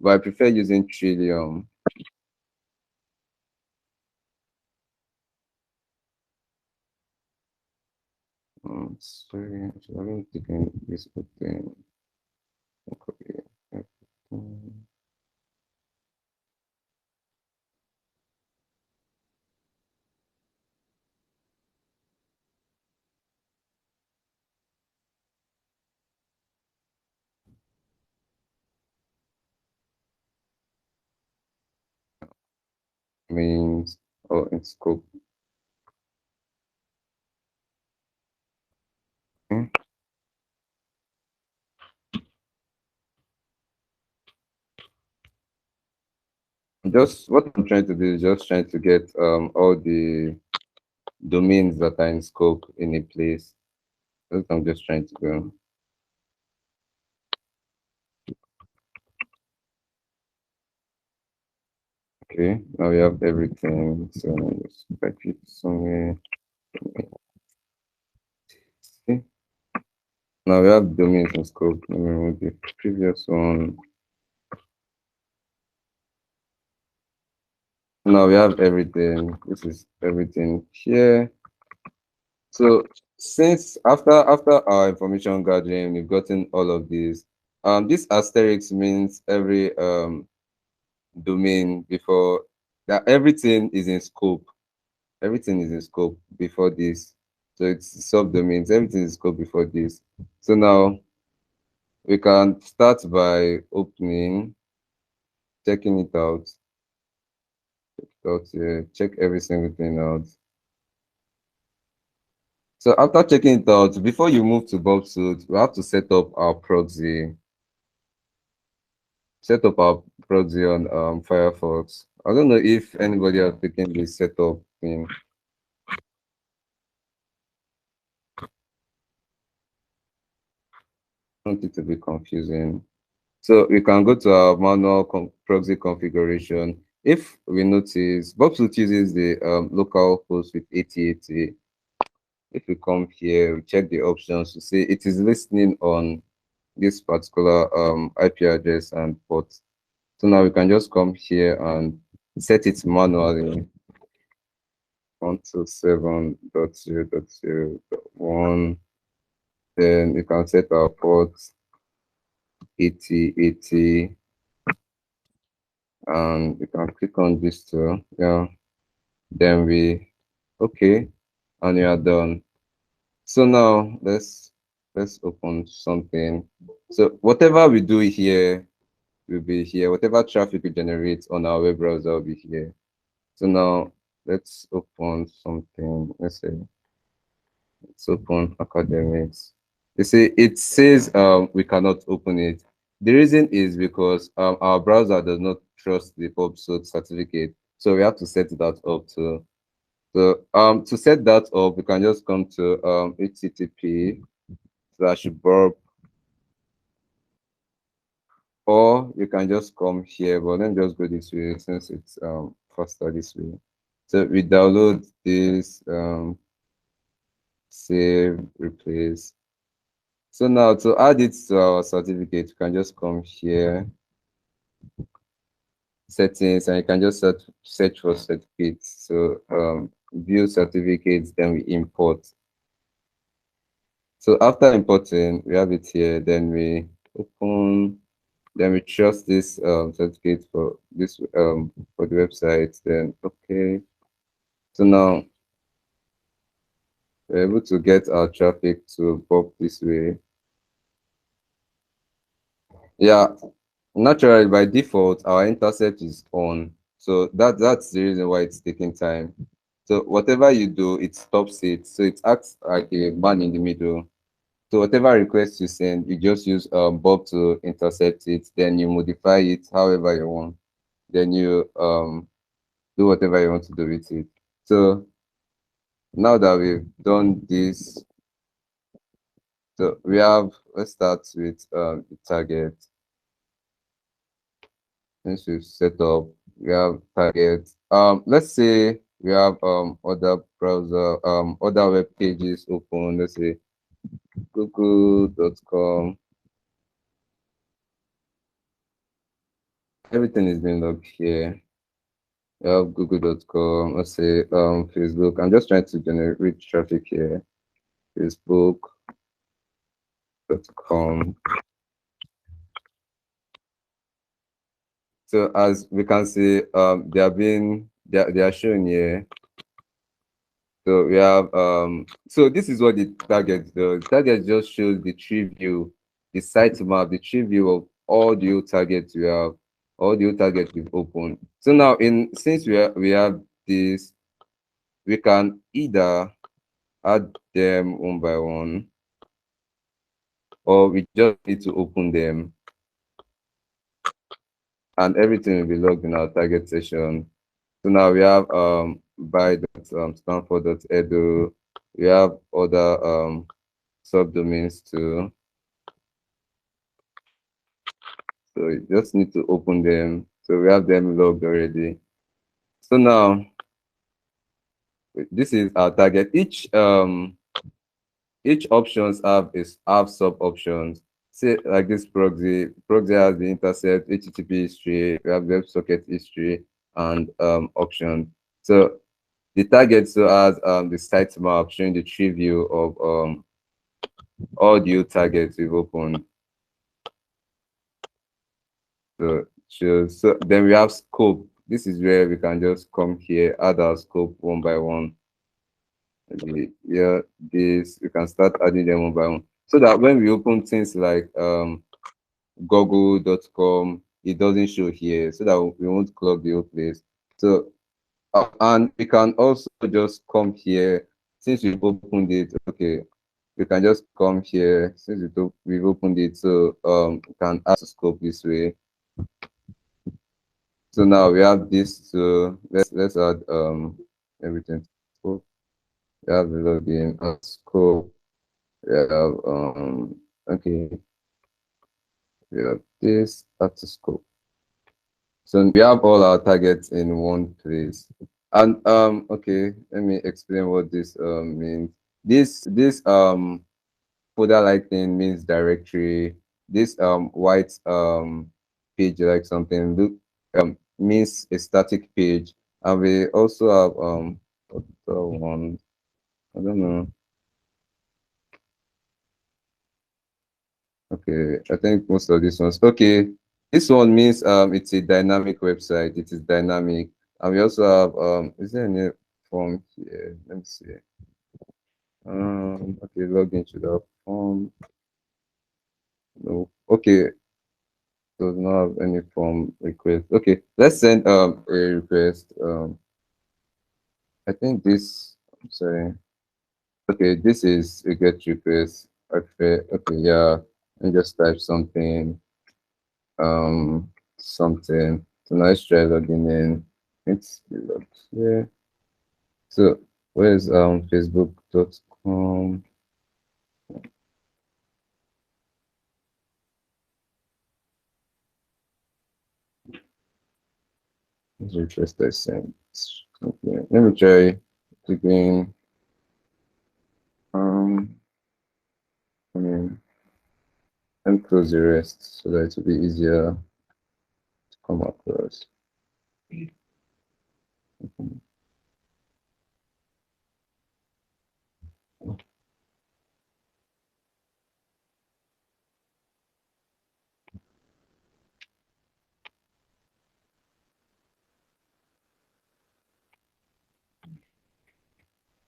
but I prefer using Trillium. Sorry, I'm taking this thing. Okay. Means in scope. Okay. just what I'm trying to do is just trying to get all the domains that are in scope in a place. That's what I'm just trying to do. Okay, now we have everything. So let's type it somewhere. Okay. Now we have domains in scope. Let me remove the previous one. Now we have everything. This is everything here. So since after our information gathering, we've gotten all of these. This asterisk means every domain before that everything is in scope. Everything is in scope before this. So it's subdomains. Everything is in scope before this. So now we can start by opening, checking it out. Check every single thing out. So after checking it out, before you move to Burp suite, we have to set up our proxy. Set up our proxy on Firefox. I don't know if anybody has taken this setup thing. I don't want it to be confusing. So we can go to our manual proxy configuration. If we notice, Burp suite uses the local host with 8080. If we come here, we check the options to see it is listening on this particular IP address and port. So now we can just come here and set it manually. 127.0.0.1. Then we can set our port 8080. And we can click on this too. Yeah. Then okay, and we are done. So now let's open something. So whatever we do here will be here. Whatever traffic we generate on our web browser will be here. So now let's open something. Let's open academics. You see, it says we cannot open it. The reason is because our browser does not trust the Burp suite certificate. So we have to set that up too. So to set that up, we can just come to http:/burp, or you can just come here, but then just go this way since it's faster this way. So we download this, save, replace. So now to add it to our certificate, you can just come here, settings, and you can just search for certificates. So view certificates, then we import. So after importing, we have it here, then we open, then we trust this certificate for this for the website, then okay. So now we're able to get our traffic to Burp this way. Yeah, naturally by default our intercept is on. So that's the reason why it's taking time. So whatever you do, it stops it. So it acts like a man in the middle. So whatever request you send, you just use Burp to intercept it, then you modify it however you want. Then you do whatever you want to do with it. So now that we've done this, so we have, let's start with the target. Since we've set up, we have target. Let's say we have other browser, other web pages open. Let's say google.com. Everything is being logged here. We have google.com. Let's say Facebook. I'm just trying to generate traffic here. Facebook.com. So as we can see, they are shown here. So we have so this is what the target does. The target just shows the tree view, the site map, the tree view of all the old targets we have, all the old targets we've opened. So now since we have this, we can either add them one by one, or we just need to open them. and everything will be logged in our target session. So now we have by.stanford.edu. We have other subdomains too. So you just need to open them. So we have them logged already. So now this is our target. Each options have sub options. Say like this proxy. Proxy has the intercept, HTTP history, we have WebSocket history, and options. So the target so has the sitemap showing the tree view of all the targets we've opened. So then we have scope. This is where we can just come here, add our scope one by one. Yeah, this we can start adding them one by one. So that when we open things like google.com, it doesn't show here, so that we won't clog the whole place. So and we can also just come here since we've opened it. Okay, we can just come here since we've opened it. So we can add to scope this way. So now we have this. So let's add everything. So we have the login, add scope. We have okay. We have this, add to scope. So we have all our targets in one place. And okay, let me explain what this means. This folder like thing means directory. This white page like something look means a static page. And we also have other one, I don't know. Okay, I think most of these ones. Okay, this one means it's a dynamic website. It is dynamic. And we also have is there any form here? Let me see. Okay, log into the form. No. Okay, does not have any form request. Okay, let's send a request. I think this, I'm sorry. Okay, this is a get request. Okay, yeah. And just type something. Something. So now let's try logging in. It's logged here. So where's facebook.com? Let's request I sent. Okay, let me try again. I mean, and close the rest so that it will be easier to come across.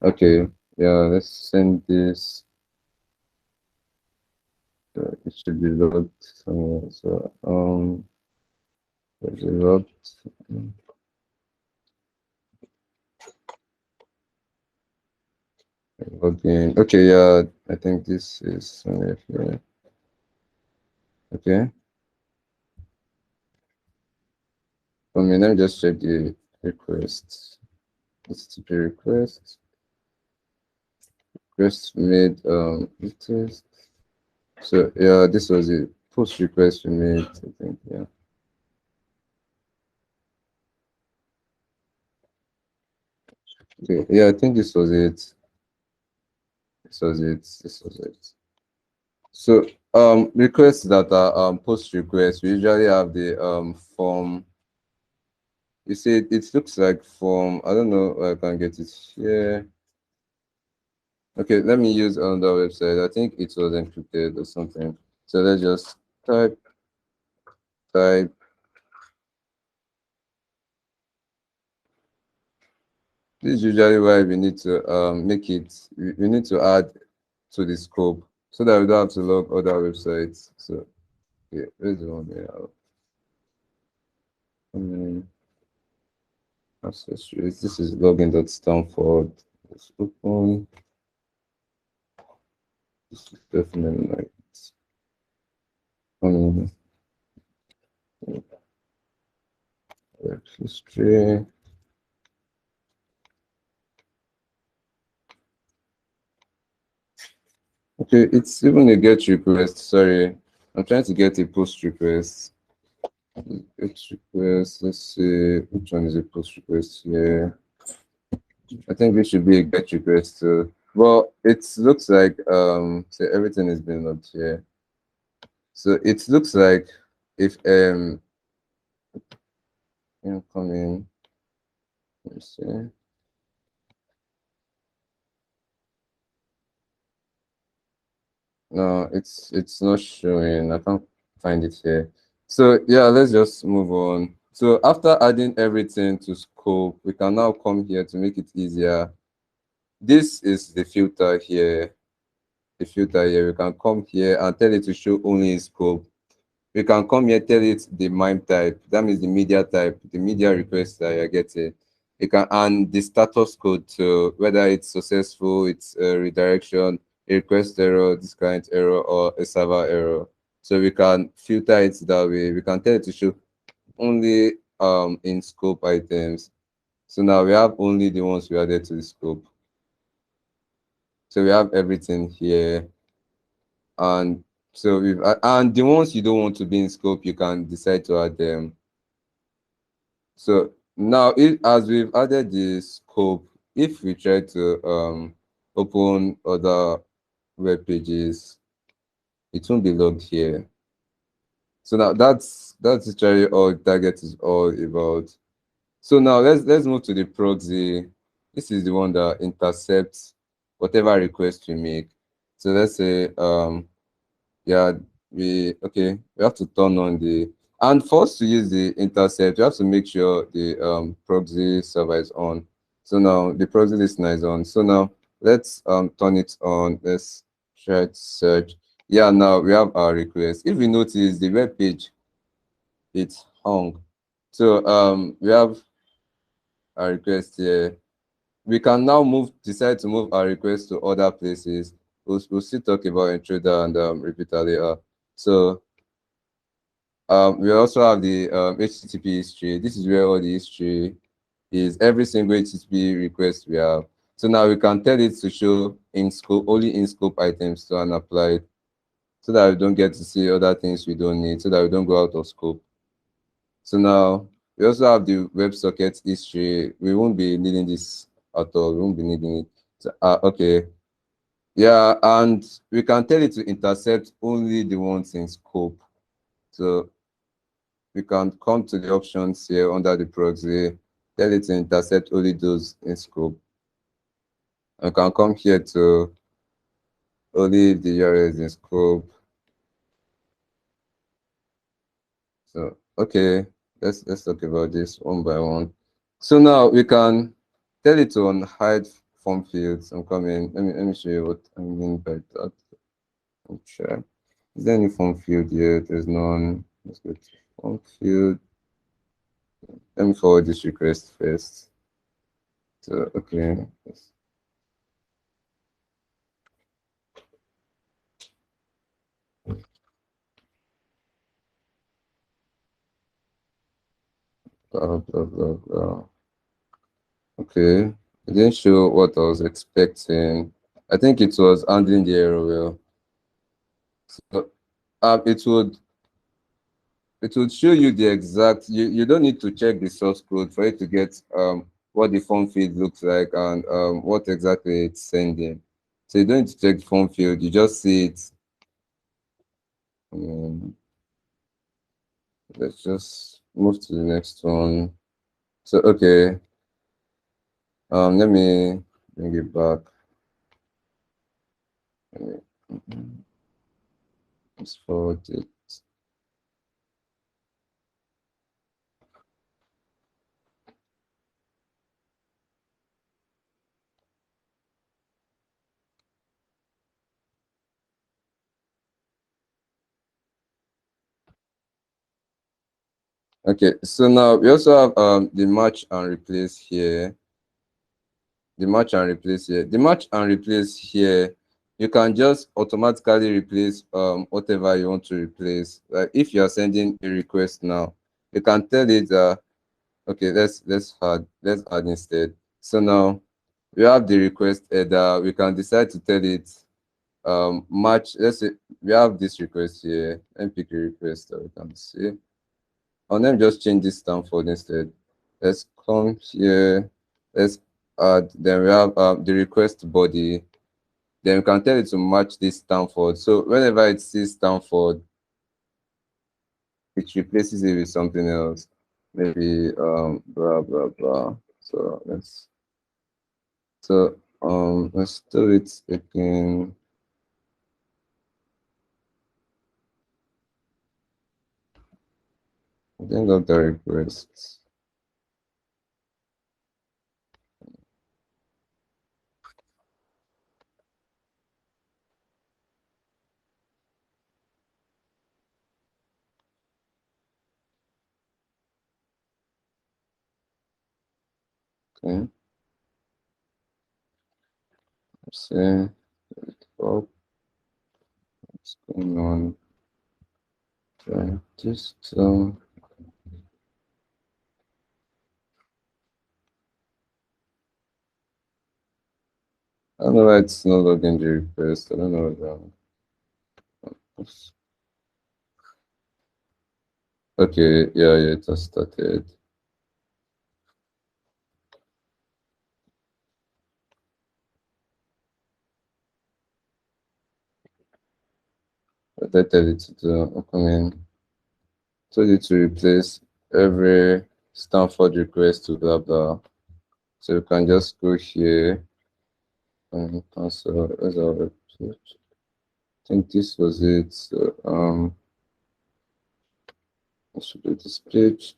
Okay, yeah, let's send this. So it should be logged somewhere. So where's it logged? Login. Okay, yeah, I think this is somewhere here. Okay. I mean, let me just check the request. HTTP request. Request made request. So yeah, this was a post request we made, I think, yeah. Okay, yeah, I think this was it. This was it. So requests that are post requests, we usually have the form. You see it looks like form. I don't know if I can get it here. Okay, let me use another website. I think it was encrypted or something. So let's just type. This is usually why we need to make it. We need to add to the scope so that we don't have to log other websites. So yeah, where's the one here? Accessories. This is login.stanford. Let's open. This is definitely like Web history. Okay, it's even a get request. Sorry, I'm trying to get a post request. Get request. Let's see which one is a post request here. I think it should be a get request too. Well, it looks like so everything is being logged here. So it looks like if incoming, let me see. No, it's not showing. I can't find it here. So yeah, let's just move on. So after adding everything to scope, we can now come here to make it easier. This is the filter here. The filter here. We can come here and tell it to show only in scope. We can come here, tell it the MIME type. That means the media type, the media request that you're getting. You can and the status code to whether it's successful, it's a redirection, a request error, this client error, or a server error. So we can filter it that way. We can tell it to show only in scope items. So now we have only the ones we added to the scope. So we have everything here. And so we've and the ones you don't want to be in scope, you can decide to add them. So now as we've added the scope, if we try to open other web pages, it won't be logged here. So now that's literally all target is all about. So now let's move to the proxy. This is the one that intercepts whatever request we make. So let's say yeah, we have to turn on the and for us to use the intercept, you have to make sure the proxy server is on. So now the proxy listener is on. So now let's turn it on. Let's try to search. Yeah, now we have our request. If you notice the web page, it's hung. So we have our request here. We can now decide to move our request to other places. We'll still talk about intruder and repeater later. So we also have the HTTP history. This is where all the history is, every single HTTP request we have. So now we can tell it to show in scope, only in scope items to unapplied, so that we don't get to see other things we don't need, so that we don't go out of scope. So now we also have the WebSocket history. We won't be needing this at all. We won't be needing it. So, okay. Yeah, and we can tell it to intercept only the ones in scope. So we can come to the options here under the proxy, tell it to intercept only those in scope. I can come here to only the URLs in scope. So okay, let's talk about this one by one. So now we can tell it to unhide form fields. I'm coming. Let me show you what I mean by that. I'm sure. Is there any form field here? There's none. Let's go to form field. Let me forward this request first. So okay. Blah, blah, blah, blah. Okay, it didn't show what I was expecting. I think it was handling the error well. So it would show you the exact. You don't need to check the source code for it to get what the form field looks like and what exactly it's sending. So you don't need to check the form field. You just see it. Let's just move to the next one. So okay. Let me bring it back. Let's forward it. Okay, so now we also have the match and replace here. The match and replace here. The match and replace here, you can just automatically replace whatever you want to replace. Like if you are sending a request now, you can tell it Okay, let's add instead. So now we have the request header. We can decide to tell it match. Let's say we have this request here. Let me pick a request that we can see. And let me just change this Stanford instead. Let's come here. Let's add. Then we have the request body. Then we can tell it to match this Stanford. So whenever it sees Stanford, it replaces it with something else. Maybe blah blah blah. Let's do it again. I think of the requests. Okay. Let's see. Oh, what's going on? Try this. I don't know why it's not logging the request. I don't know what. Okay, yeah, it has started. What I tell it to do? Told it to replace every Stanford request to blah blah. So you can just go here and cancel as our website. I think this was it. So I should do this page.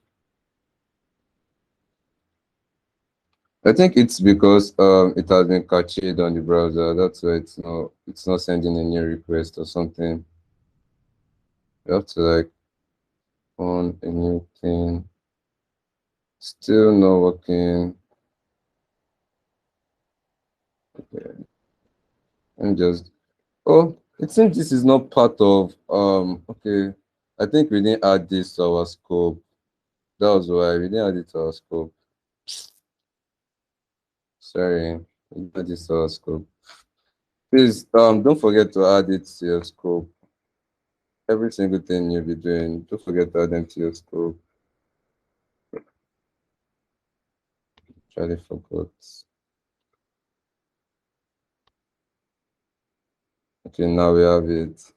I think it's because it has been cached on the browser. That's why it's not sending a new request or something. You have to like on a new thing. Still not working. Okay. And just it seems this is not part of okay. I think we didn't add this to our scope. That was why we didn't add it to our scope. Sorry, we didn't add this to our scope. Please don't forget to add it to your scope. Every single thing you'll be doing, don't forget to add them to your scope. Charlie forgot. Okay, now we have it.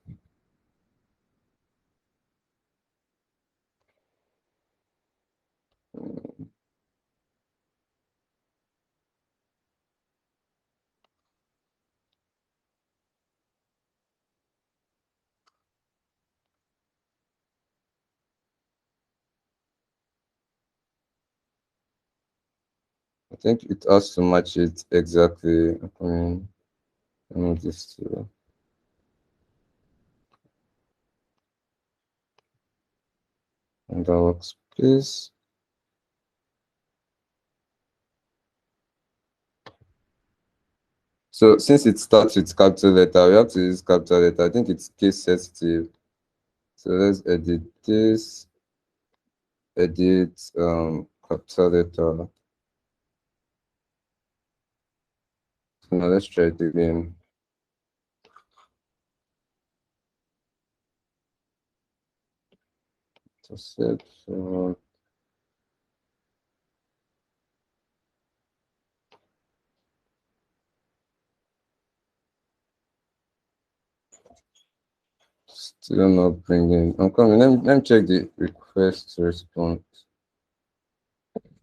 I think it has to match it exactly. I know this too. And that works, please. So since it starts with capital letter, we have to use capital letter. I think it's case sensitive. So let's edit this. Edit capital letter. So now let's try it again. So set for still not bringing. I'm coming. Let me check the request response.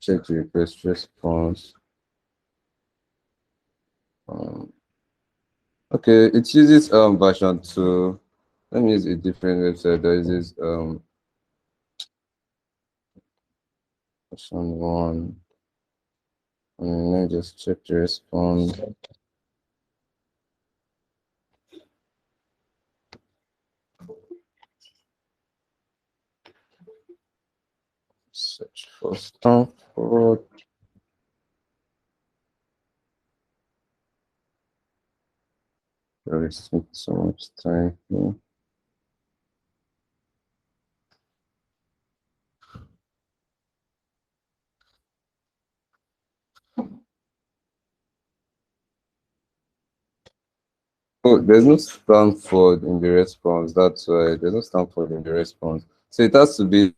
Check the request response. Okay, it uses version 2. Let me use a different website that uses version 1. Let me just check the response. Search for Stanford. Really spent so much time here. Oh, there's no Stanford in the response. That's why there's no Stanford in the response. So it has to be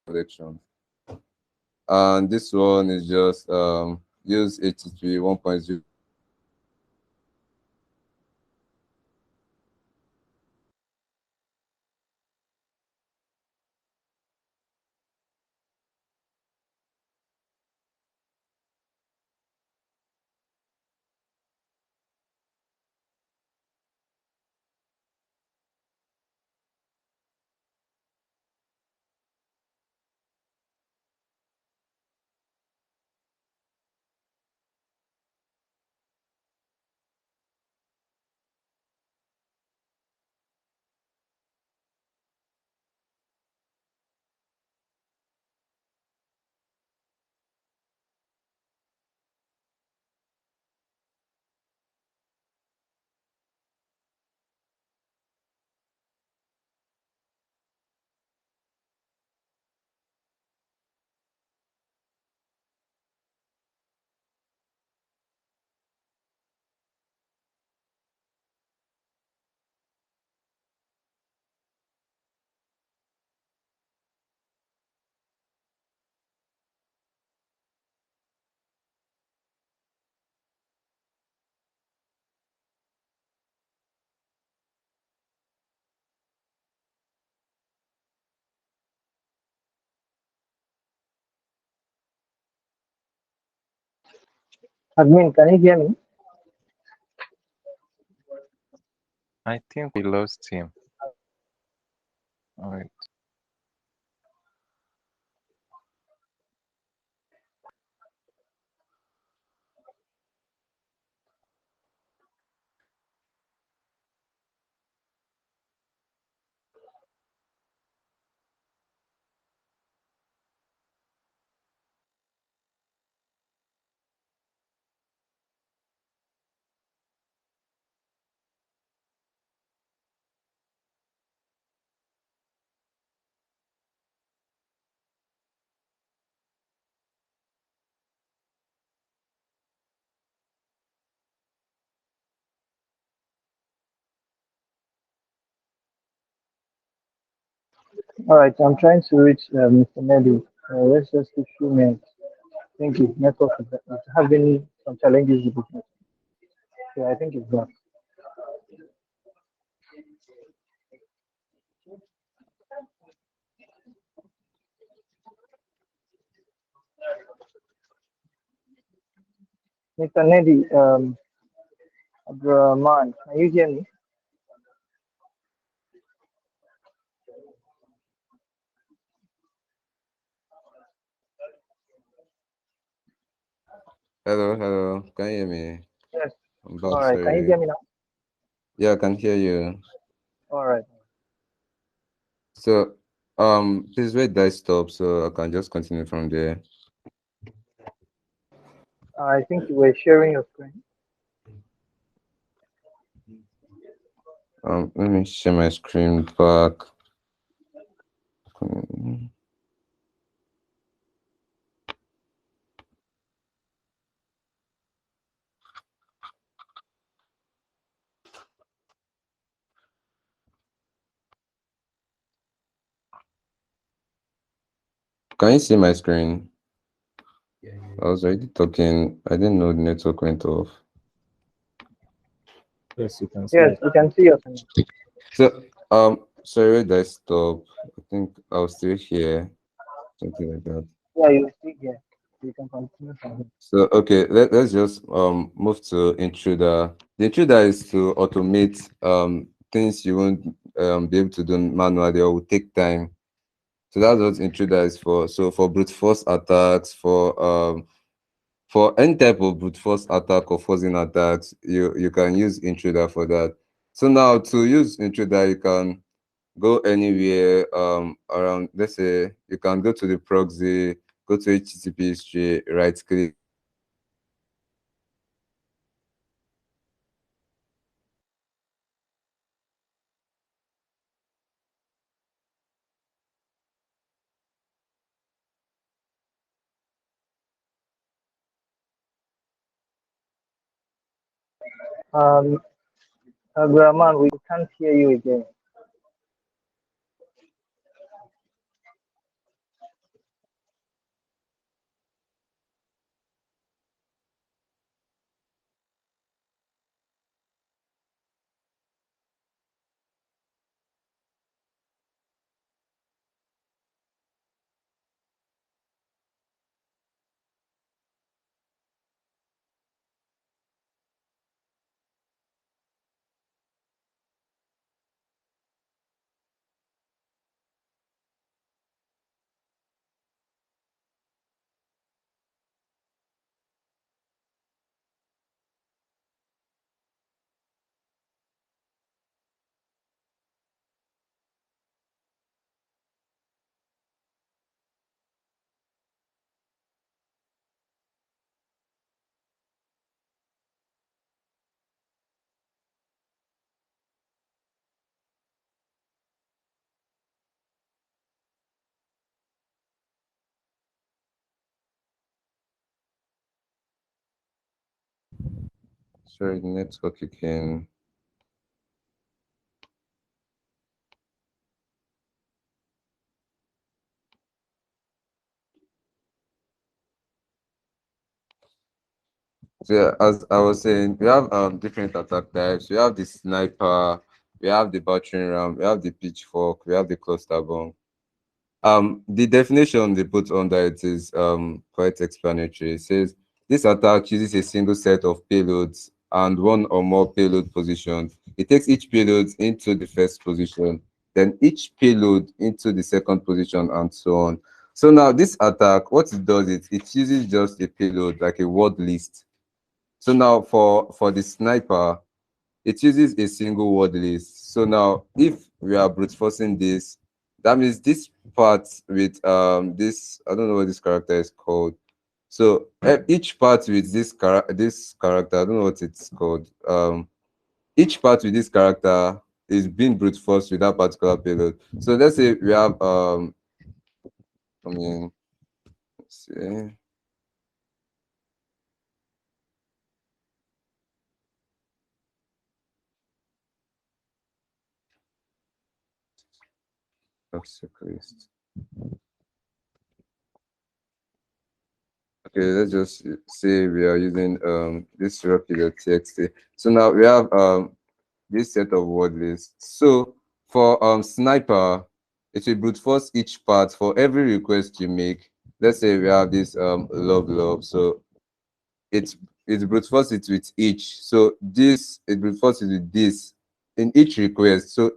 collection. And this one is just use HTTP 1.0. Admin, can you hear me? I think we lost him. All right. All right, I'm trying to reach Mr. Nelly. Let's just a few minutes. Thank you. Network is having some challenges with it. Yeah, I think it's done. Mr. Nelly, Abdulrahman, can you hear me? Hello, hello. Can you hear me? Yes. I'm All back. right, can you hear Sorry. me now? Yeah, I can hear you. All right. So, please wait that stop so I can just continue from there. I think you were sharing your screen. Let me share my screen back. Can you see my screen? I was already talking. I didn't know the network went off. Yes, you can see. Yes, we can see your screen. So, sorry, where did I stop? I think I was still here, something like that. Yeah, you see here. You can continue from here. So, okay, let's just move to intruder. The intruder is to automate things you won't be able to do manually or will take time. So that's what intruder is for. So for brute force attacks, for any type of brute force attack or forcing attacks, you can use intruder for that. So now to use intruder, you can go anywhere around. Let's say you can go to the proxy, go to HTTP history, right click. Um, Abdulrahman, we can't hear you again. Sorry, the network again. So yeah, as I was saying, we have different attack types. We have the sniper, we have the battering ram, we have the pitchfork, we have the cluster bomb. The definition they put under it is quite explanatory. It says this attack uses a single set of payloads and one or more payload positions. It takes each payload into the first position, then each payload into the second position, and so on. So now this attack, what it does is it uses just a payload, like a word list. So now for the sniper, it uses a single word list. So now if we are brute forcing this, that means this part with this, I don't know what this character is called. So each part with this character, I don't know what it's called. Each part with this character is being brute forced with that particular payload. So let's say we have I mean, let's see. Obstacles. Okay, let's just say we are using this rocky.txt. So now we have this set of word lists. So for sniper, it will brute force each part for every request you make. Let's say we have this love. So it's brute force it with each. So this it brute force it with this in each request. So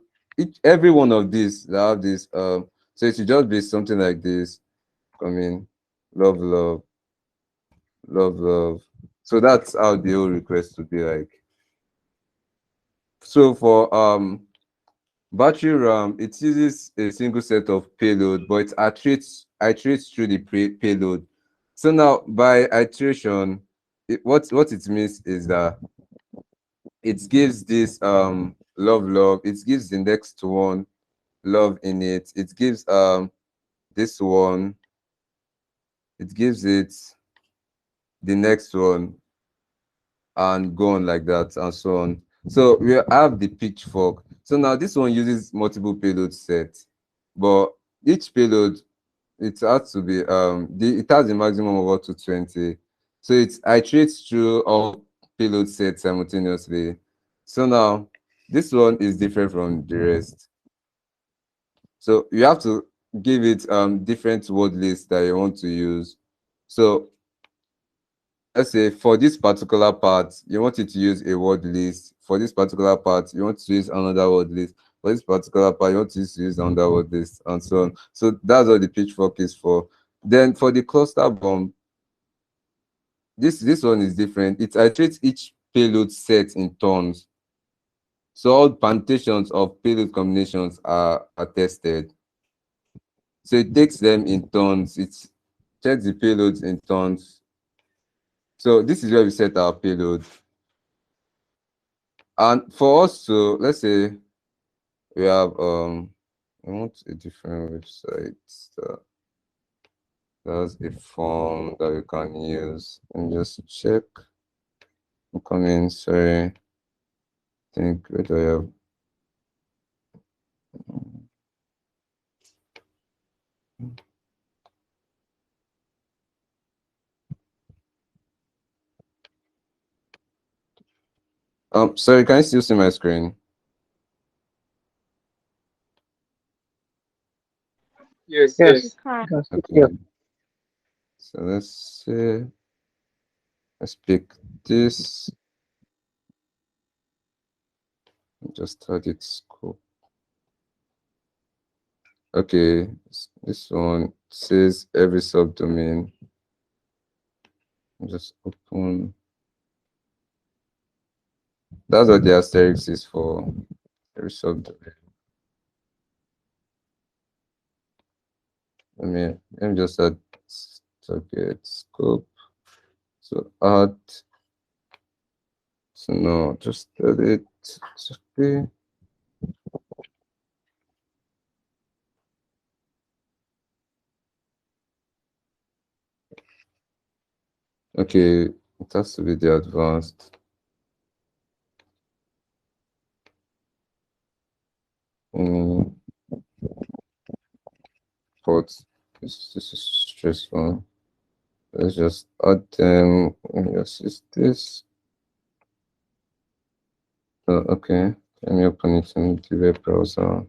every one of these that have this so it should just be something like this. I mean, love. So that's how the whole request would be like. So for battery RAM, it uses a single set of payload, but it iterates through the payload. So now by iteration, what it means is that it gives this love, it gives the next one love in it, it gives this one, it gives it the next one, and go on like that and so on. So we have the pitchfork. So now this one uses multiple payload sets, but each payload it has to be it has a maximum of up to 20. So it iterates through all payload sets simultaneously. So now this one is different from the rest. So you have to give it different word lists that you want to use. So let's say for this particular part, you want it to use a word list. For this particular part, you want to use another word list. for this particular part, you want to use underworld this and so on. So that's what the pitchfork is for. Then for the cluster bomb, this one is different. It iterates each payload set in turns. So all permutations of payload combinations are tested. So it takes them in turns. It checks the payloads in turns. So this is where we set our payload. And for us to, let's say we have I want a different website that has a form that we can use and just check. I'm coming, sorry. I think where do I have? Sorry, can you still see my screen? Yes. Okay. So let's see. Let's pick this. Just start it scope. Okay, this one says every subdomain. Just open. That's what the asterisk is for. Every subdomain. Let me just add target scope. So add. So no, just add it. It's okay. Okay, it has to be the advanced. Ports. This is stressful. Let's just add them. Yes, is this. Okay, let me open it in the web browser.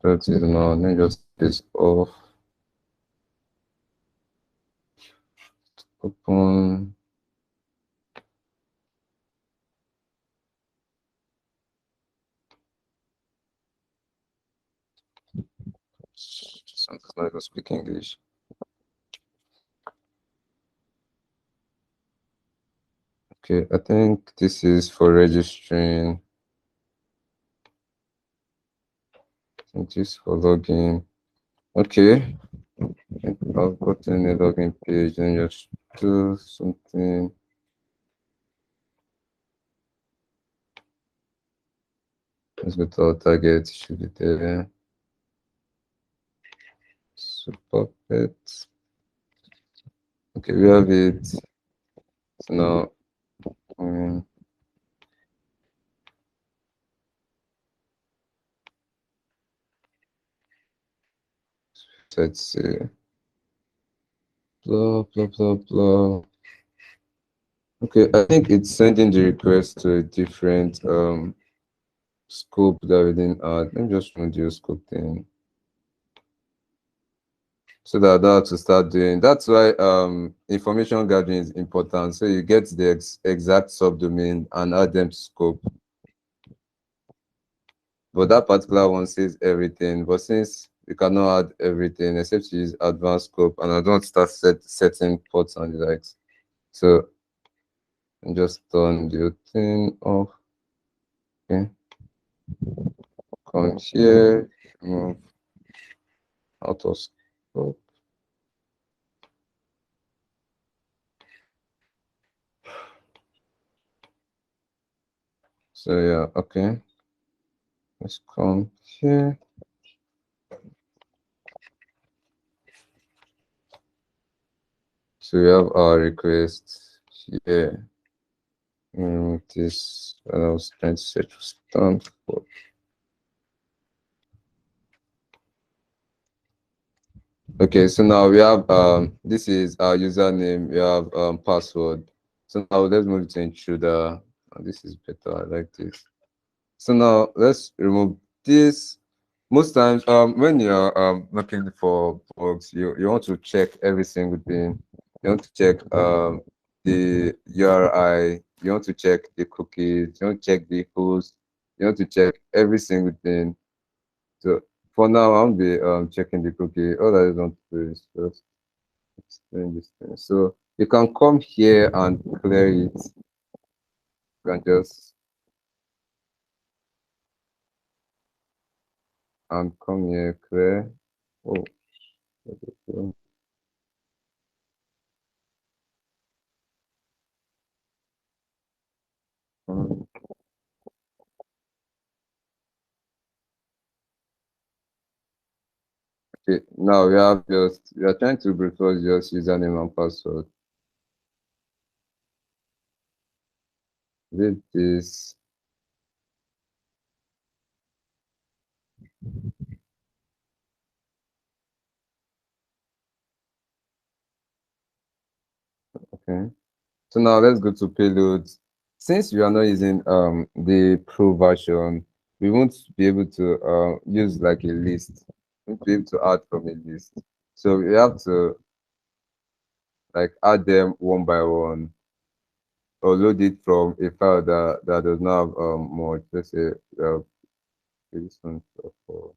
That is now. Let me just this off. Open. Sometimes I don't speak English. Okay, I think this is for registering. I think this is for login. Okay, I've gotten a login page and just do something. Let's go to our target, should be there. Super pet. Okay, we have it. So now, let's see. Blah, blah, blah, blah. Okay, I think it's sending the request to a different scope that we didn't add. Let me just run the scope thing. So that I don't have to start doing. That's why information gathering is important. So you get the exact subdomain and add them to scope. But that particular one says everything. But since you cannot add everything except you use advanced scope, and I don't start setting ports and the likes. So I just turn the thing off. Okay. Come here, move out of scope. So yeah, okay. Let's come here. So we have our request here. This I was trying to search for Stanford. Okay, so now we have this is our username, we have password. So now let's move to intruder. Oh, this is better, I like this. So now let's remove this. Most times when you're looking for bugs, you want to check every single thing. You want to check the URI you want to check the cookies, you want to check the host, you want to check every single thing. So for now, I'll be checking the cookie. All I want to do is just explain this thing. So you can come here and clear it. You can just come here, clear. Oh, okay. Okay, now we are trying to brute force just username and password. With this. Okay. So now let's go to payloads. Since we are not using the pro version, we won't be able to use like a list. We won't be able to add from a list. So we have to like add them one by one or load it from a file that does not have much. Let's say this one for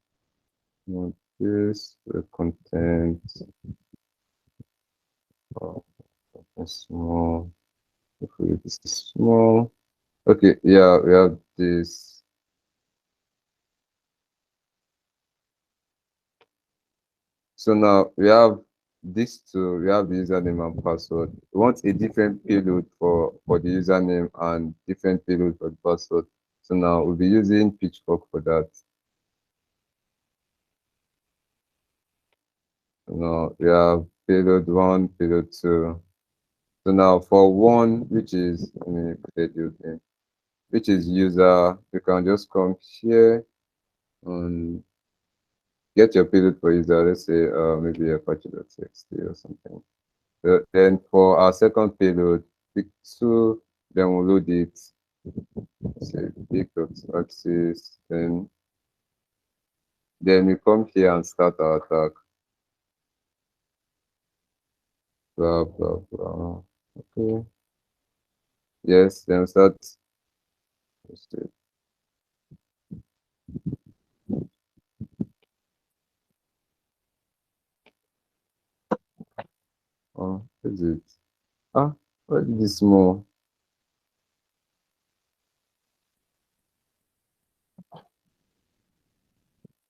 this content small. Hopefully this is small. Okay, yeah, we have this. So now we have these two. We have the username and password. We want a different payload for the username and different payload for the password. So now we'll be using Pitchfork for that. So now we have payload 1, payload 2. So now for one, which is which is user, you can just come here and get your payload for user. Let's say maybe Apache.txt or something. Then for our second payload, pick 2, then we'll load it. Say big.axis, then we come here and start our attack. Blah blah blah. Okay. Yes, then start. Let's see. Oh, is it? Ah, what is this more?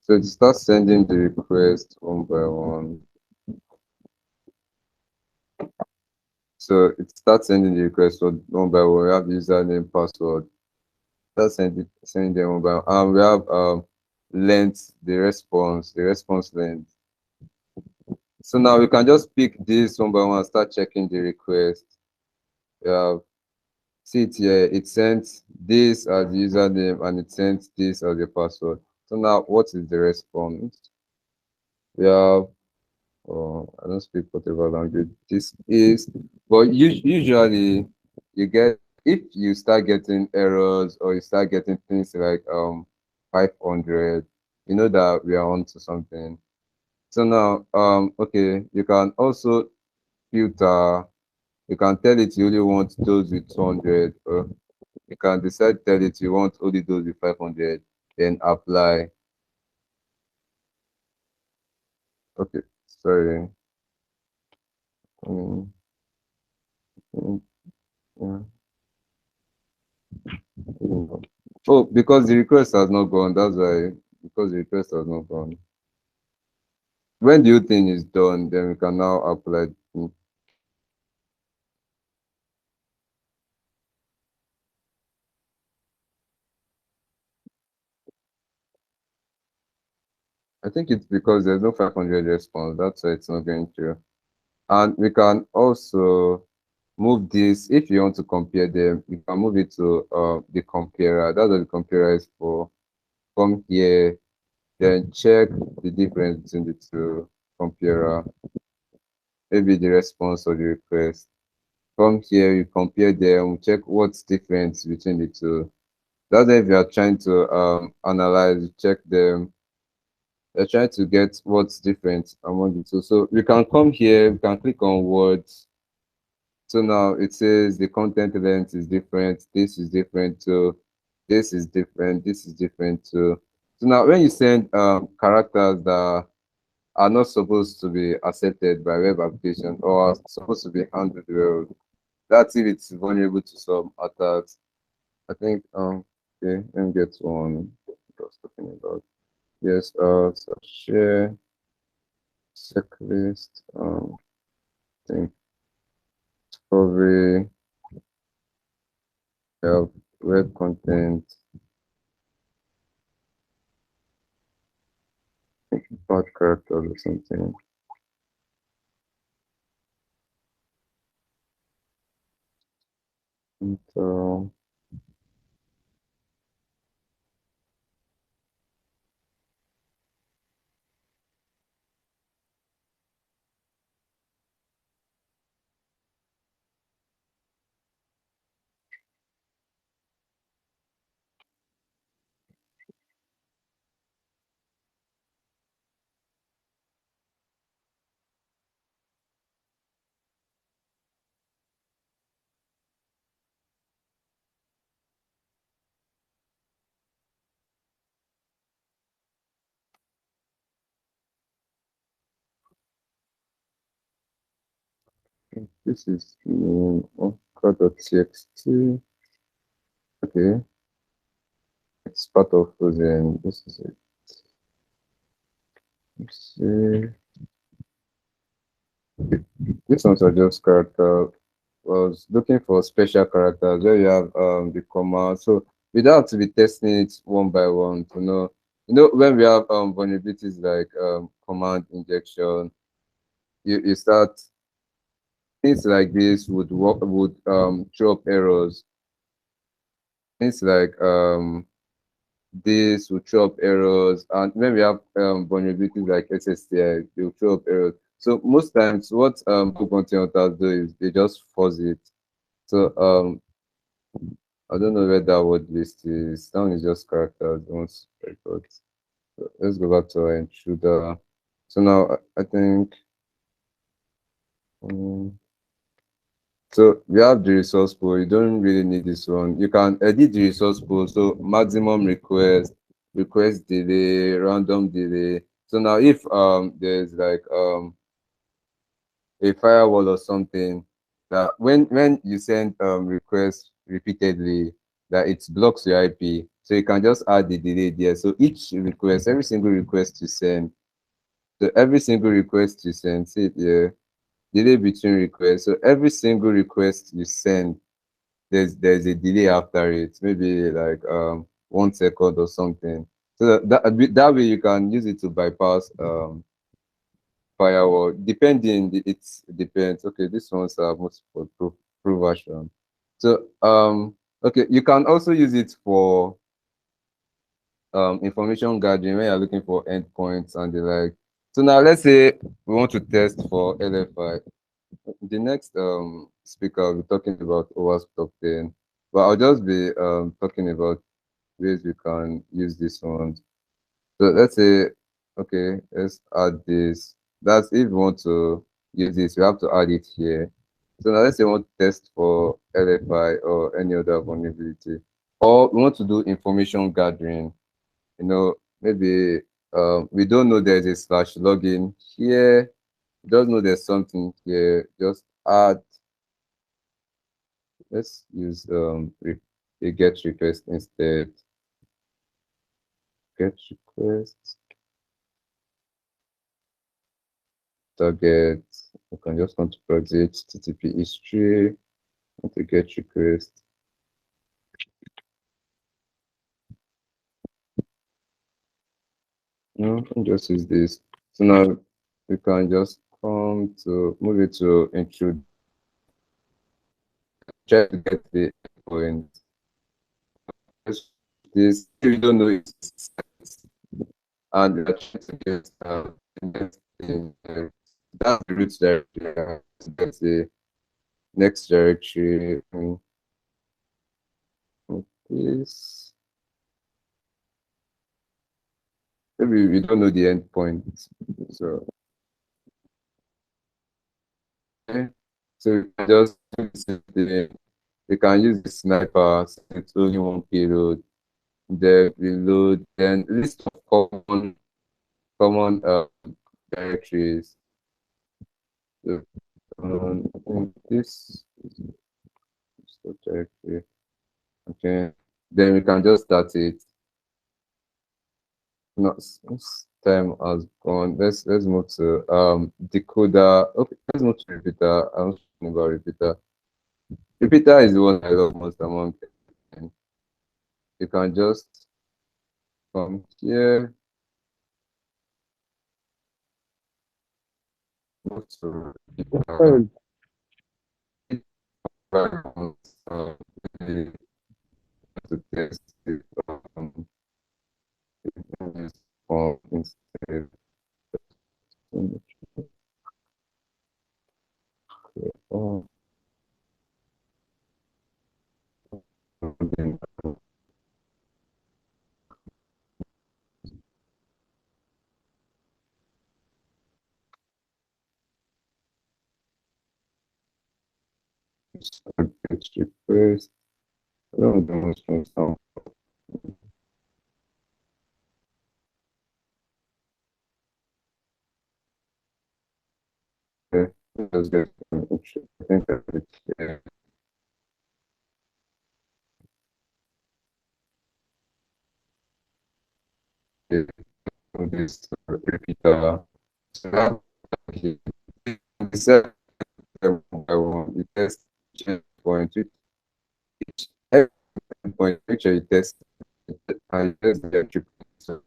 So it starts sending the request one by one. So it starts sending the request one by one. We have username, password. Start sending them one by one. And we have length, the response length. So now we can just pick this one by one and start checking the request. We have see it here. It sent this as the username and it sent this as the password. So now what is the response? We have I don't speak whatever language this is, but usually you get, if you start getting errors or you start getting things like 500, you know that we are onto something. So now okay, you can also filter. You can tell it you only want those with 200, or you can decide tell it you want only those with 500, then apply. Okay, sorry. Yeah. Oh, because the request has not gone. That's why. Because the request has not gone. When the whole thing is done, then we can now apply. I think it's because there's no 500 response. That's why it's not going through. And we can also move this. If you want to compare them, you can move it to the comparer. That's what the comparer is for. Come here, then check the difference between the two comparer. Maybe the response or the request. Come here, you compare them, check what's different between the two. That's if you are trying to analyze, check them. You're trying to get what's different among the two. So we can come here, we can click on words. So now it says the content length is different. This is different too. This is different. This is different too. So now when you send characters that are not supposed to be accepted by web application or are supposed to be handled well, that's if it's vulnerable to some attacks. I think okay, let me get one I was talking about. Yes, so share checklist, I think discovery, help, web content, bad characters or something. And, this is code.txt. Okay, it's part of frozen. This is it. Let's see. These ones are just character. Was looking for special characters where you have the comma. So we don't have to be testing it one by one to know. You know, when we have vulnerabilities like command injection, you start things like this would throw up errors. Things like this will throw up errors, and when we have vulnerabilities like SSTI, they will throw up errors. So most times, what bug bounty hunters do is they just force it. So I don't know where that word list is. That one is just characters. Once records. So let's go back to our intruder. So now I think. So we have the resource pool. You don't really need this one. You can edit the resource pool. So maximum request, request delay, random delay. So now if there's like a firewall or something that when you send requests repeatedly, that it blocks your IP. So you can just add the delay there. So each request, every single request you send, so every single request you send, see it here, delay between requests. So every single request you send, there's a delay after it, maybe like 1 second or something. So that way you can use it to bypass firewall. Depending, it depends. Okay, this one's most for pro version. So okay, you can also use it for information gathering when you're looking for endpoints and the like. So now let's say we want to test for LFI. The next speaker will be talking about OWASP Top 10, but I'll just be talking about ways we can use this one. So let's say, okay, let's add this. That's if you want to use this, you have to add it here. So now let's say we want to test for LFI or any other vulnerability, or we want to do information gathering. You know, maybe we don't know there's a slash login here. We don't know there's something here. Just add. Let's use a get request instead. Get request. Target. You can just want to proxy HTTP history. Want to get request. No, I can just use this. So now we can just come to move it to intrude. Try to get the endpoint. This if you don't know it, and we are trying to get that's the root directory. That's the next directory. This maybe we don't know the endpoint. So okay. So you can just do the same thing. You can use the sniper, so it's only one payload, then reload, then list of common directories. So, I think this is the directory. Okay, then we can just start it. Not time has gone. Let's move to decoder. Okay, let's move to repeater. I'm talking about repeater. Repeater is the one I love most among them. You can just come here, move to repeater. To test it instead. Oh. Request. I don't know what's going on. Okay, let's get I think it's this repeater. So now we set one by one. We test each point, each every point. Make sure you test and test the attributes. So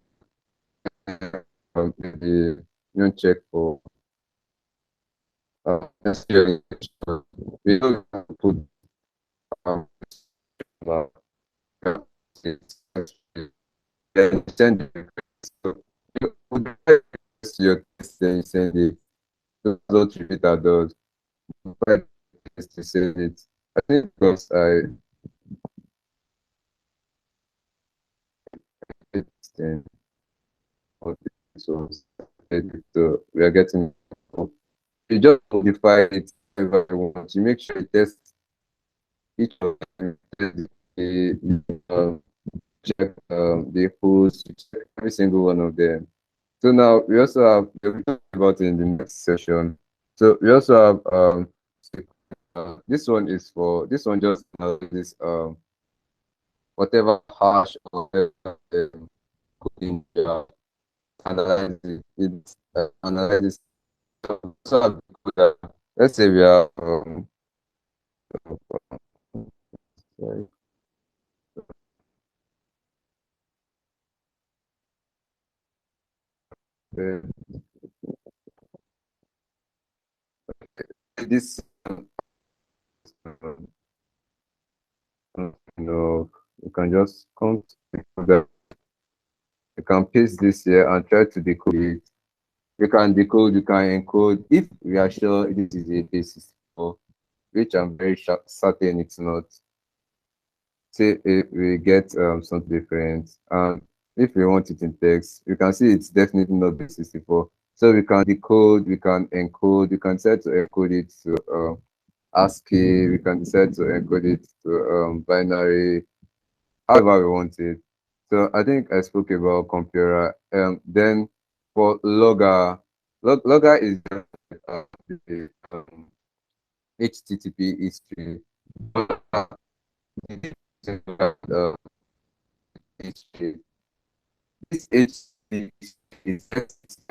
maybe you don't check for necessarily we don't have to put then send the request. So you put the request to your test, then you send it. So that's what repeater does. Provide the test to send it. I think because then so we are getting you just modify it whenever you want. You make sure you test each of them, check the host, check every single one of them. So now we also have we'll talk about it in the next session. So we also have this one is for this one just this whatever hash or whatever coding you have, analyze it, analyze it. So let's say we are sorry. This you can just come to the you can paste this here and try to decode it. You can decode, you can encode. If we are sure this is a basis for which I'm very certain it's not, say we get something different. And if we want it in text, you can see it's definitely not base 64. So we can decode, we can encode, we can set to encode it to ASCII, we can set to encode it to binary, however we want it. So I think I spoke about computer. Then for logger, logger is the HTTP history. History. This HTTP is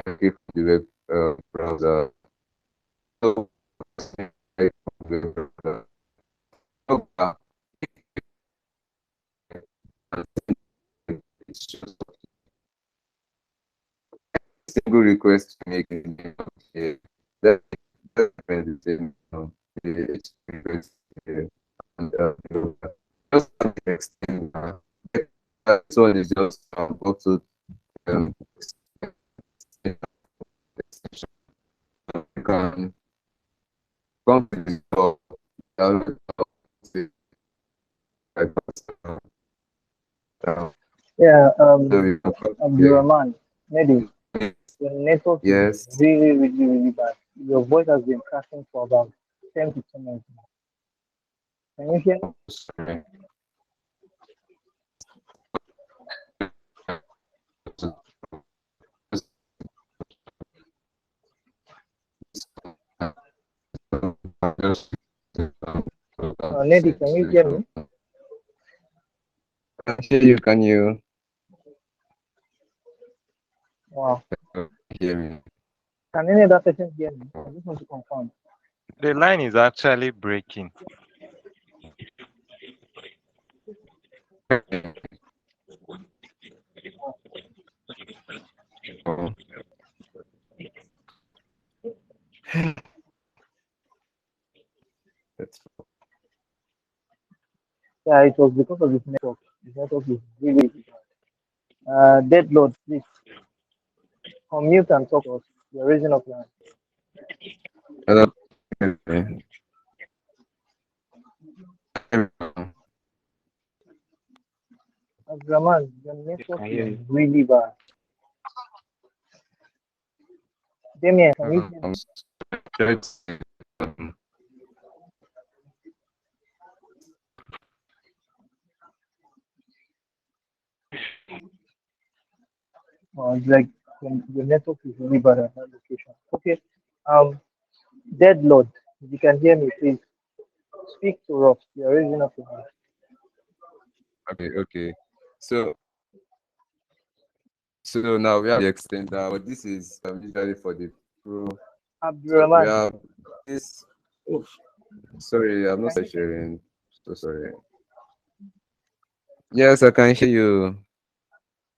okay for the web browser. So, single request to make it here. That depends on the request here. And just extend that one is just also extension. You can come to the top. Yeah, Abdulrahman, maybe your network is Yes. really, really, really bad. Your voice has been crashing for about 10 to 10 minutes. Can you hear me? Sorry. Nedi, can you hear me? I can hear you. Can you Wow. hear me? Can any other person hear me? I just want to confirm. The line is actually breaking. Yeah, it was because of this network. The network is really bad. Dead Lord, please unmute and talk to us. You're raising up your hand. Hello. Abdulrahman, your network is really bad. Damien, can you hear me? It's like the network is really bad at that location. Okay. Dead Lord, if you can hear me, please speak to us. You're raising up your hand. Okay. So now we have the extender, but this is usually for the pro. Abdulrahman. We have this. Oh, sorry, I'm not sharing. So sorry. Yes, I can hear you.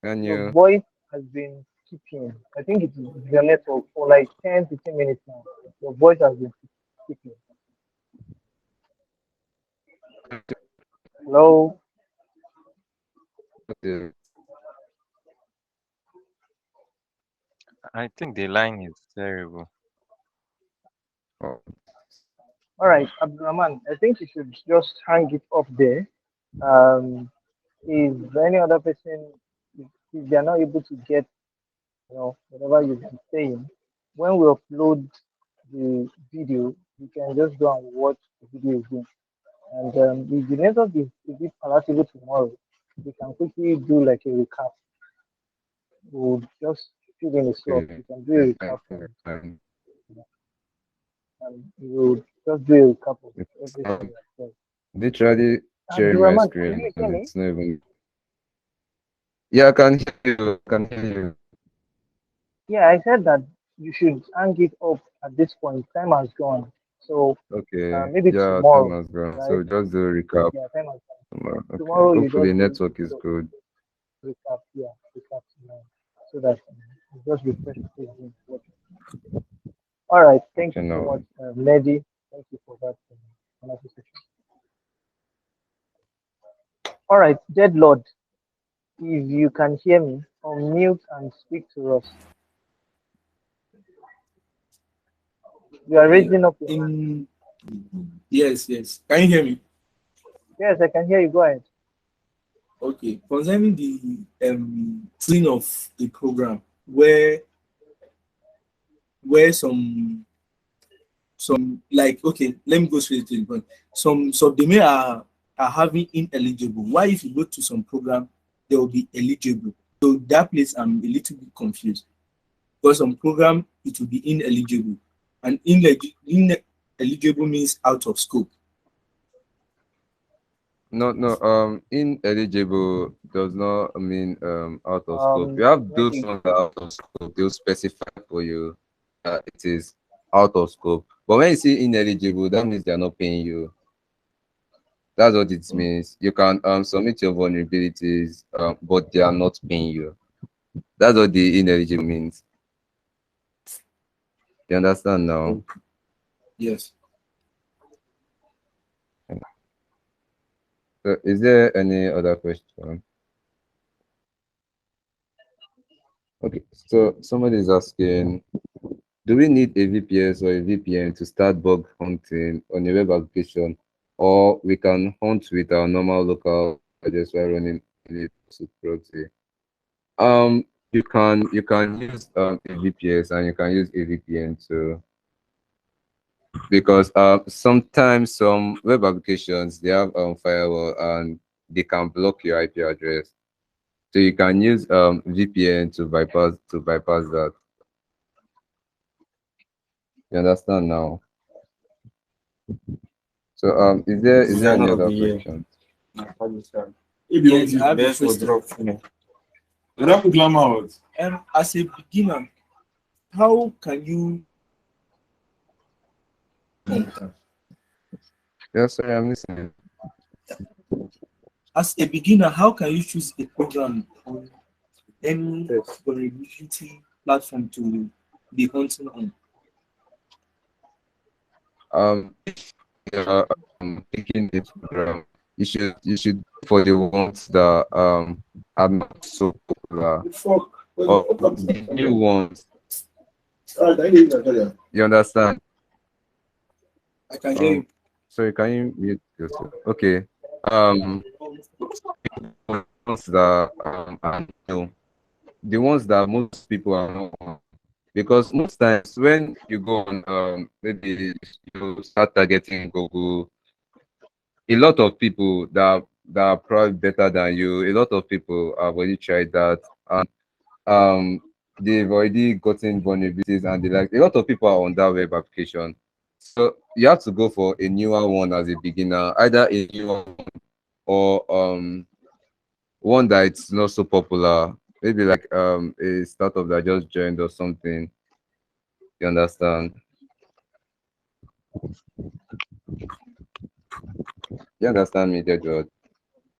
Can you? Your voice has been keeping. I think it's your network for like 10 to 10 minutes now. Your voice has been keeping. Hello. Okay. I think the line is terrible. Oh. All right, Abdulrahman, I think you should just hang it up there. Is any other person, if they are not able to get, whatever you've been saying, when we upload the video, you can just go and watch the video again. And if the network is a bit palatable tomorrow, we can quickly do like a recap. We'll just fill in a slot. We can do a recap and we'll just do a recap of everything we have said. Literally sharing my Abdulrahman, screen. can you hear me? It's not even. Yeah, I can hear you. I can hear you. Yeah, I said that you should hang it up at this point. Time has gone. So Okay. maybe Yeah, tomorrow. time has gone. Right? So just do a recap. Yeah, time has gone. Okay. Tomorrow you Hopefully just network is good. recap. Yeah, recap tomorrow. So that you just refresh the page and watch it. All right. Thank you so much, Lady. Thank you for that wonderful session. All right, Dead Lord, if you can hear me, unmute and speak to us. You are raising up your hand. Yes. Can you hear me? Yes, I can hear you. Go ahead. Okay. Concerning the thing of the program, where some like, okay, let me go straight to the point. Some subdomain are having ineligible. Why if you go to some program they will be eligible? So that place I'm a little bit confused. Because some program it will be ineligible, and ineligible means out of scope. No, ineligible does not mean out of scope. You have those ones that are out of scope, they'll specify for you that it is out of scope. But when you see ineligible, that means they're not paying you. That's what it means. You can submit your vulnerabilities, but they are not paying you. That's what the ineligible means. You understand now? Yes. So is there any other question? Okay, so somebody is asking, do we need a VPS or a VPN to start bug hunting on a web application, or we can hunt with our normal local just by running a proxy? You can use a VPS and you can use a VPN to because sometimes some web applications they have firewall and they can block your IP address. So you can use VPN to bypass that. You understand now? So is there any other question? Yes, I have a question. As a beginner, how can you Yeah, sorry, I'm listening. as a beginner, how can you choose a program on any vulnerability platform to be hunting on? If you're taking this program, you should go for the ones that are not so popular or the new ones. You understand? I can hear you. Sorry, can you mute yourself? Okay. The ones that are new, the ones that most people are not on. Because most times when you go on maybe you start targeting Google, a lot of people that are probably better than you, a lot of people have already tried that, and they've already gotten vulnerabilities, and they like a lot of people are on that web application. So you have to go for a newer one as a beginner, either a newer one or one that it's not so popular, maybe like a startup that just joined or something. You understand? You understand me, dear George?